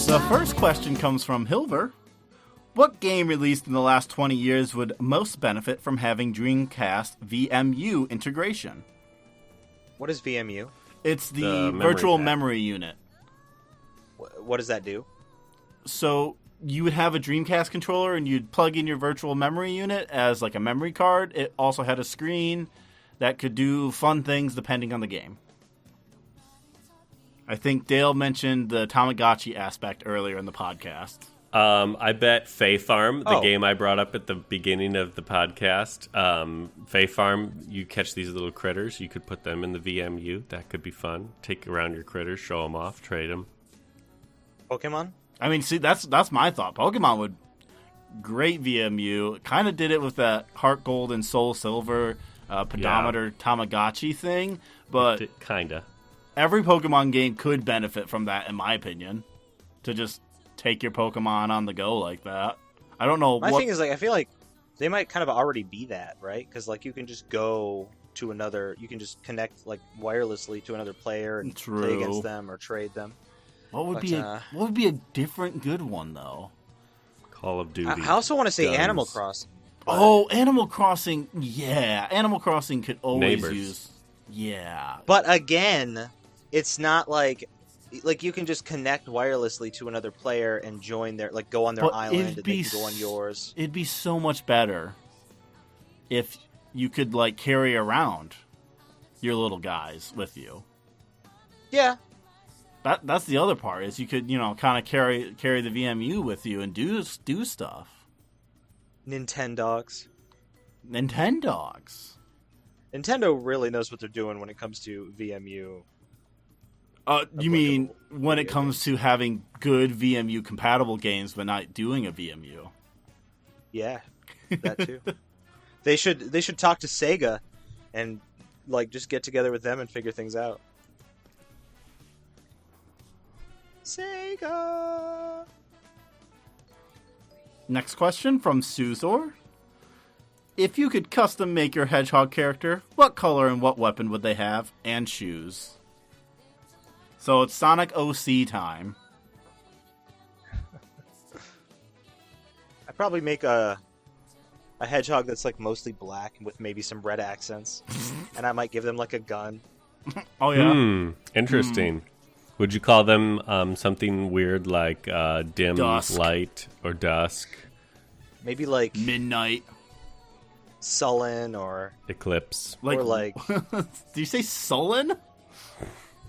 The first question comes from Hilver. What game released in the last 20 years would most benefit from having Dreamcast VMU integration? What is VMU? It's the memory virtual pad. memory unit. What does that do? So you would have a Dreamcast controller and you'd plug in your virtual memory unit as like a memory card. It also had a screen that could do fun things depending on the game. I think Dale mentioned the Tamagotchi aspect earlier in the podcast. I bet Fae Farm, the Oh. game I brought up at the beginning of the podcast, Fae Farm, you catch these little critters. You could put them in the VMU. That could be fun. Take around your critters, show them off, trade them. Pokemon? I mean, see, that's my thought. Pokemon would great VMU. Kind of did it with that Heart Gold and Soul Silver pedometer Tamagotchi thing, but Kinda. every Pokemon game could benefit from that, in my opinion, to just take your Pokemon on the go like that. I don't know. My thing is, like, I feel like they might kind of already be that, right? Because, like, you can just go to another, you can just connect, like, wirelessly to another player and True. play against them or trade them. What would But, what would be a different good one though? Call of Duty. I also want to say Guns. Animal Crossing. but- Oh, Animal Crossing. Yeah, Animal Crossing could always Neighbors. use. Yeah, But again, it's not like you can just connect wirelessly to another player and join their, like, go on their But island it'd and be they can go on yours. it'd be so much better if you could like carry around your little guys with you. Yeah. That's the other part is you could kind of carry the VMU with you and do stuff. Nintendogs. Nintendogs. Nintendo really knows what they're doing when it comes to VMU. You mean when it comes to having good VMU compatible games but not doing a VMU? Yeah, that too. They should talk to Sega and, like, just get together with them and figure things out. Sega. Next question from Suzor. If you could custom make your hedgehog character, what color and what weapon would they have? And shoes. So it's Sonic OC time. I'd probably make a hedgehog that's like mostly black with maybe some red accents, and I might give them like a gun. Oh yeah. Interesting. Would you call them something weird like dim Dusk. light or dusk? Maybe like Midnight. sullen or Eclipse. or like Do you say sullen?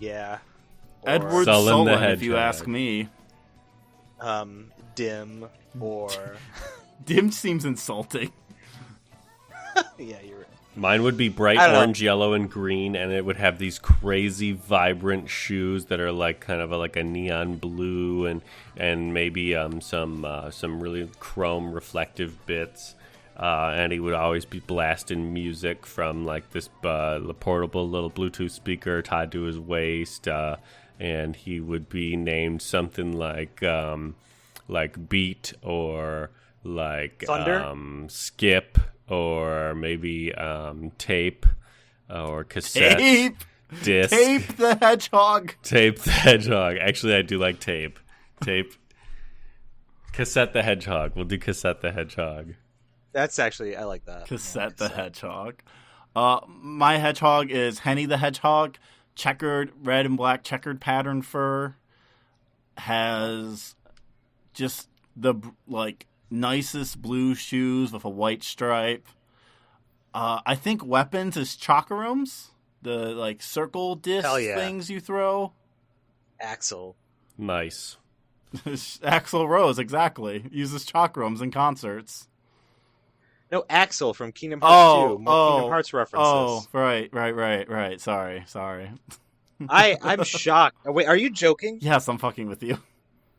yeah, or, Edward Sullen Sullen, the if you Hedgehog. ask me. dim or Dim seems insulting. yeah, you're right. Mine would be bright I don't know. orange, yellow, and green, and it would have these crazy, vibrant shoes that are like kind of like a neon blue, and maybe some really chrome reflective bits. And he would always be blasting music from like this portable little Bluetooth speaker tied to his waist, and he would be named something like Beat or like Thunder? Skip or maybe Tape or Cassette. Tape! Disc. Tape the Hedgehog! Tape the Hedgehog. Actually, I do like Tape. Tape. Cassette the Hedgehog. We'll do Cassette the Hedgehog. That's actually I like that. Cassette the Hedgehog. My hedgehog is Henny the Hedgehog. Checkered, red and black checkered pattern fur. Has just the like nicest blue shoes with a white stripe. I think weapons is chakarums, the like circle disc Hell yeah. things you throw. Axel. Nice. Axl Rose, exactly. Uses chakarums in concerts. No, Axel from Kingdom Hearts 2. More Kingdom Oh, Hearts references. right. Sorry. I'm shocked. Oh, wait, are you joking? Yes, I'm fucking with you.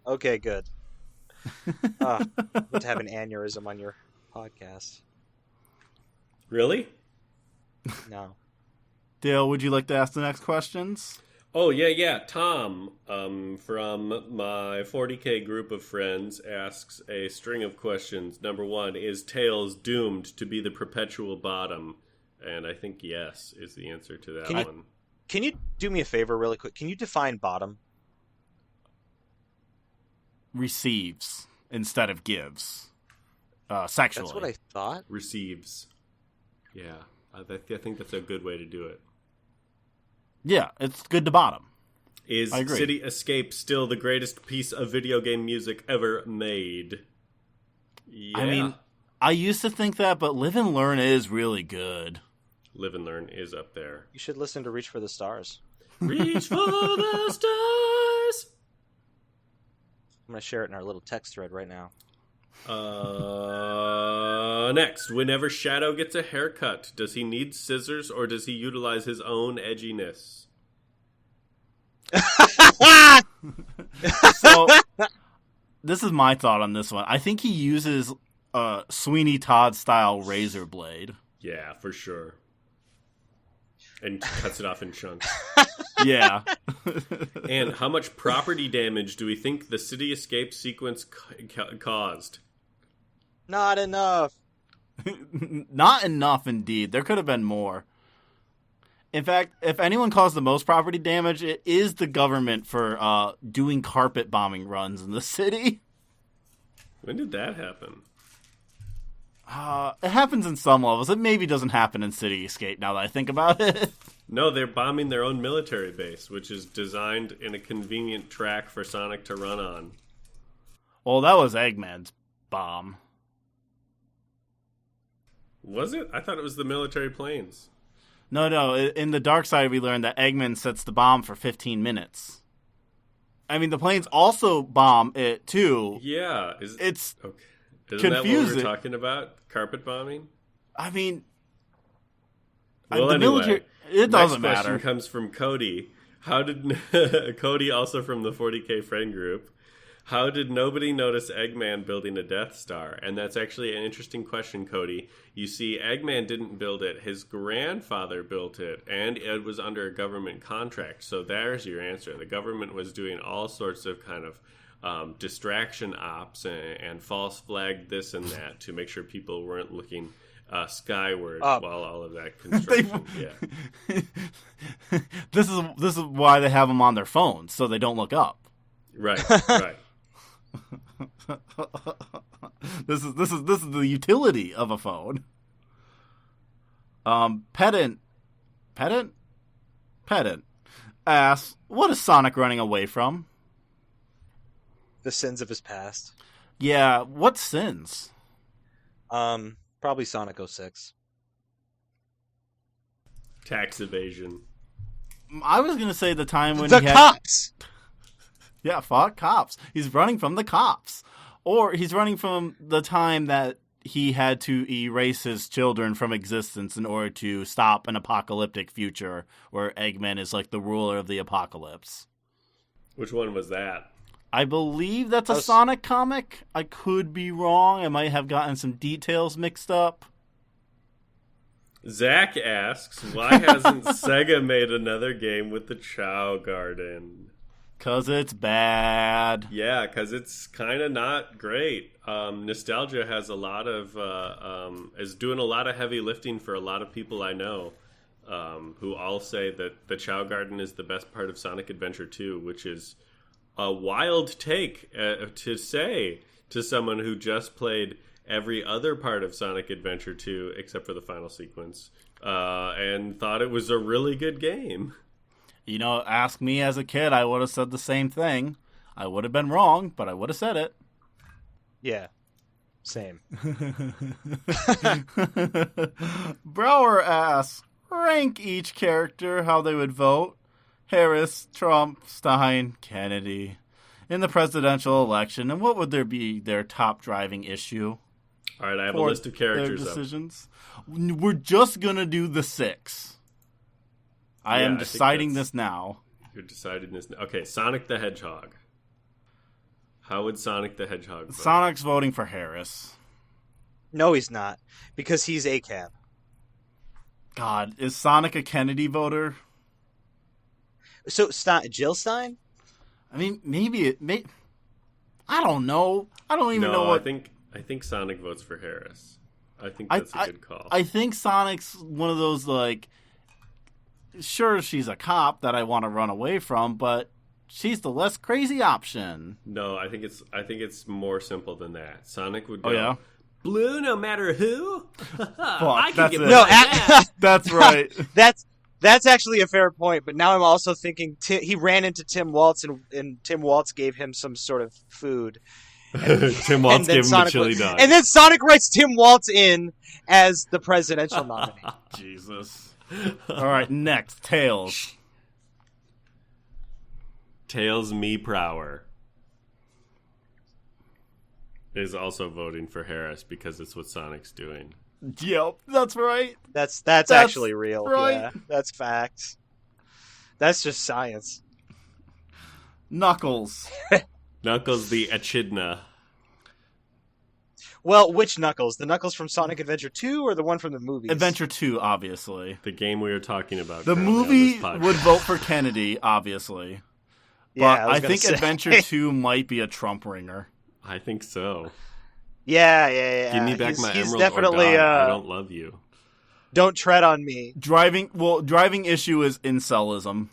Okay, good. Good to have an aneurysm on your podcast. Really? No. Dale, would you like to ask the next questions? Oh, yeah. Tom, from my 40K group of friends, asks a string of questions. Number one, is Tails doomed to be the perpetual bottom? And I think yes is the answer to that one. Can you do me a favor really quick? Can you define bottom? Receives instead of gives. Sexually. That's what I thought. Receives. Yeah, I think that's a good way to do it. Yeah, it's good to bottom. Is I agree. City Escape still the greatest piece of video game music ever made? Yeah. I mean, I used to think that, but Live and Learn is really good. Live and Learn is up there. You should listen to Reach for the Stars. Reach for the stars! I'm going to share it in our little text thread right now. Next, whenever Shadow gets a haircut, does he need scissors or does he utilize his own edginess? So, this is my thought on this one. I think he uses Sweeney Todd style razor blade. Yeah, for sure. And cuts it off in chunks. Yeah. And how much property damage do we think the City Escape sequence caused? Not enough. Not enough, indeed. There could have been more. In fact, if anyone caused the most property damage, it is the government for doing carpet bombing runs in the city. When did that happen? It happens in some levels. It maybe doesn't happen in City Escape, now that I think about it. No, they're bombing their own military base, which is designed in a convenient track for Sonic to run on. Well, that was Eggman's bomb. Was it? I thought it was the military planes. No. In the dark side, we learned that Eggman sets the bomb for 15 minutes. I mean, the planes also bomb it, too. Yeah. It's okay. Isn't that what we confusing. were talking about? Carpet bombing? I mean... Well, the anyway, military... It doesn't next matter. question comes from Cody. How did... Cody, also from the 40K friend group. How did nobody notice Eggman building a Death Star? And that's actually an interesting question, Cody. You see, Eggman didn't build it. His grandfather built it, and it was under a government contract. So there's your answer. The government was doing all sorts of kind of distraction ops and false flag this and that to make sure people weren't looking skyward while all of that construction. Yeah. This is why they have them on their phones, so they don't look up. Right. This is the utility of a phone. Pedant asks, what is Sonic running away from? The sins of his past. Yeah, what sins? Probably Sonic 06. Tax evasion. I was gonna say the time when the he had... cops. Yeah, fuck cops. He's running from the cops, or he's running from the time that he had to erase his children from existence in order to stop an apocalyptic future where Eggman is like the ruler of the apocalypse. Which one was that? I believe that's a Sonic comic. I could be wrong. I might have gotten some details mixed up. Zach asks, why hasn't Sega made another game with the Chao Garden? 'Cause it's bad. Yeah, because it's kind of not great. Nostalgia has a lot of is doing a lot of heavy lifting for a lot of people I know, who all say that the Chao Garden is the best part of Sonic Adventure 2, which is a wild take to say to someone who just played every other part of Sonic Adventure 2 except for the final sequence, and thought it was a really good game. You know, ask me as a kid, I would have said the same thing. I would have been wrong, but I would have said it. Yeah. Same. Brower asks, rank each character how they would vote. Harris, Trump, Stein, Kennedy. In the presidential election, and what would be their top driving issue? All right, I have a list of characters. Their decisions. We're just going to do the 6. I am deciding this now. You're deciding this now. Okay, Sonic the Hedgehog. How would Sonic the Hedgehog vote? Sonic's voting for Harris. No, he's not. Because he's ACAB. God, is Sonic a Kennedy voter? So, Jill Stein? I mean, maybe it may. I don't know. I don't even know what. I think Sonic votes for Harris. I think that's a good call. I think Sonic's one of those, like, sure, she's a cop that I want to run away from, but she's the less crazy option. No, I think it's more simple than that. Sonic would go, oh, yeah? blue no matter who? I can get that's right. That's actually a fair point, but now I'm also thinking he ran into Tim Waltz, and Tim Waltz gave him some sort of food. Tim Waltz gave him the chili dog. And then Sonic writes Tim Waltz in as the presidential nominee. Jesus. All right, next, Tails. Tails Meeprower is also voting for Harris because it's what Sonic's doing. Yep, that's right. That's actually real. Right. Yeah, that's facts. That's just science. Knuckles. Knuckles the Echidna. Well, which Knuckles? The Knuckles from Sonic Adventure 2 or the one from the movies? Adventure 2, obviously. The game we were talking about. The movie would vote for Kennedy, obviously. Yeah, but I think Adventure 2 might be a Trump ringer. I think so. Yeah. Give me back my he's emerald definitely, or die. I don't love you. Don't tread on me. Driving issue is incelism.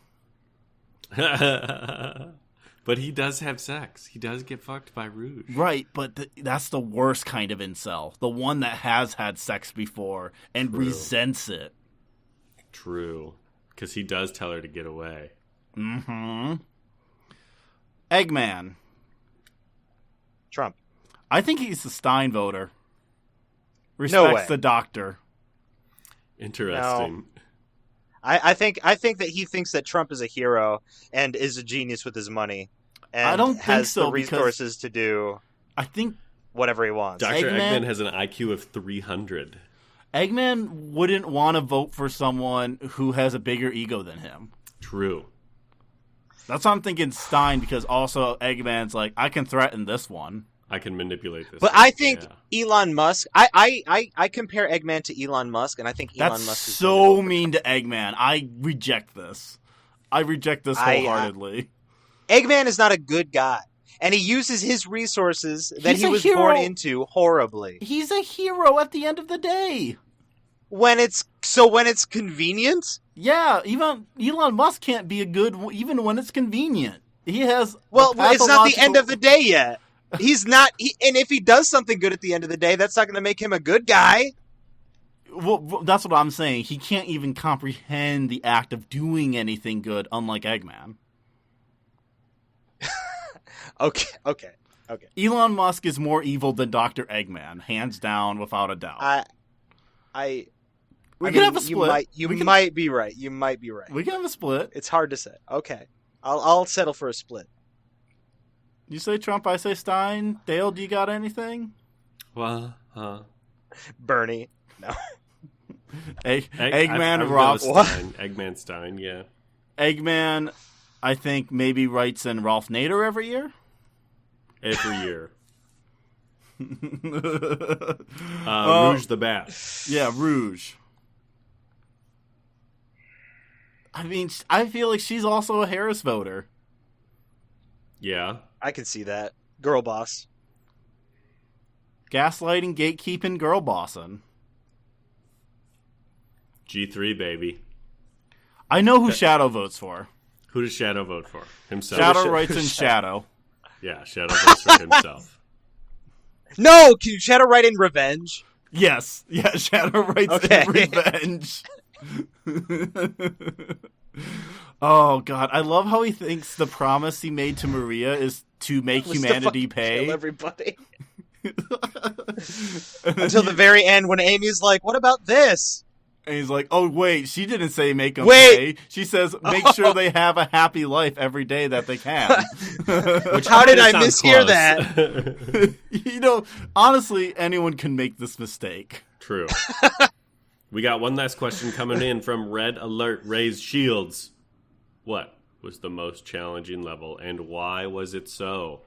But he does have sex. He does get fucked by Rouge. Right, but that's the worst kind of incel. The one that has had sex before and resents it. True. Because he does tell her to get away. Mm-hmm. Eggman. Trump. I think he's the Stein voter. Respects the doctor. Interesting. No. I think that he thinks that Trump is a hero and is a genius with his money. And I don't think has so, the resources to do I think whatever he wants. Dr. Eggman has an IQ of 300. Eggman wouldn't want to vote for someone who has a bigger ego than him. True. That's why I'm thinking Stein, because also Eggman's like, I can threaten this one. I can manipulate this. But I think Elon Musk. I compare Eggman to Elon Musk, and I think Elon Musk is so mean to Eggman. I reject this. I reject this wholeheartedly. Eggman is not a good guy, and he uses his resources that he was born into horribly. He's a hero at the end of the day. When it's convenient. Yeah, even Elon Musk can't be a good, even when it's convenient. He has it's not the end of the day yet. He's not. And if he does something good at the end of the day, that's not going to make him a good guy. Well, that's what I'm saying. He can't even comprehend the act of doing anything good, unlike Eggman. Okay. Elon Musk is more evil than Dr. Eggman, hands down, without a doubt. We can have a split. You might be right. You might be right. We can have a split. It's hard to say. Okay, I'll settle for a split. You say Trump, I say Stein. Dale, do you got anything? Well, Bernie. No. Eggman, Rob. Eggman Stein, yeah. Eggman, I think, maybe writes in Ralph Nader every year. Every year. Rouge the Bat. Yeah, Rouge. I mean, I feel like she's also a Harris voter. Yeah. I can see that. Girl boss. Gaslighting, gatekeeping, girl bossing. G3, baby. I know who Shadow votes for. Who does Shadow vote for? Himself. Shadow writes in Shadow. Yeah, Shadow votes for himself. No! Can you Shadow write in revenge? Yes. Yeah, Shadow writes in revenge. Oh, God. I love how he thinks the promise he made to Maria is to make humanity pay. Kill everybody. Until the very end when Amy's like, what about this? And he's like, oh, wait, she didn't say make them pay. She says make sure they have a happy life every day that they can. How did I mishear that? You know, honestly, anyone can make this mistake. True. We got one last question coming in from Red Alert Raise Shields. What was the most challenging level, and why was it so?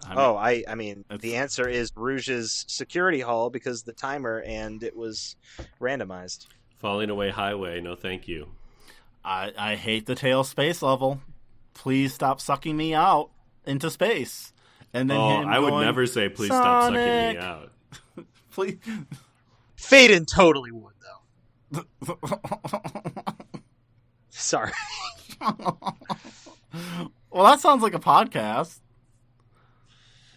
I mean, the answer is Rouge's security hall because the timer, and it was randomized. Falling Away Highway, no thank you. I hate the tail space level. Please stop sucking me out into space. And then I would never say please stop sucking me out. Please. Faden totally would, though. Sorry. Well, that sounds like a podcast.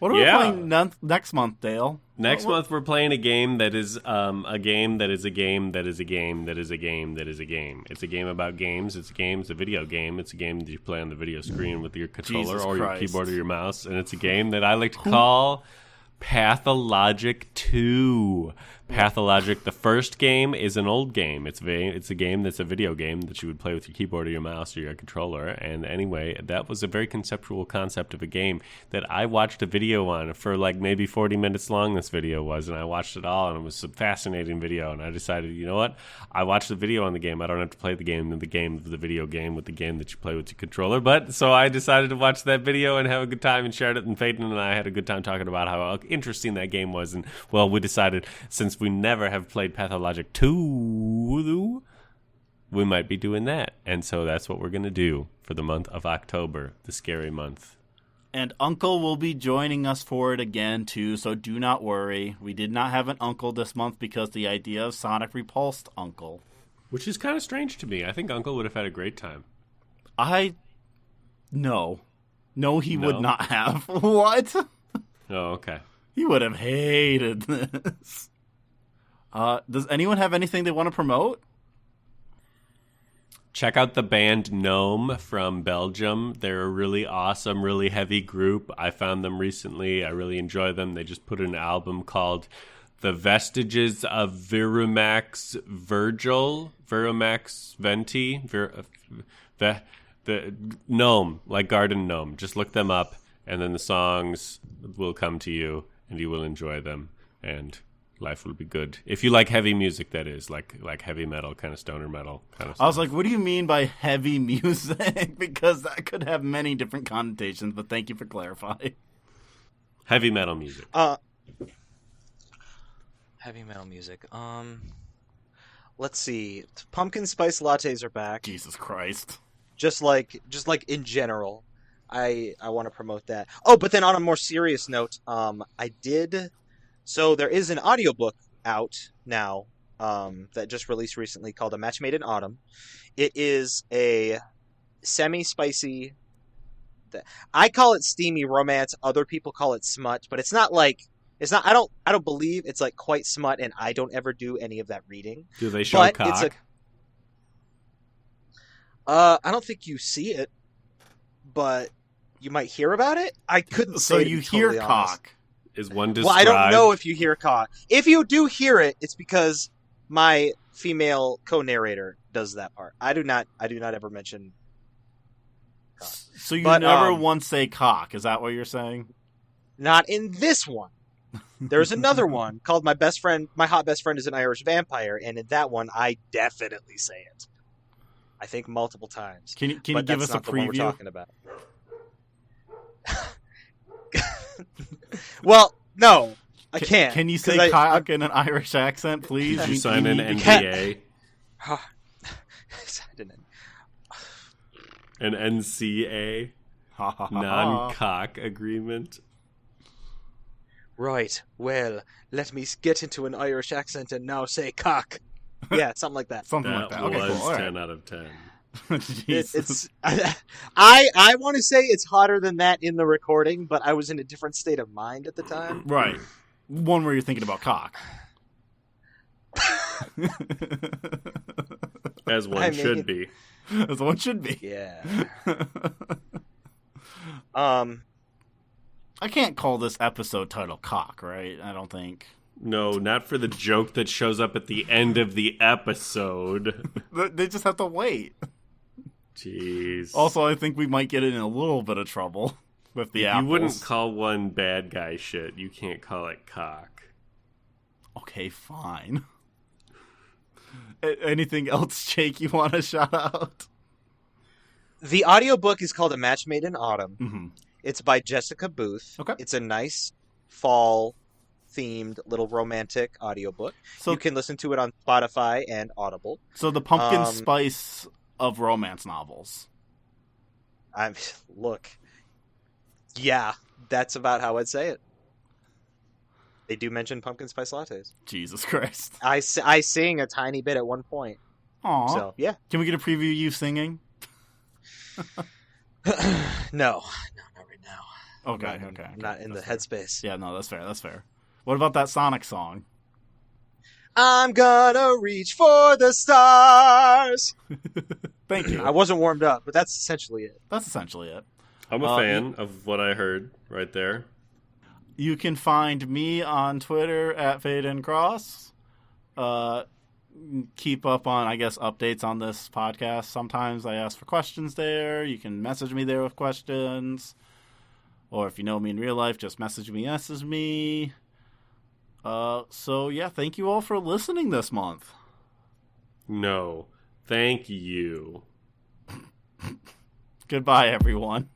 What are we playing next month, Dale? Next month we're playing a game that is a game that is a game that is a game that is a game that is a game. It's a game about games. It's a video game. It's a game that you play on the video screen with your controller your keyboard or your mouse. And it's a game that I like to call Pathologic 2. Pathologic, the first game, is an old game. It's a game that's a video game that you would play with your keyboard or your mouse or your controller. And anyway, that was a very conceptual concept of a game that I watched a video on for like maybe 40 minutes long. This video was, and I watched it all, and it was a fascinating video. And I decided, you know what? I watched the video on the game. I don't have to play the game of the video game with the game that you play with your controller. But so I decided to watch that video and have a good time and shared it. And Faden and I had a good time talking about how interesting that game was. And well, we decided since we never have played Pathologic 2, we might be doing that. And so that's what we're going to do for the month of October, the scary month. And Uncle will be joining us for it again, too, so do not worry. We did not have an Uncle this month because the idea of Sonic repulsed Uncle. Which is kind of strange to me. I think Uncle would have had a great time. No, he would not have. What? Oh, okay. He would have hated this. Does anyone have anything they want to promote? Check out the band Gnome from Belgium. They're a really awesome, really heavy group. I found them recently. I really enjoy them. They just put an album called The Vestiges of Virumax Venti. The Gnome, like Garden Gnome. Just look them up, and then the songs will come to you, and you will enjoy them. And life will be good. If you like heavy music, that is, like heavy metal, kind of stoner metal kind of stuff. I was like, what do you mean by heavy music? Because that could have many different connotations, but thank you for clarifying. Heavy metal music. Heavy metal music. Let's see. Pumpkin spice lattes are back. Jesus Christ. Just like in general. I want to promote that. Oh, but then on a more serious note, so there is an audiobook out now that just released recently called A Match Made in Autumn. It is a semi-spicy I call it steamy romance. Other people call it smut, but it's not like it's not. I don't believe it's like quite smut, and I don't ever do any of that reading. Do they show But cock? I don't think you see it, but you might hear about it. I couldn't say. So to you be hear totally honest. cock. Is one described? Well, I don't know if you hear cock. If you do hear it, it's because my female co-narrator does that part. I do not ever mention cock. So you But, never once say cock. Is that what you're saying? Not in this one. There's another one called My Hot Best Friend is an Irish Vampire, and in that one, I definitely say it. I think multiple times. Can you But give that's us a not the one we're preview? talking about. Well, no, I can't. Can you say cock in an Irish accent, please? Did you sign an need to- NDA? An NCA? Non-cock agreement? Right. Well, let me get into an Irish accent and now say cock. Yeah, something like that. Something like That that. Okay, was cool. All 10 right. out of 10. It's I want to say it's hotter than that in the recording, but I was in a different state of mind at the time. Right. One where you're thinking about cock. As one should be. As one should be. Yeah. I can't call this episode title cock, right? I don't think. No, not for the joke that shows up at the end of the episode. They just have to wait. Jeez. Also, I think we might get in a little bit of trouble with the apples. You wouldn't call one bad guy shit. You can't call it cock. Okay, fine. Anything else, Jake, you want to shout out? The audiobook is called A Match Made in Autumn. Mm-hmm. It's by Jessica Booth. Okay. It's a nice fall-themed little romantic audiobook. So you can listen to it on Spotify and Audible. So the pumpkin spice of romance novels. Look. Yeah, that's about how I'd say it. They do mention pumpkin spice lattes. Jesus Christ. I sing a tiny bit at one point. Aw. So, yeah. Can we get a preview of you singing? No, not right now. Okay. Not in the That's fair. headspace. Yeah, no, that's fair. What about that Sonic song? I'm gonna reach for the stars. Thank you. I wasn't warmed up, but that's essentially it. That's essentially it. I'm a fan of what I heard right there. You can find me on Twitter at Faden Cross. Keep up on, I guess, updates on this podcast. Sometimes I ask for questions there. You can message me there with questions. Or if you know me in real life, just message me. So, yeah, thank you all for listening this month. No. Thank you. Goodbye, everyone.